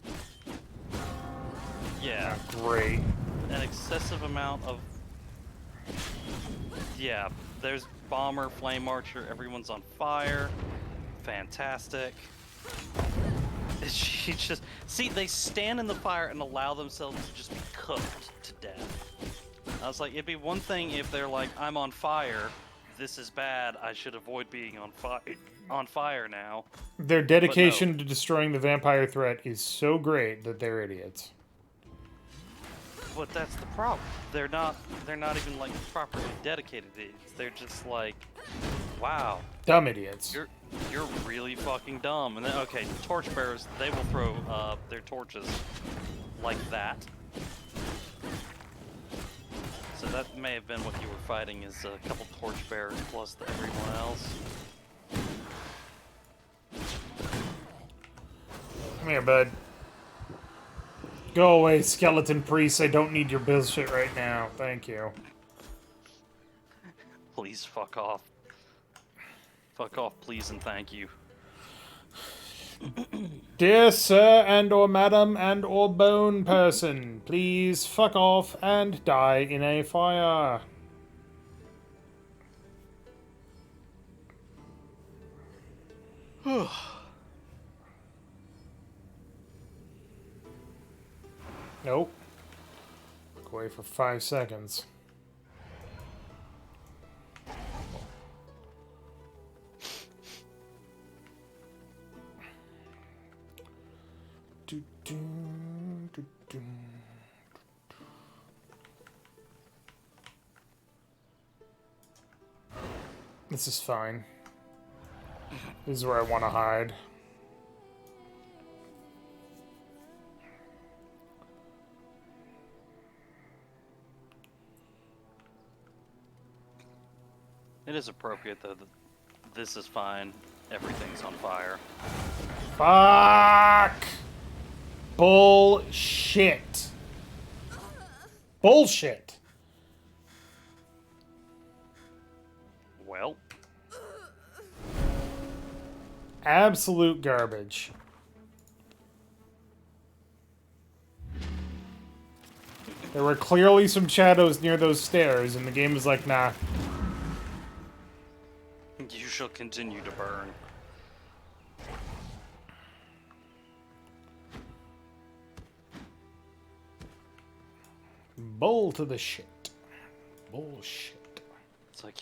yeah, Great. an excessive amount of... yeah, there's bomber, flame archer, everyone's on fire. Fantastic. She just... see, they stand in the fire and allow themselves to just be cooked to death. I was like, it'd be one thing if they're like, I'm on fire, this is bad, I should avoid being on fire now. Their dedication to destroying the vampire threat is so great that they're idiots. But that's the problem. They're not even like properly dedicated idiots. They're just like, wow, Dumb idiots. you're really fucking dumb. And then okay, torchbearers, they will throw their torches like that. So that may have been what you were fighting, is a couple torchbearers plus everyone else. Come here, bud. Go away, skeleton priest. I don't need your bullshit right now. Thank you. Please fuck off. Fuck off, please and thank you. Dear sir and or madam and or bone person, please fuck off and die in a fire. Nope. Look away for 5 seconds. This is fine. This is where I want to hide. It is appropriate though that this is fine. Everything's on fire. Fuck! Bullshit. Bullshit. Well, Absolute garbage. There were clearly some shadows near those stairs, and the game was like, nah. you shall continue to burn. Bull to the shit. Bullshit. It's like,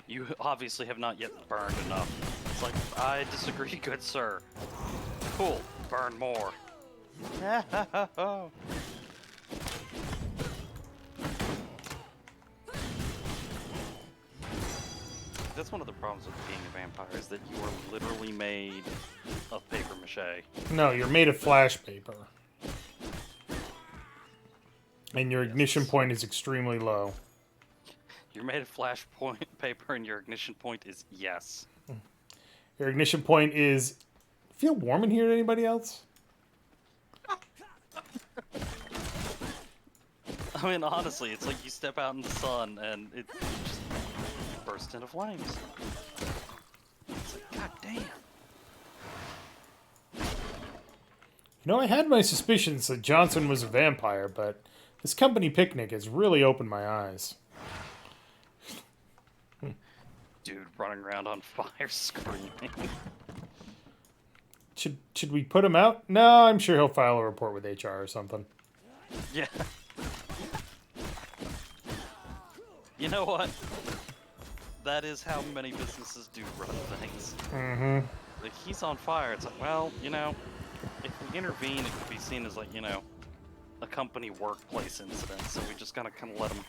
you obviously have not yet burned enough. It's like, I disagree, good sir. Cool, burn more. That's one of the problems with being a vampire, is that you are literally made of paper mache. No, you're made of flash paper. And your ignition point is extremely low. You're made of flash point paper and your ignition point is yes. Your ignition point is... Feel warm in here to anybody else? I mean, honestly, it's like you step out in the sun and it just bursts into flames. It's like, god damn. You know, I had my suspicions that Johnson was a vampire, but this company picnic has really opened my eyes. Dude running around on fire screaming. Should we put him out? No, I'm sure he'll file a report with HR or something. Yeah. You know what? That is how many businesses do run things. Mm-hmm. Like, he's on fire. It's like, well, you know, if we intervene, it could be seen as, like, you know, a company workplace incident. So we just gotta kind of let him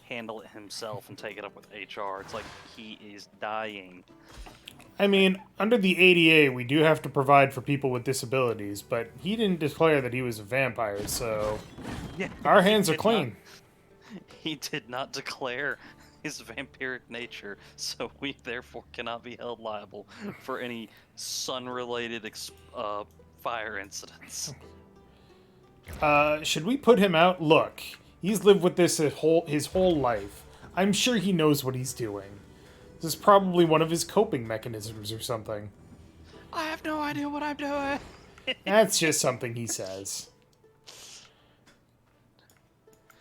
handle it himself and take it up with HR. It's like, he is dying. I mean, under the ADA, we do have to provide for people with disabilities, but he didn't declare that he was a vampire, so Yeah. our hands are clean. He did not declare his vampiric nature, so we therefore cannot be held liable for any sun-related fire incidents. Should we put him out? Look, he's lived with this his whole life. I'm sure he knows what he's doing. This is probably one of his coping mechanisms or something. I have no idea what I'm doing. That's just something he says.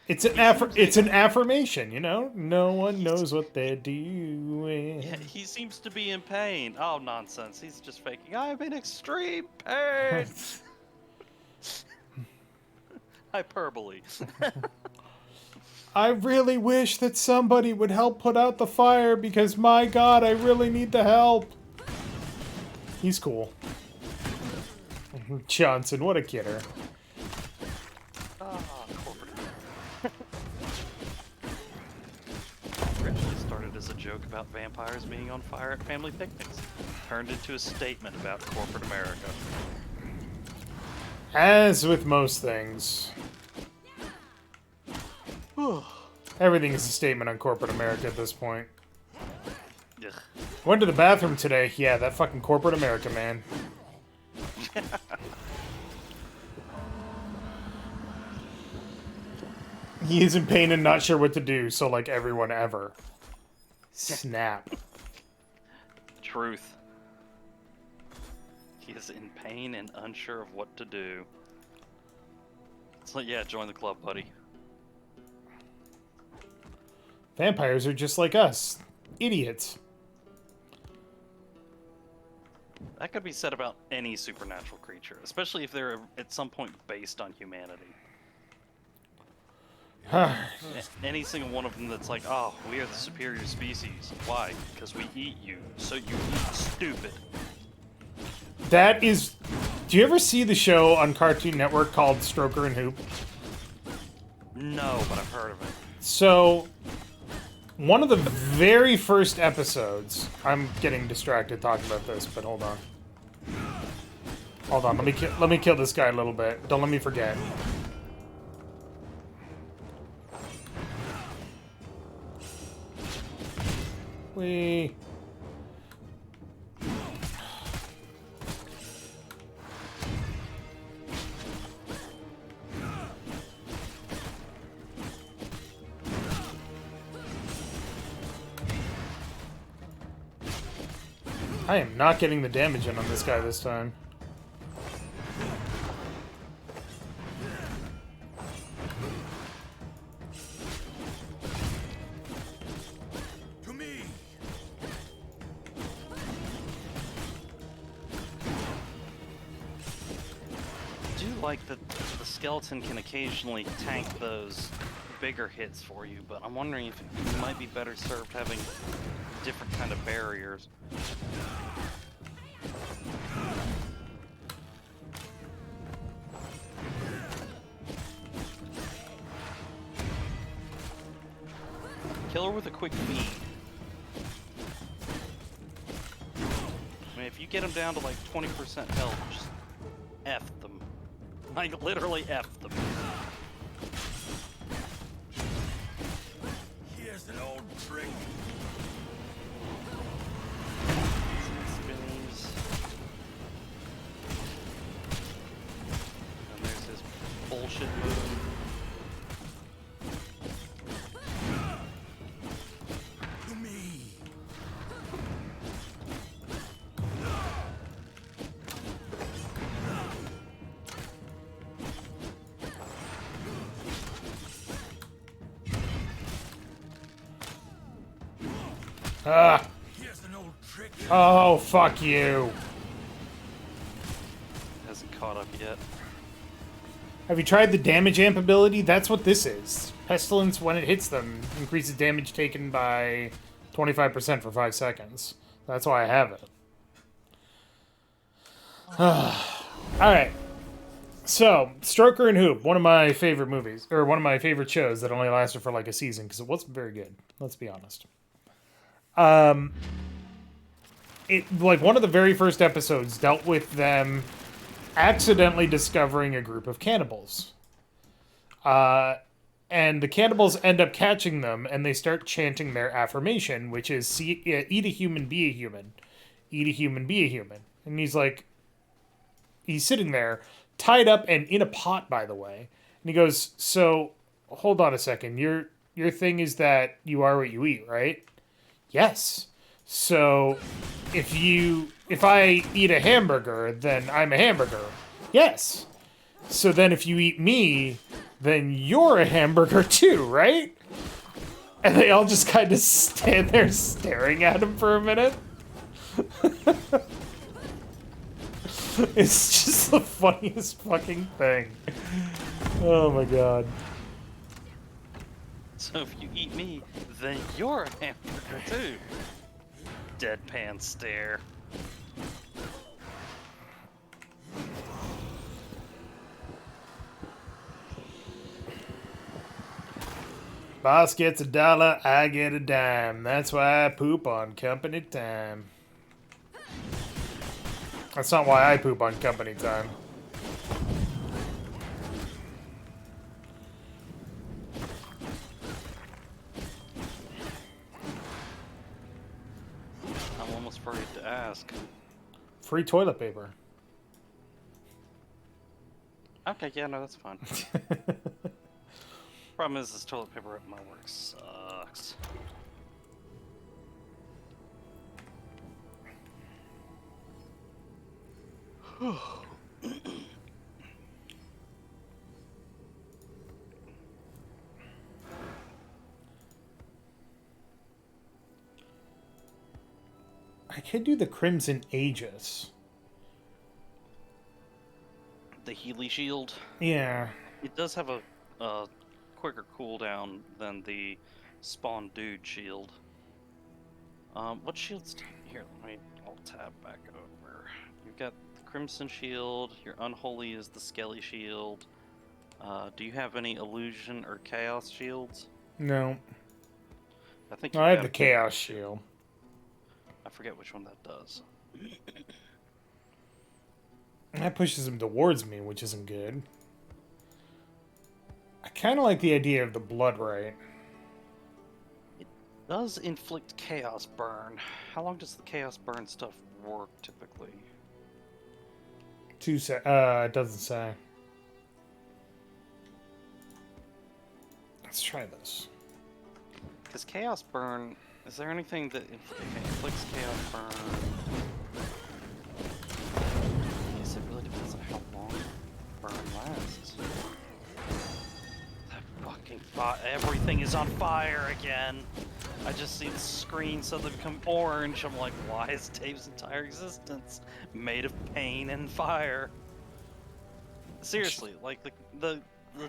It's an affirmation, you know? No one knows what they're doing. Yeah, he seems to be in pain. Oh, nonsense. He's just faking. I'm in extreme pain. Hyperbole. I really wish that somebody would help put out the fire because, my God, I really need the help. He's cool. Johnson, what a kidder. Corporate. Originally started as a joke about vampires being on fire at family picnics. Turned into a statement about corporate America. As with most things. Everything is a statement on corporate America at this point. Ugh. Went to the bathroom today. Yeah, that fucking corporate America, man. He is in pain and not sure what to do, so like everyone ever. Snap. Truth. He is in pain and unsure of what to do. It's like, yeah, join the club, buddy. Vampires are just like us. Idiots. That could be said about any supernatural creature, especially if they're at some point based on humanity. Any single one of them that's like, oh, we are the superior species. Why? Because we eat you, so you eat stupid. That is... Do you ever see the show on Cartoon Network called Stroker and Hoop? No, but I've heard of it. So, one of the very first episodes... I'm getting distracted talking about this, but hold on. Hold on, let me kill this guy a little bit. Don't let me forget. We. I am not getting the damage in on this guy this time. To me. I do like that the skeleton can occasionally tank those bigger hits for you, but I'm wondering if you might be better served having different kind of barriers. Kill her with a quick feed. I mean, if you get them down to like 20% health, just F them. Like, literally F them. Here's an old trick. Spinnies. And there's this bullshit move. To me. Ah! Here's an old trick. Oh, fuck you. Hasn't caught up yet. Have you tried the damage amp ability? That's what this is. Pestilence, when it hits them, increases damage taken by 25% for 5 seconds. That's why I have it. Alright. So, Stroker and Hoop, one of my favorite movies, or one of my favorite shows that only lasted for like a season, because it wasn't very good. Let's be honest. It, like, one of the very first episodes dealt with them accidentally discovering a group of cannibals. And the cannibals end up catching them, and they start chanting their affirmation, which is, eat a human, be a human. Eat a human, be a human. And he's like, he's sitting there, tied up and in a pot, by the way. And he goes, so, hold on a second. Your thing is that you are what you eat, right? Yes. So, if I eat a hamburger, then I'm a hamburger. Yes. So then if you eat me, then you're a hamburger too, right? And they all just kind of stand there staring at him for a minute. It's just the funniest fucking thing. Oh my god. So if you eat me, then you're a hamburger too. Deadpan stare. Boss gets $1, I get a dime. That's why I poop on company time. That's not why I poop on company time. I'm almost afraid to ask. Free toilet paper. Okay, yeah, no, that's fine. Problem is, this toilet paper at my work sucks. I could do the Crimson Aegis. The Healy shield. Yeah. It does have a quicker cooldown than the Spawn Dude shield. What shields do you... Here, let me... I'll tab back over. You've got the Crimson Shield, your Unholy is the Skelly Shield. Do you have any Illusion or Chaos shields? No. I think No, you I have the Chaos Shield. I forget which one that does. That pushes him towards me, which isn't good. I kind of like the idea of the Blood Right. Does inflict chaos burn. How long does the chaos burn stuff work typically? It doesn't say. Let's try this. Because chaos burn, is there anything that inflicts chaos burn? I guess it really depends on how long burn lasts. That fucking everything is on fire again. I just see the screen suddenly become orange. I'm like, why is Dave's entire existence made of pain and fire? Seriously, like the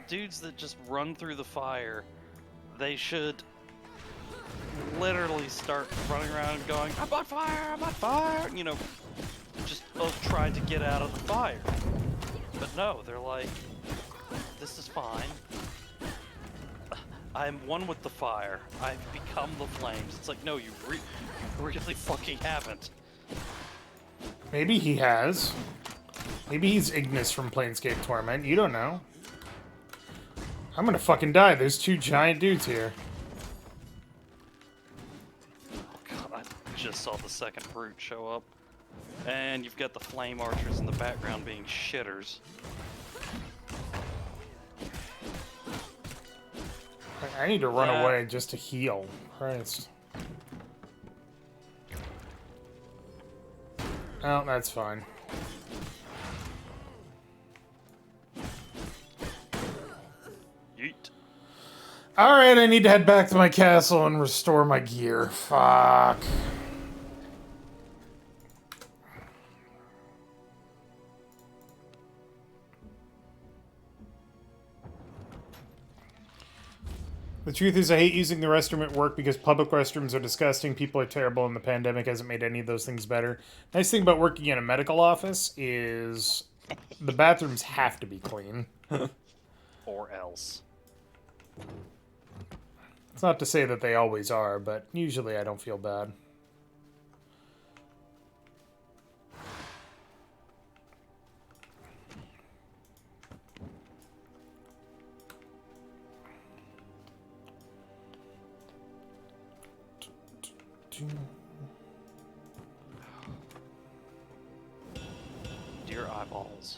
dudes that just run through the fire, they should literally start running around and going, I'm on fire, I'm on fire, you know, just both trying to get out of the fire. But no, they're like, this is fine. I'm one with the fire. I've become the flames. It's like, no, you really fucking haven't. Maybe he has. Maybe he's Ignis from Planescape Torment. You don't know. I'm gonna fucking die. There's two giant dudes here. Oh god, I just saw the second brute show up. And you've got the flame archers in the background being shitters. I need to run away just to heal. Christ. Oh, that's fine. Yeet. Alright, I need to head back to my castle and restore my gear. Fuck. The truth is, I hate using the restroom at work because public restrooms are disgusting, people are terrible, and the pandemic hasn't made any of those things better. Nice thing about working in a medical office is the bathrooms have to be clean. Or else. It's not to say that they always are, but usually I don't feel bad. Dear eyeballs.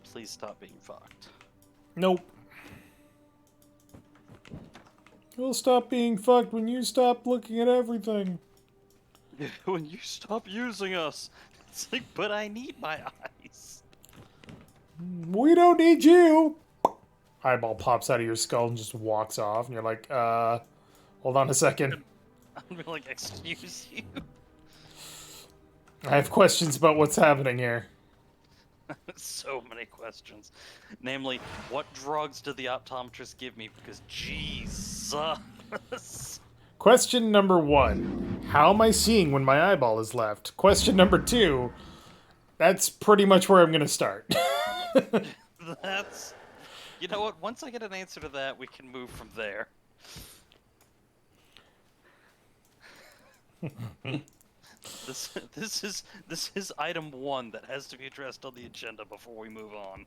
Please stop being fucked. Nope. You'll stop being fucked when you stop looking at everything. When you stop using us. It's like, but I need my eyes. We don't need you. Eyeball pops out of your skull and just walks off, and you're like, hold on a second. I'm be like, excuse you? I have questions about what's happening here. So many questions. Namely, what drugs did the optometrist give me? Because Jesus. Question number 1. How am I seeing when my eyeball is left? Question number 2. That's pretty much where I'm going to start. That's... You know what? Once I get an answer to that, we can move from there. This is item 1 that has to be addressed on the agenda before we move on.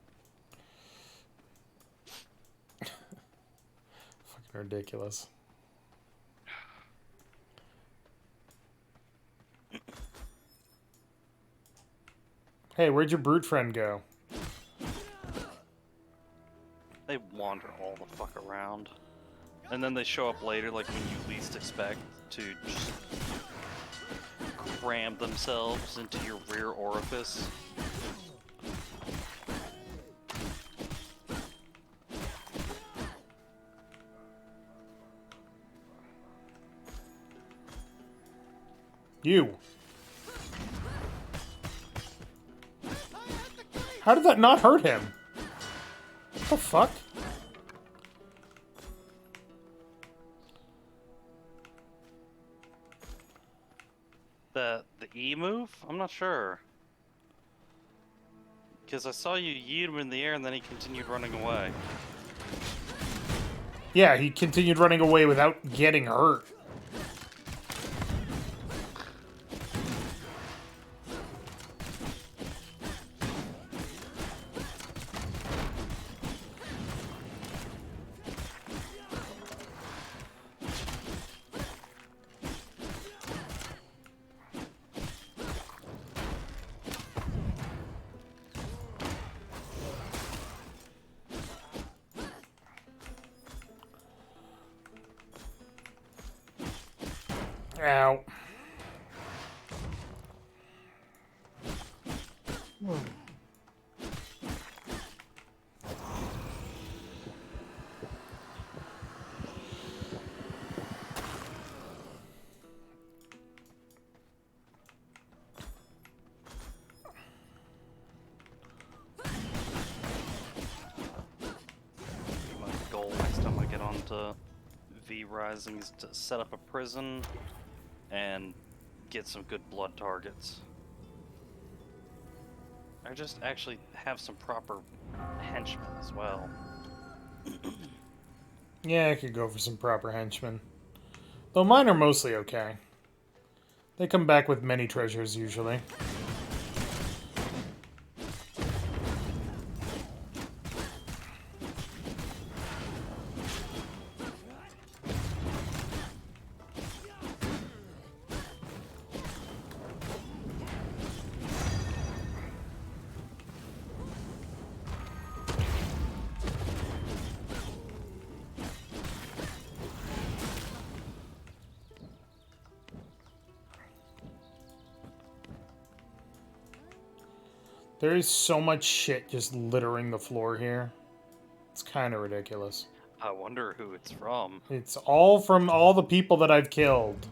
Fucking ridiculous. Hey, where'd your brute friend go? They wander all the fuck around. And then they show up later, like when you least expect, to just cram themselves into your rear orifice. You. How did that not hurt him? What the fuck? The E move? I'm not sure. Because I saw you yeet him in the air and then he continued running away. Yeah, he continued running away without getting hurt. Ow. My goal next time I get onto V Rising is to set up a prison and get some good blood targets. Or just actually have some proper henchmen as well. Yeah, I could go for some proper henchmen. Though mine are mostly okay. They come back with many treasures, usually. There is so much shit just littering the floor here. It's kind of ridiculous. I wonder who it's from. It's all from all the people that I've killed.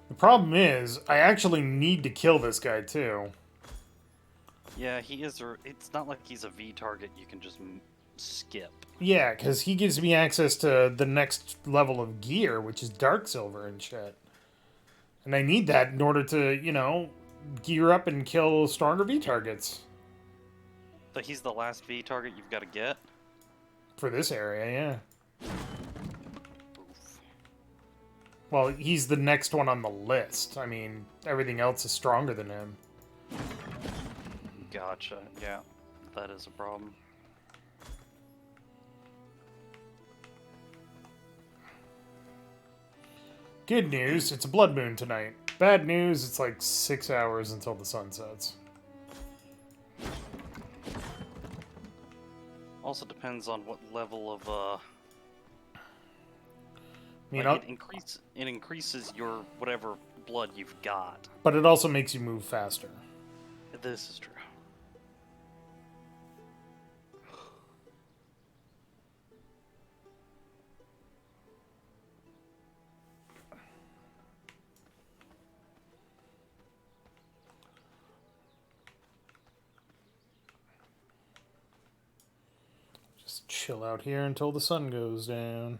The problem is, I actually need to kill this guy too. Yeah, he is. It's not like he's a V target you can just skip. Yeah, because he gives me access to the next level of gear, which is Dark Silver and shit. And I need that in order to, you know, gear up and kill stronger V targets. So he's the last V target you've got to get? For this area, yeah. Oof. Well, he's the next one on the list. I mean, everything else is stronger than him. Gotcha, yeah. That is a problem. Good news, it's a blood moon tonight. Bad news, it's like 6 hours until the sun sets. Also depends on what level of You like know, it increases your whatever blood you've got. but it also makes you move faster. This is true. Just chill out here until the sun goes down.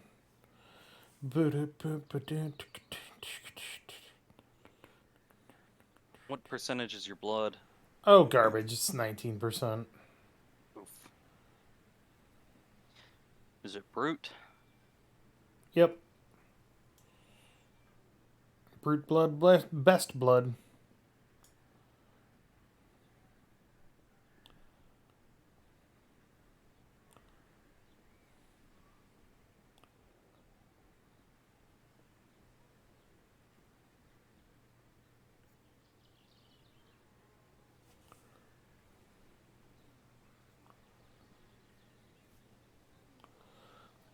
What percentage is your blood? Oh, garbage. It's 19%. Oof. Is it brute? Yep. Brute blood, best blood.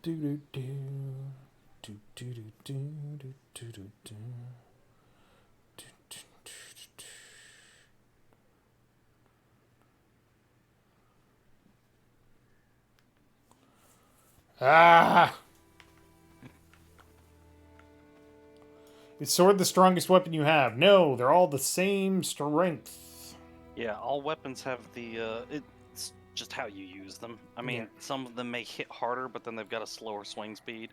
Do do do do do do do do do do do. Ah! Is sword the strongest weapon you have? No, they're all the same strength. Yeah, all weapons have the it's just how you use them. I mean, Yeah. some of them may hit harder, but then they've got a slower swing speed.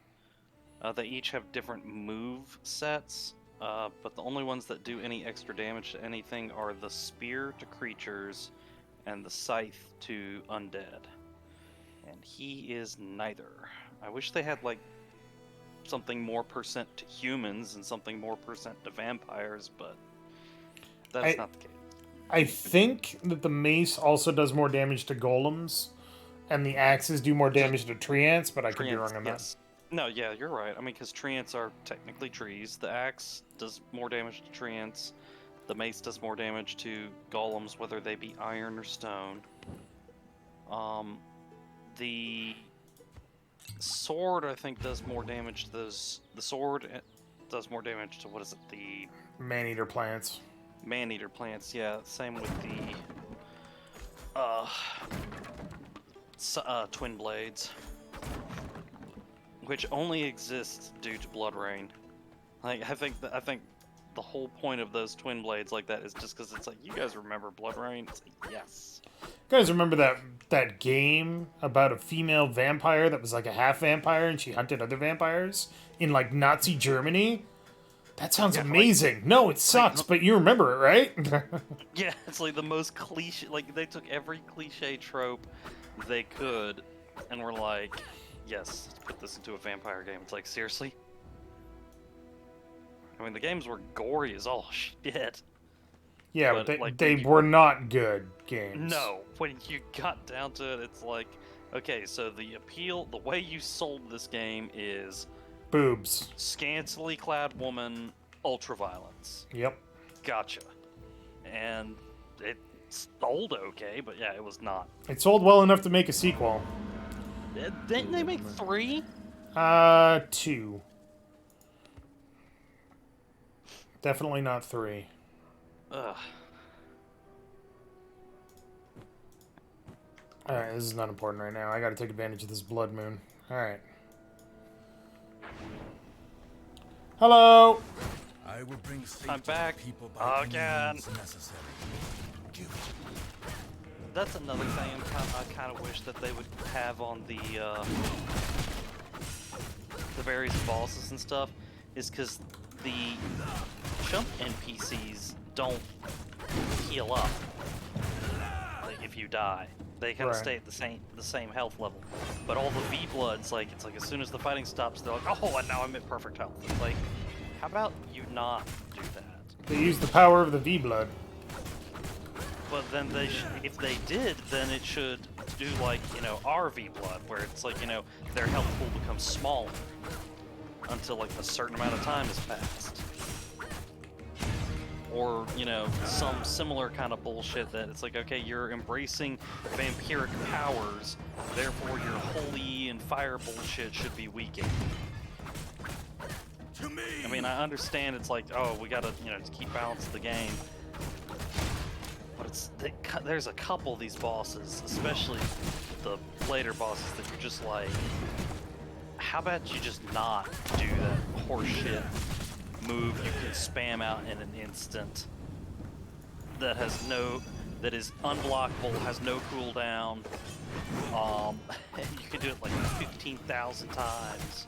They each have different move sets, but the only ones that do any extra damage to anything are the spear to creatures and the scythe to undead. And he is neither. I wish they had, like, something more percent to humans and something more percent to vampires, but that's not the case. I think that the mace also does more damage to golems, and the axes do more damage to tree ants, but I could be wrong on that. Yes. No, yeah, you're right. I mean, because tree ants are technically trees. The axe does more damage to tree ants. The mace does more damage to golems, whether they be iron or stone. The sword, I think, does more damage to those. The sword does more damage to, what is it? The Man-eater plants. man-eater plants. Yeah, same with the twin blades, which only exists due to blood rain. Like, I think the whole point of those twin blades like that is just because it's like, you guys remember blood rain? It's like, yes. You guys remember that game about a female vampire that was like a half vampire and she hunted other vampires in like Nazi Germany? That sounds amazing. Like, no, it sucks, but you remember it, right? Yeah, it's like the most cliche. Like, they took every cliche trope they could and were like, yes, let's put this into a vampire game. It's like, seriously? I mean, the games were gory as all shit. Yeah, but they were not good games. No, when you got down to it, it's like, okay, so the way you sold this game is boobs, scantily clad woman, ultraviolence. Yep. Gotcha. And it sold okay, but yeah, it was not. It sold well enough to make a sequel. Didn't they make 3? 2. Definitely not 3. Ugh. Alright, this is not important right now. I gotta take advantage of this blood moon. Alright. Hello! I will bring safety I'm back to people by any again. means necessary. That's another thing I kind of wish that they would have on the various bosses and stuff, is because the jump NPCs don't heal up. Like, if you die, they kind of stay at the same health level. But all the V bloods, like, it's like as soon as the fighting stops, they're like, oh, and now I'm at perfect health. It's like, how about you not do that? They use the power of the V blood. But then if they did, then it should do like, you know, our V blood, where it's like, you know, their health pool becomes smaller until like a certain amount of time has passed. Or, you know, some similar kind of bullshit that it's like, okay, you're embracing vampiric powers, therefore your holy and fire bullshit should be weakened. I mean, I understand it's like, oh, we gotta, you know, just keep balancing the game. But there's a couple of these bosses, especially the later bosses, that you're just like, how about you just not do that horseshit move you can spam out in an instant that is unblockable, has no cooldown, and you can do it like 15,000 times,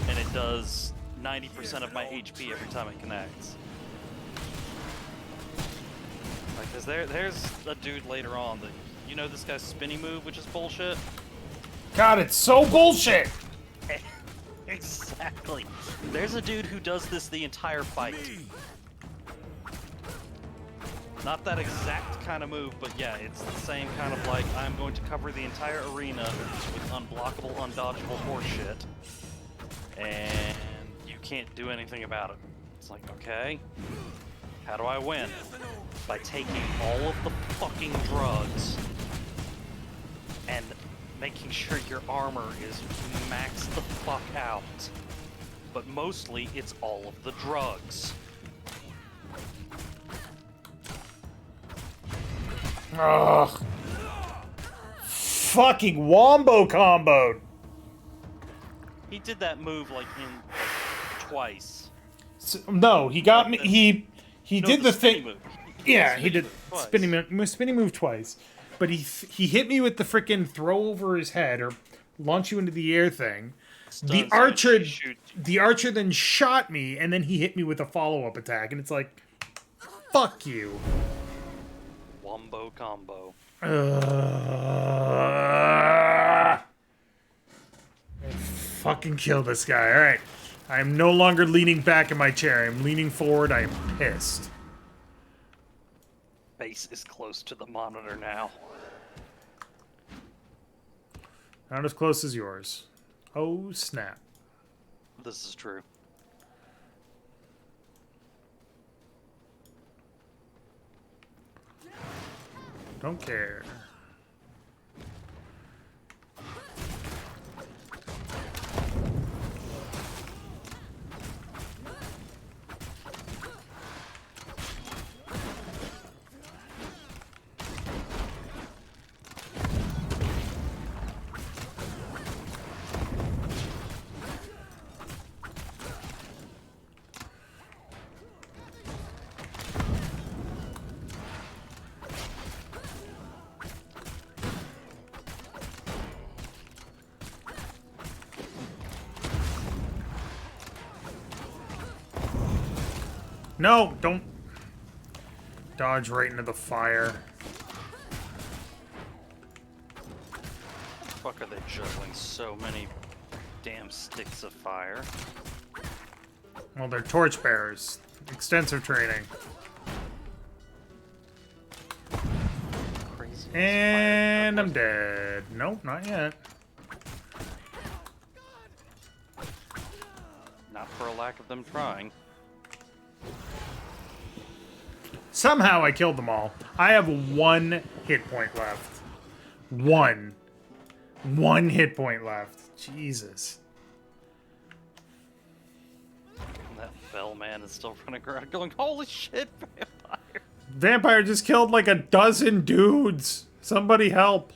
and it does 90% of my HP every time it connects. Like, cause there's a dude later on that, you know, this guy's spinny move, which is bullshit. God, it's so bullshit! Exactly. There's a dude who does this the entire fight. Not that exact kind of move, but yeah, it's the same kind of like, I'm going to cover the entire arena with unblockable, undodgeable horseshit, and you can't do anything about it. It's like, okay, how do I win? By taking all of the fucking drugs and making sure your armor is maxed the fuck out. But mostly, it's all of the drugs. Ugh. Fucking wombo comboed. He did that move like twice. No, he got me. He did the thing. Move. Yeah, he did twice. spinning move twice. But he hit me with the frickin' throw over his head or launch you into the air thing. The archer then shot me, and then he hit me with a follow-up attack, and it's like, fuck you. Wombo combo. Fucking kill this guy. All right. I am no longer leaning back in my chair. I am leaning forward. I am pissed. Face is close to the monitor now. Not as close as yours. Oh, snap. This is true. Don't care. No, don't dodge right into the fire. Fuck are they juggling so many damn sticks of fire? Well, they're torchbearers. Extensive training. Crazy. And I'm dead. Nope, not yet. Not for a lack of them trying. Somehow I killed them all. I have 1 hit point left. One hit point left. Jesus. And that bellman is still running around going, holy shit, vampire! Vampire just killed like a dozen dudes. Somebody help.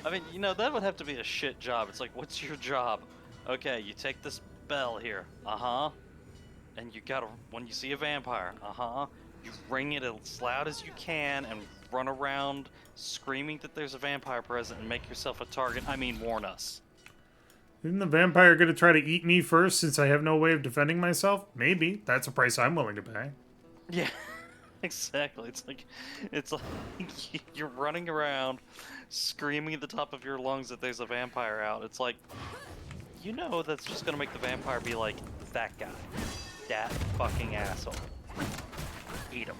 I mean, you know, that would have to be a shit job. It's like, what's your job? Okay, you take this bell here. Uh-huh. And you gotta, when you see a vampire, you ring it as loud as you can and run around screaming that there's a vampire present and make yourself a target. I mean, warn us. Isn't the vampire gonna try to eat me first since I have no way of defending myself? Maybe. That's a price I'm willing to pay. Yeah, exactly. It's like you're running around screaming at the top of your lungs that there's a vampire out. It's like, you know, that's just gonna make the vampire be like, that guy. That fucking asshole. Eat him.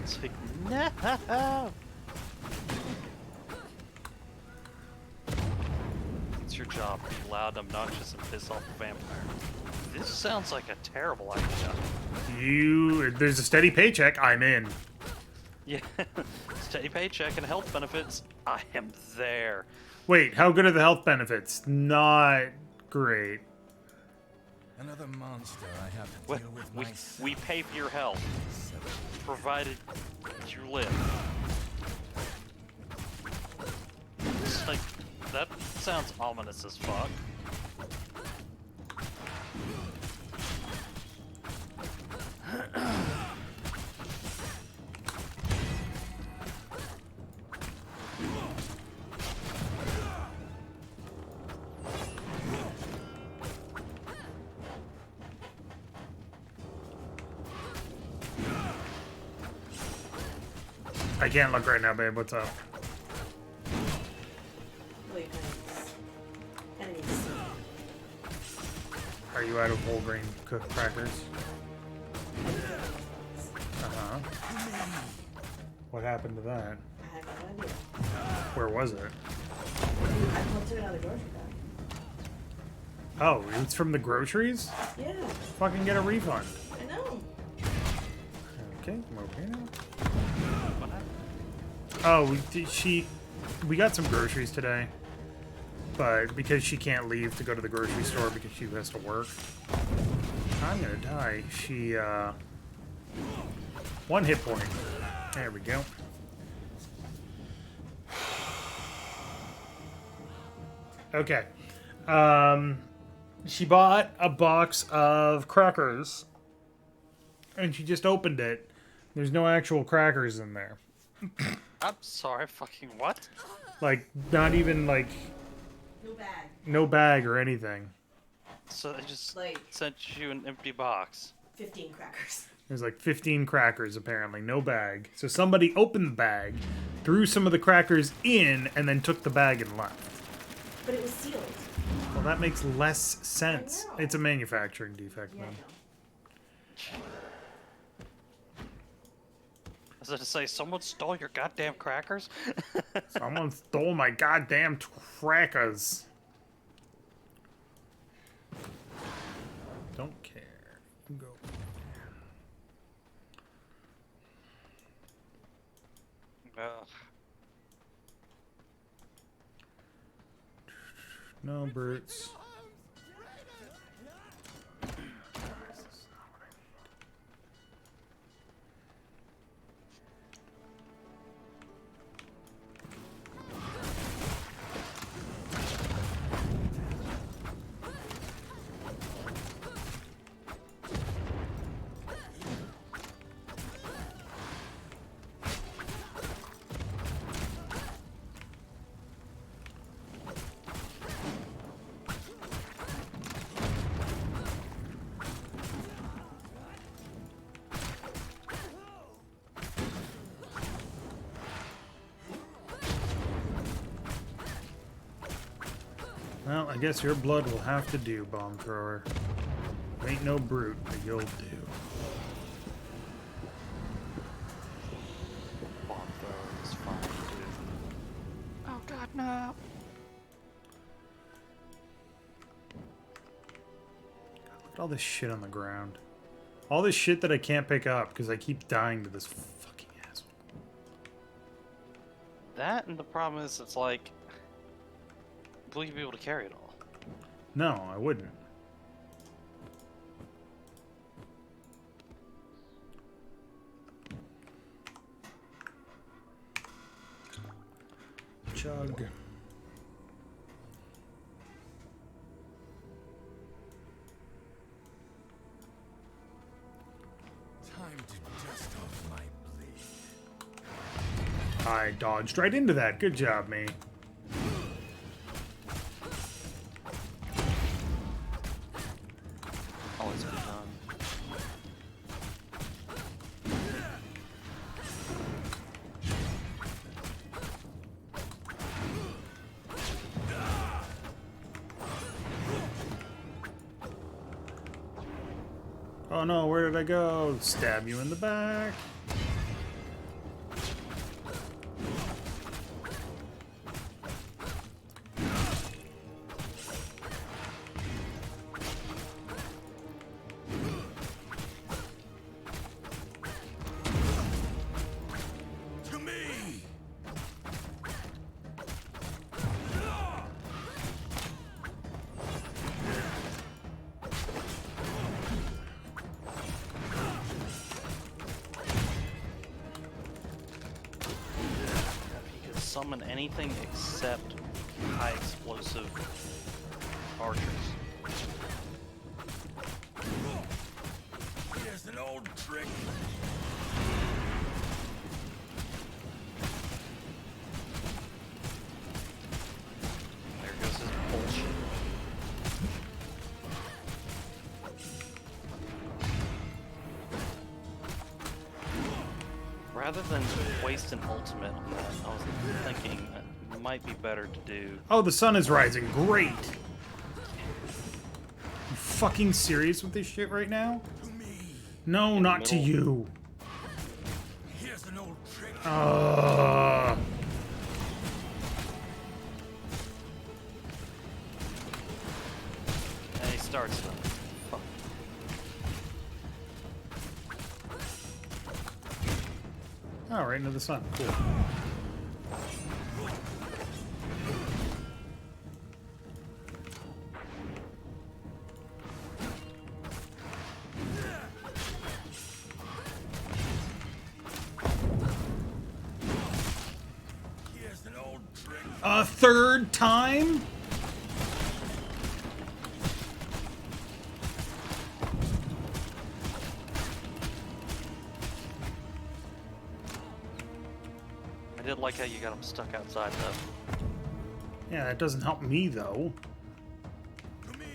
It's like, no! It's your job. Be loud, obnoxious, and piss off the vampire. This sounds like a terrible idea. There's a steady paycheck, I'm in. Yeah. Steady paycheck and health benefits. I am there. Wait, how good are the health benefits? Not great. Another monster I have to We, deal with we, myself. we pay for your health, provided you live. It's like, that sounds ominous as fuck. I can't look right now, babe. What's up? Wait, enemies. Are you out of whole grain cooked crackers? Uh-huh. What happened to that? I have no idea. Where was it? I took it out of the grocery bag. Oh, it's from the groceries? Yeah, Fucking get a refund. I know. Okay, I'm okay now. What happened? Oh, we got some groceries today. But because she can't leave to go to the grocery store because she has to work, I'm gonna die. She, 1 hit point. There we go. Okay. She bought a box of crackers and she just opened it. There's no actual crackers in there. I'm sorry, fucking what? Like, not even, like, No bag. no bag or anything. So they just Like- sent you an empty box. 15 crackers. There's like 15 crackers, apparently. No bag. So somebody opened the bag, threw some of the crackers in, and then took the bag and left. but it was sealed. Well, that makes less sense. I know. It's a manufacturing defect, Yeah, man. I was going to say, someone stole your goddamn crackers? Someone stole my goddamn crackers. Don't care. Go. Ugh. No brutes. Well, I guess your blood will have to do, bomb thrower. You ain't no brute, but you'll do. Bomb thrower is fine, dude. Oh god, no! Look at all this shit on the ground. All this shit that I can't pick up because I keep dying to this fucking asshole. That, and the problem is, it's like, will you be able to carry it all? No, I wouldn't. Chug. Time to dust off my blade. I dodged right into that. Good job, me. Always be done. Oh no, where did I go? Stab you in the back. To me! If you could summon anything except high explosive archers. Here's an old trick. There goes his bullshit. Rather than waste an ultimate on that, I was thinking that it might be better to do. Oh, the sun is rising. Great. You fucking serious with this shit right now? To me. No, In the not to middle. you. Here's an old trick. And he starts it. Fuck. Oh, right into the sun. Cool. Here's an old trick. A third time? I did like how you got him stuck outside though. Yeah, that doesn't help me, though. To me.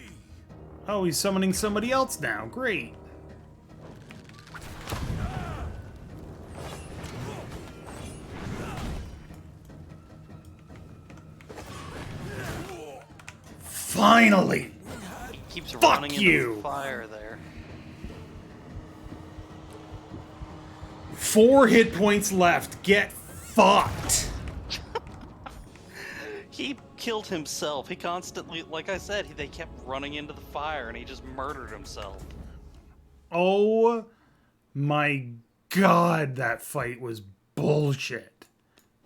Oh, he's summoning somebody else now. Great. Finally! He keeps Fuck running into you. the fire there. 4 hit points left. Get fucked. He killed himself. He constantly, like I said, they kept running into the fire and he just murdered himself. Oh my god, that fight was bullshit.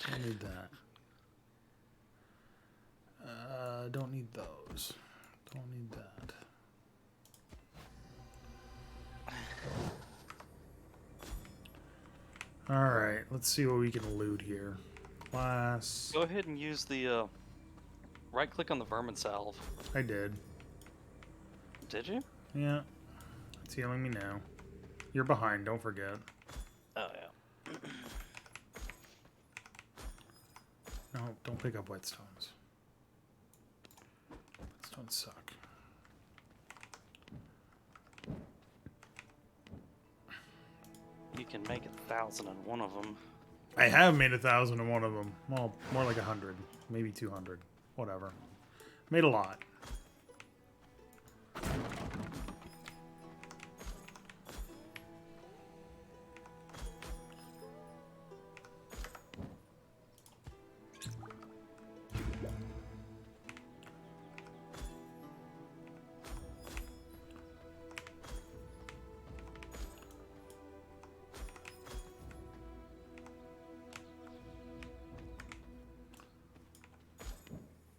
Don't need that. Don't need those. Don't need that. Alright, let's see what we can loot here. Class. Go ahead and use the, right-click on the vermin salve. I did. Did you? Yeah. It's healing me now. You're behind, don't forget. Oh, yeah. No, don't pick up whetstones. Whetstones suck. You can make 1,001 of them. I have made 1,001 of them. Well, more like 100. Maybe 200. Whatever. Made a lot.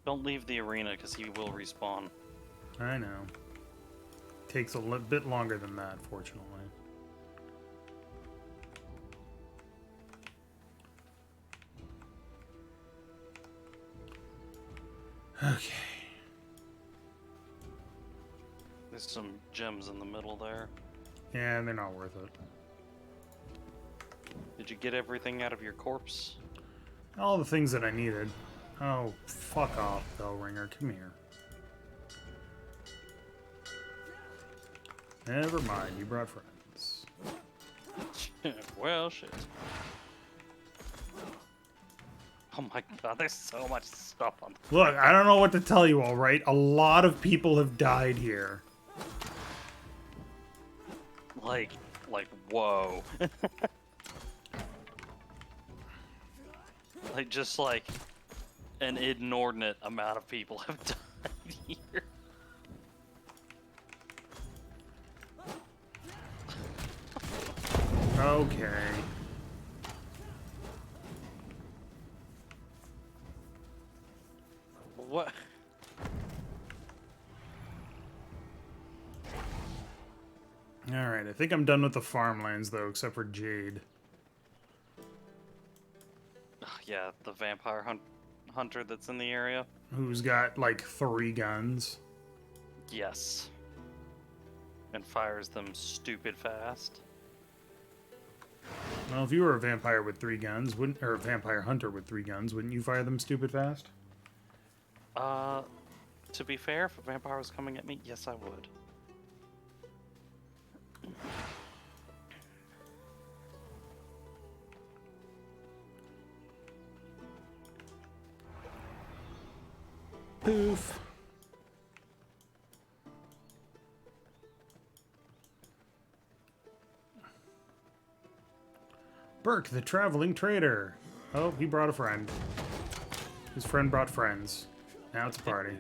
Don't leave the arena because he will respawn. I know. Takes a bit longer than that, fortunately. Okay. There's some gems in the middle there. Yeah, they're not worth it. Did you get everything out of your corpse? All the things that I needed. Oh, fuck off, bell ringer. Come here. Never mind, you brought friends. Well, shit. Oh my god, there's so much stuff on the... Look, I don't know what to tell you, alright? A lot of people have died here. Like, whoa. Like, just like an inordinate amount of people have died here. Okay. What? Alright, I think I'm done with the farmlands, though, except for Jade. Yeah, the vampire hunter that's in the area. Who's got, like, 3 guns. Yes. And fires them stupid fast. Well, if you were a vampire with 3 guns, wouldn't, or a vampire hunter with 3 guns, wouldn't you fire them stupid fast? To be fair, if a vampire was coming at me, yes, I would. Poof. Burke, the traveling trader. Oh, he brought a friend. His friend brought friends. Now it's a party.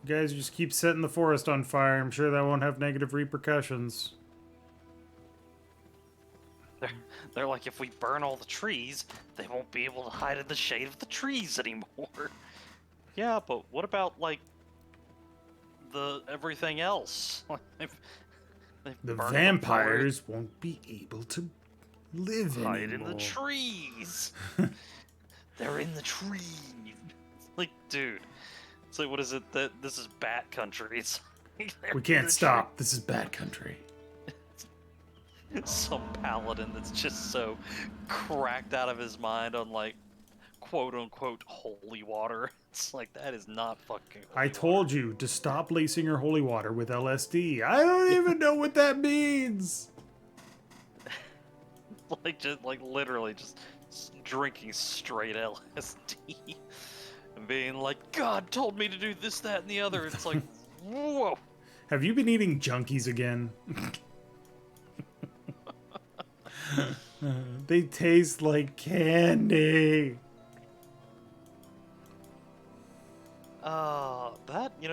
You guys just keep setting the forest on fire. I'm sure that won't have negative repercussions. They're like, if we burn all the trees, they won't be able to hide in the shade of the trees anymore. Yeah, but what about, like, the everything else? They've The burned vampires won't be able to live the hide anymore. in the trees. They're in the trees. Like, dude, it's like, what is it? That this is bat country. It's like they're We in can't the stop. This is bad country. Some paladin that's just so cracked out of his mind on, like, quote unquote holy water. It's like, that is not fucking holy I told you to stop lacing your holy water with LSD. I don't even know what that means. water. Like, just like literally just drinking straight LSD and being like, God told me to do this, that, and the other. It's like, whoa. Have you been eating junkies again? They taste like candy.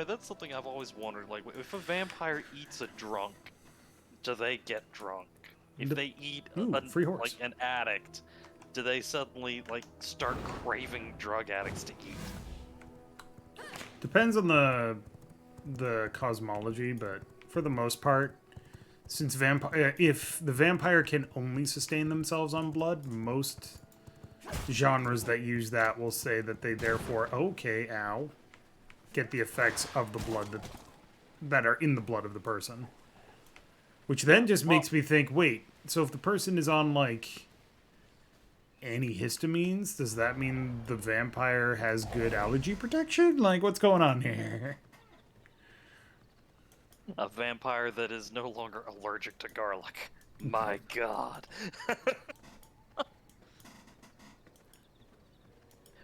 That's something I've always wondered. Like, if a vampire eats a drunk, do they get drunk? If they eat free horse. like an addict, do they suddenly like start craving drug addicts to eat? Depends on the cosmology, but for the most part, since if the vampire can only sustain themselves on blood, most genres that use that will say that they therefore get the effects of the blood that are in the blood of the person. Which then just makes me think, wait, so if the person is on, like, antihistamines, does that mean the vampire has good allergy protection? Like, what's going on here? A vampire that is no longer allergic to garlic. My God.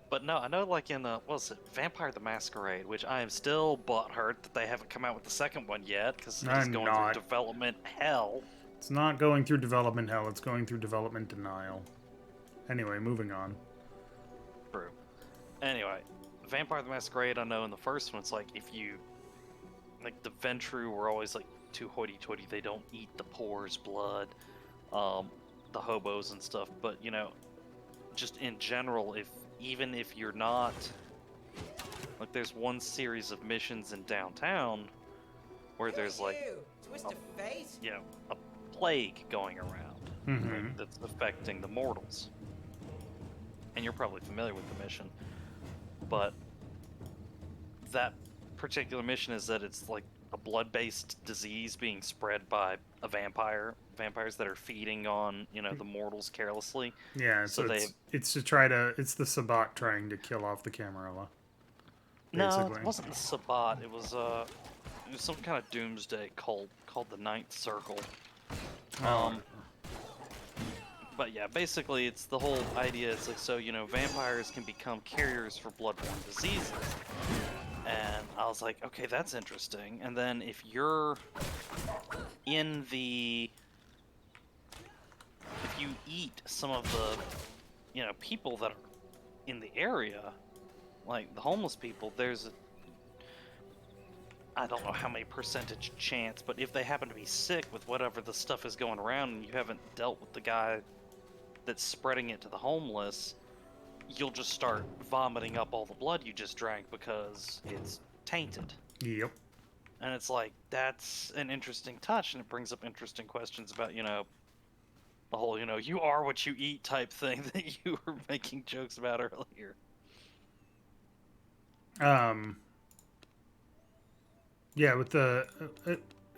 But no, I know, like in what was it, Vampire the Masquerade, which I am still butthurt that they haven't come out with the second one yet, because it's going through development hell. It's not going through development hell, it's going through development denial. Anyway, moving on. True. Anyway, Vampire the Masquerade, I know in the first one, it's like, if you, like, the Ventru were always, like, too hoity-toity, they don't eat the poor's blood, the hobos and stuff, but, you know, just in general, even if you're not, like, there's one series of missions in downtown where there's like a plague going around like, that's affecting the mortals, and you're probably familiar with the mission, but that particular mission is that it's like a blood-based disease being spread by a vampires that are feeding on, you know, the mortals carelessly. Yeah, so it's the Sabbat trying to kill off the Camarilla. Basically. No, it wasn't the Sabbat. It was some kind of doomsday cult called the Ninth Circle. But yeah, basically it's the whole idea. It's like, so, you know, vampires can become carriers for bloodborne diseases. And I was like, okay, that's interesting. And then if you're in if you eat some of the, you know, people that are in the area, like the homeless people, I don't know how many percentage chance, but if they happen to be sick with whatever the stuff is going around and you haven't dealt with the guy that's spreading it to the homeless, you'll just start vomiting up all the blood you just drank because it's tainted. Yep. And it's like, that's an interesting touch, and it brings up interesting questions about, you know, the whole, you know, you are what you eat type thing that you were making jokes about earlier. Yeah, with the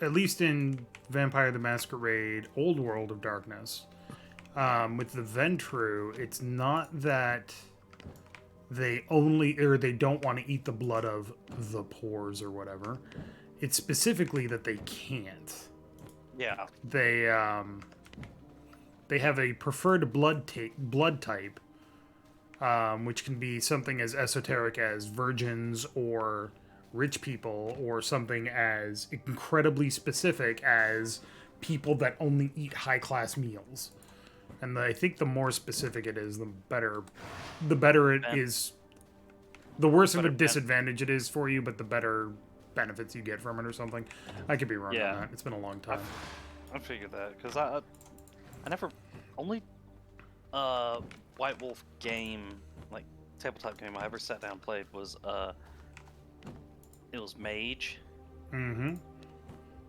at least in Vampire the Masquerade Old World of Darkness, with the Ventru, it's not that they don't want to eat the blood of the pores or whatever. It's specifically that they can't. Yeah. They have a preferred blood type, which can be something as esoteric as virgins or rich people, or something as incredibly specific as people that only eat high-class meals. And I think the more specific it is, the better it is. The worse of a disadvantage it is for you, but the better benefits you get from it or something. I could be wrong on that. It's been a long time. I figured that, because I never... Only White Wolf game, like, tabletop game I ever sat down and played was, it was Mage. Mm-hmm.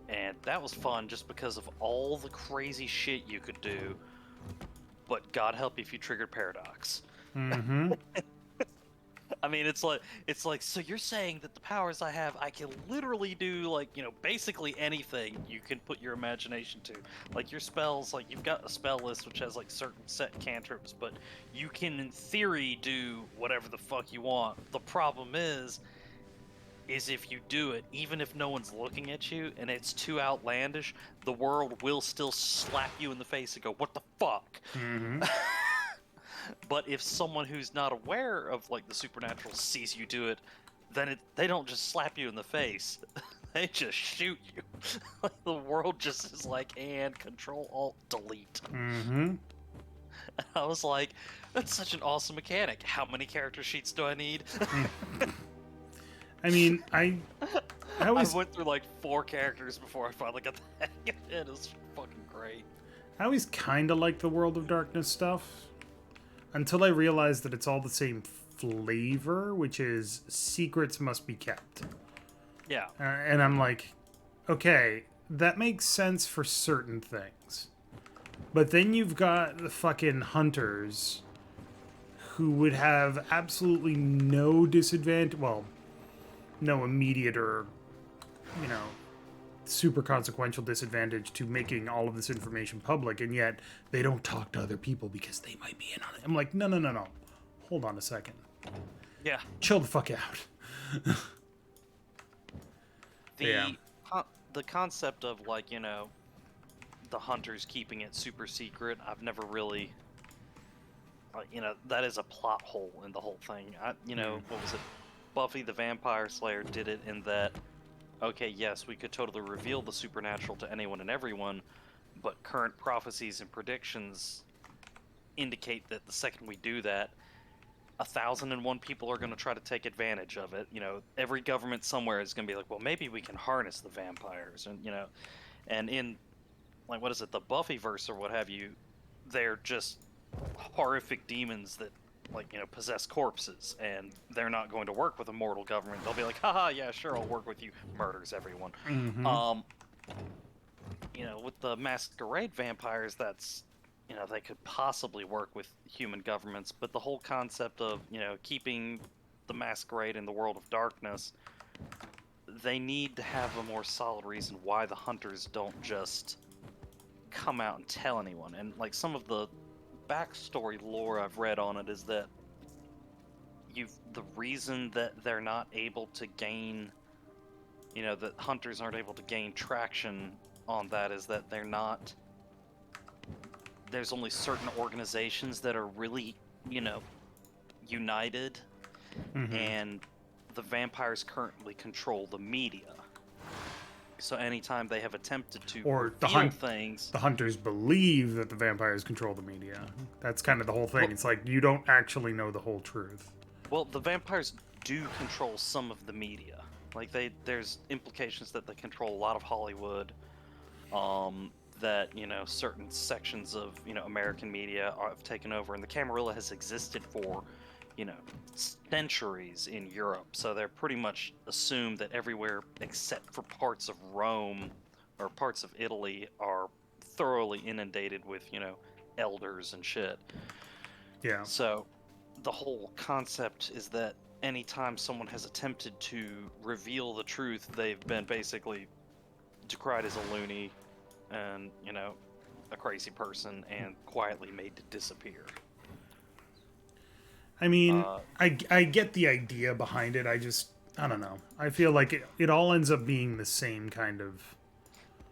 And that was fun just because of all the crazy shit you could do, but God help you if you triggered Paradox. Mm-hmm. I mean, it's like, so you're saying that the powers I have, I can literally do, like, you know, basically anything you can put your imagination to. Like, your spells, like, you've got a spell list which has, like, certain set cantrips, but you can, in theory, do whatever the fuck you want. The problem is if you do it, even if no one's looking at you and it's too outlandish, the world will still slap you in the face and go, what the fuck? Mm-hmm. But if someone who's not aware of like the supernatural sees you do it, then they don't just slap you in the face. They just shoot you. Like the world just is like, and Control Alt Delete. Mm-hmm. I was like, that's such an awesome mechanic. How many character sheets do I need? I mean, I I always went through like 4 characters before I finally got the hang of it. It was fucking great. I always kind of like the World of Darkness stuff until I realized that it's all the same flavor, which is secrets must be kept. Yeah. And I'm like, okay, that makes sense for certain things. But then you've got the fucking hunters who would have absolutely no disadvantage, well, no immediate or, you know, super consequential disadvantage to making all of this information public, and yet they don't talk to other people because they might be in on it. I'm like, no. Hold on a second. Yeah. Chill the fuck out. The concept of like, you know, the hunters keeping it super secret, I've never really, you know, that is a plot hole in the whole thing. What was it? Buffy the Vampire Slayer did it in that, okay, yes, we could totally reveal the supernatural to anyone and everyone, but current prophecies and predictions indicate that the second we do that, 1,001 people are going to try to take advantage of it. You know, every government somewhere is going to be like, well, maybe we can harness the vampires, and you know, and in like what is it, the Buffyverse or what have you, they're just horrific demons that like, you know, possess corpses, and they're not going to work with a mortal government. They'll be like, haha, yeah, sure, I'll work with you. Murders everyone. Mm-hmm. You know, with the Masquerade vampires, that's, you know, they could possibly work with human governments, but the whole concept of, you know, keeping the Masquerade in the world of darkness, they need to have a more solid reason why the hunters don't just come out and tell anyone. And like some of the backstory lore I've read on it is that the reason that they're not able to gain, you know, that hunters aren't able to gain traction on that is that there's only certain organizations that are really, you know, united, and the vampires currently control the media. So anytime they have attempted to reveal things, the hunters believe that the vampires control the media. That's kind of the whole thing. Well, it's like you don't actually know the whole truth. well, the vampires do control some of the media. Like there's implications that they control a lot of Hollywood. That, you know, certain sections of, you know, American media have taken over, and the Camarilla has existed for, you know, centuries in Europe. So they're pretty much assumed that everywhere except for parts of Rome or parts of Italy are thoroughly inundated with, you know, elders and shit. Yeah. So the whole concept is that anytime someone has attempted to reveal the truth, they've been basically decried as a loony and, you know, a crazy person and quietly made to disappear. I mean, I get the idea behind it. I don't know. I feel like it all ends up being the same kind of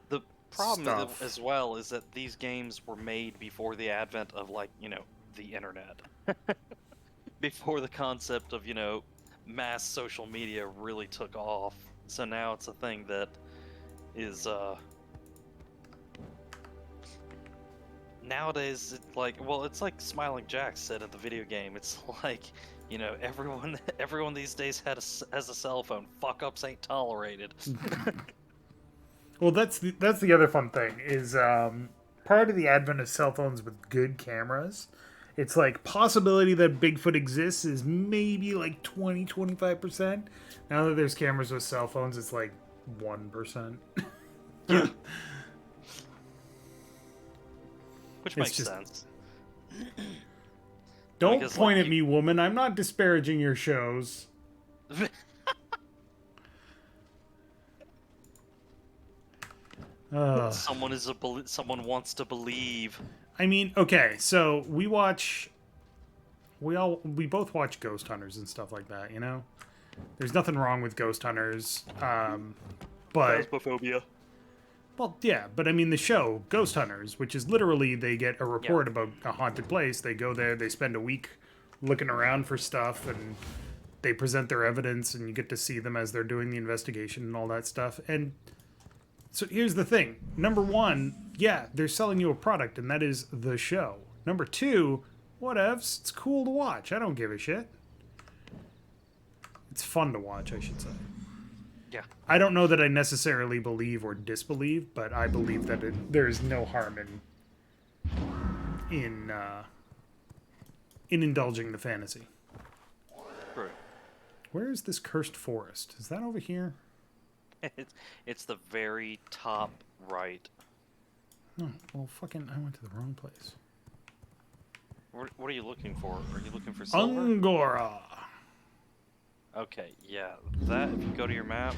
The problem stuff. as well is that these games were made before the advent of, like, you know, the internet. Before the concept of, you know, mass social media really took off. So now it's a thing that is, nowadays, it's like Smiling Jack said in the video game. It's like, you know, everyone these days has a cell phone. Fuck ups ain't tolerated. Well, that's the other fun thing is part of the advent of cell phones with good cameras. It's like possibility that Bigfoot exists is maybe like 20-25%. Now that there's cameras with cell phones, it's like 1%. Yeah. Which It's makes just- sense. Don't Because, point like, at me, woman. I'm not disparaging your shows. Someone wants to believe. I mean, okay, so we both watch Ghost Hunters and stuff like that, you know? There's nothing wrong with Ghost Hunters, but Phasmophobia. Well, yeah, but I mean the show, Ghost Hunters, which is literally they get a report about a haunted place. They go there, they spend a week looking around for stuff, and they present their evidence, and you get to see them as they're doing the investigation and all that stuff. And so here's the thing. Number one, yeah, they're selling you a product, and that is the show. Number two, whatevs, it's cool to watch. I don't give a shit. It's fun to watch, I should say. Yeah. I don't know that I necessarily believe or disbelieve, but I believe that there is no harm in indulging the fantasy. True. Where is this cursed forest? Is that over here? It's the very top right. Oh, well, fucking, I went to the wrong place. What are you looking for? Are you looking for silver? Angora. Okay, yeah. That, if you go to your map,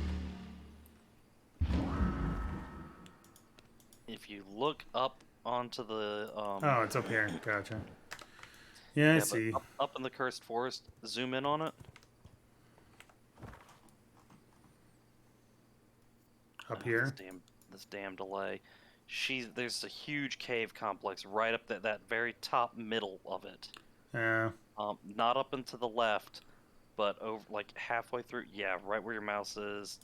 if you look up onto the Oh, it's up here. Gotcha. Yeah, I yeah, see. but up in the cursed forest, zoom in on it. Up here. This damn delay. There's a huge cave complex right up that very top middle of it. Yeah. Not up and to the left, but over like halfway through. Yeah, right where your mouse is.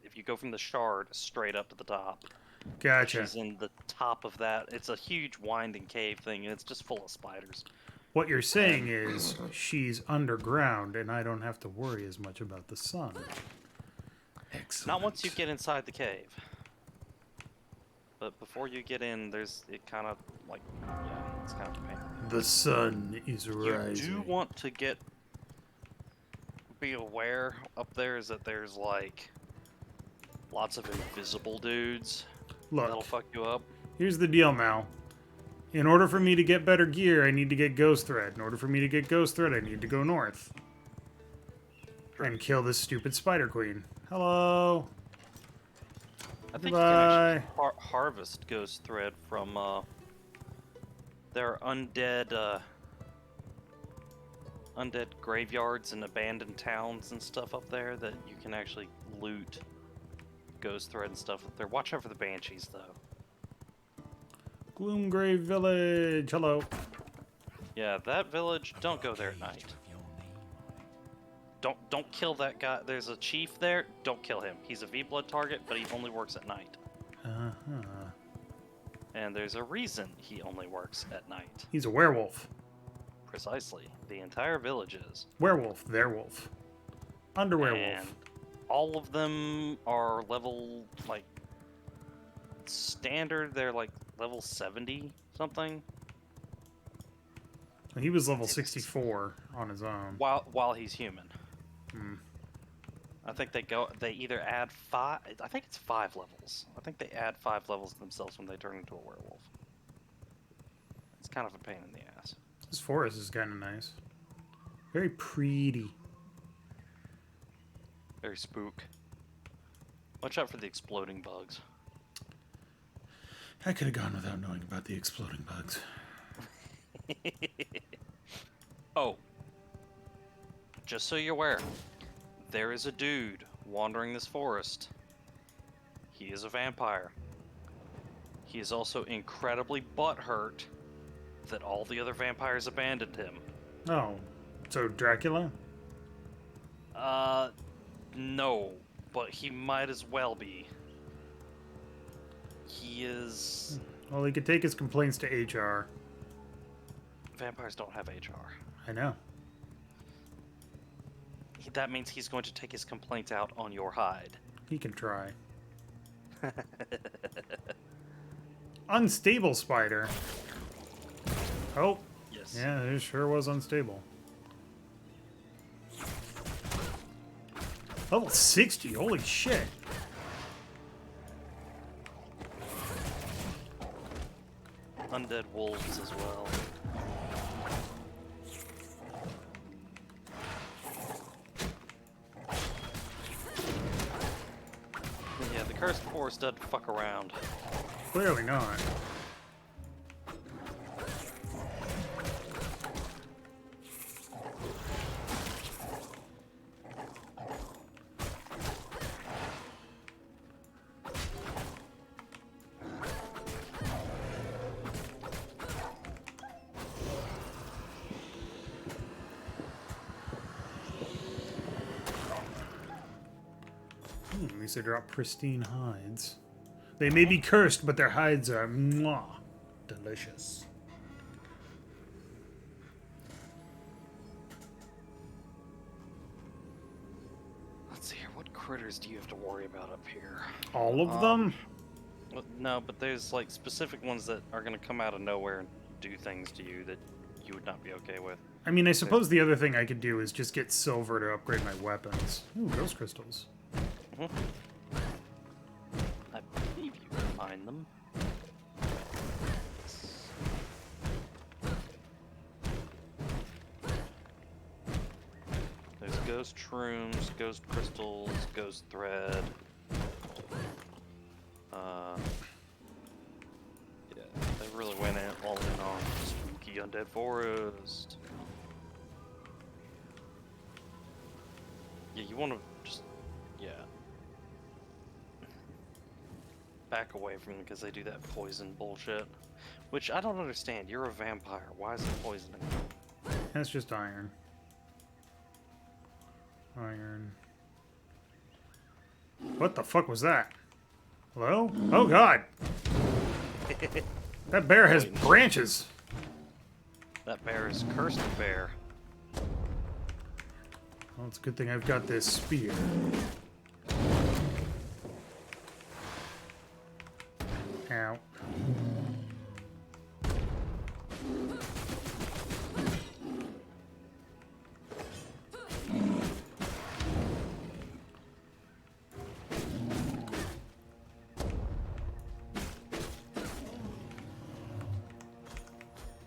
If you go from the shard straight up to the top. Gotcha. She's in the top of that. It's a huge winding cave thing, and it's just full of spiders. What you're saying is she's underground, and I don't have to worry as much about the sun. Excellent. Not once you get inside the cave. But before you get in, it kind of like, yeah, it's kind of a pain. The sun is rising. You do want to be aware up there is that there's like lots of invisible dudes that'll Look, fuck you up. here's the deal, Mal. In order for me to get better gear, I need to get Ghost Thread. In order for me to get Ghost Thread, I need to go north. And kill this stupid Spider Queen. Hello. I think Goodbye. you can actually harvest Ghost Thread from there are undead graveyards and abandoned towns and stuff up there that you can actually loot Ghost Thread and stuff up there. Watch out for the banshees though. Gloomgrave Village. Hello. Yeah, that village, don't go there at night. Don't kill that guy. There's a chief there. Don't kill him. He's a V-blood target, but he only works at night. Uh-huh. And there's a reason he only works at night. He's a werewolf. Precisely. The entire village is. Werewolf. Their wolf. Underwerewolf. And all of them are level, like, standard. They're, like, level 70 something. He was level 64 on his own. While he's human. Hmm. I think they either add 5, I think it's 5 levels. I think they add 5 levels to themselves when they turn into a werewolf. It's kind of a pain in the ass. This forest is kind of nice. Very pretty. Very spook. Watch out for the exploding bugs. I could have gone without knowing about the exploding bugs. Oh. Just so you're aware, there is a dude wandering this forest. He is a vampire. He is also incredibly butthurt that all the other vampires abandoned him. Oh, so Dracula? No, but he might as well be. He is... Well, he could take his complaints to HR. Vampires don't have HR. I know. That means he's going to take his complaint out on your hide. He can try. Unstable spider. Oh. Yes. Yeah, it sure was unstable. Level 60, holy shit. Undead wolves as well. Yeah, the cursed forest doesn't fuck around. Clearly not. least they drop pristine hides. They may be cursed, but their hides are mwah, delicious. Let's see here. What critters do you have to worry about up here? All of them? Well, no, but there's like specific ones that are going to come out of nowhere and do things to you that you would not be okay with. I mean, I suppose the other thing I could do is just get silver to upgrade my weapons. Ooh, ghost crystals. I believe you can find them. There's ghost shrooms, ghost crystals, ghost thread. Yeah, they really went all in on spooky undead forest. Yeah, you want to just, yeah. Back away from them because they do that poison bullshit. Which I don't understand. You're a vampire. Why is it poisoning? That's just iron. Iron. What the fuck was that? Hello? Oh god! That bear has branches. That bear is cursed bear. Well, it's a good thing I've got this spear. Ow.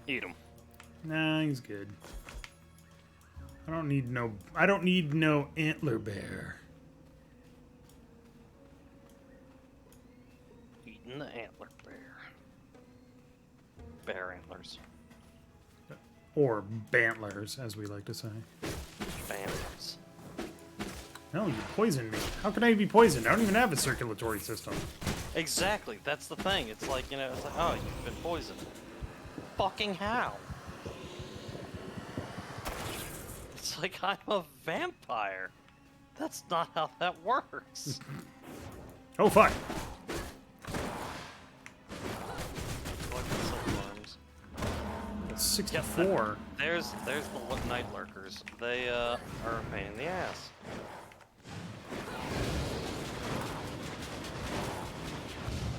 Eat him. Nah, he's good. I don't need no antler bear. Eating the antler bear. Bear antlers. Or bantlers, as we like to say. Bantlers. No, you poisoned me. How can I be poisoned? I don't even have a circulatory system. Exactly. That's the thing. It's like, you know, it's like, oh, you've been poisoned. Fucking how? It's like, I'm a vampire. That's not how that works. Oh, fuck. Look at the silkworms. That's 64. There's the night lurkers. They are a pain in the ass.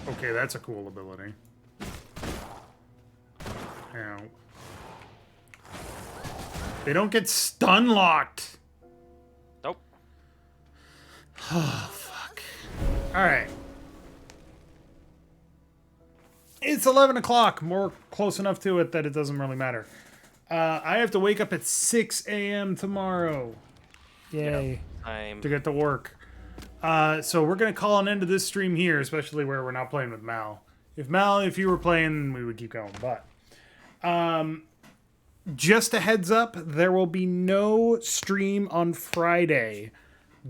Okay, that's a cool ability. Ow. They don't get stun locked. Nope. Oh, fuck. Alright. It's 11 o'clock. More close enough to it that it doesn't really matter. I have to wake up at 6 a.m. tomorrow. Yay. Yep. To get to work. So we're going to call an end to this stream here, especially where we're not playing with Mal. If you were playing, we would keep going. But just a heads up, there will be no stream on Friday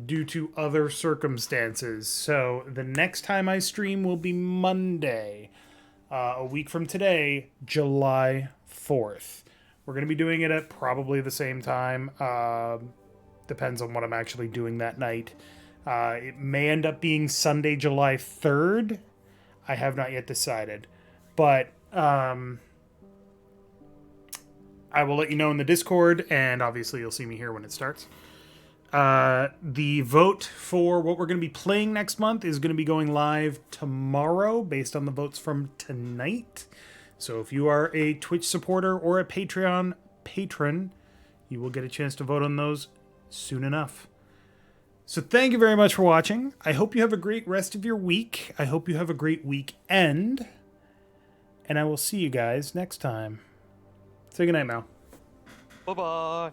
due to other circumstances. So the next time I stream will be Monday, a week from today, July 4th. We're going to be doing it at probably the same time. Depends on what I'm actually doing that night. It may end up being Sunday, July 3rd. I have not yet decided. But I will let you know in the Discord, and obviously you'll see me here when it starts. The vote for what we're going to be playing next month is going to be going live tomorrow based on the votes from tonight. So if you are a Twitch supporter or a Patreon patron, you will get a chance to vote on those soon enough. So thank you very much for watching. I hope you have a great rest of your week. I hope you have a great weekend. And I will see you guys next time. Say goodnight, Mal. Bye-bye.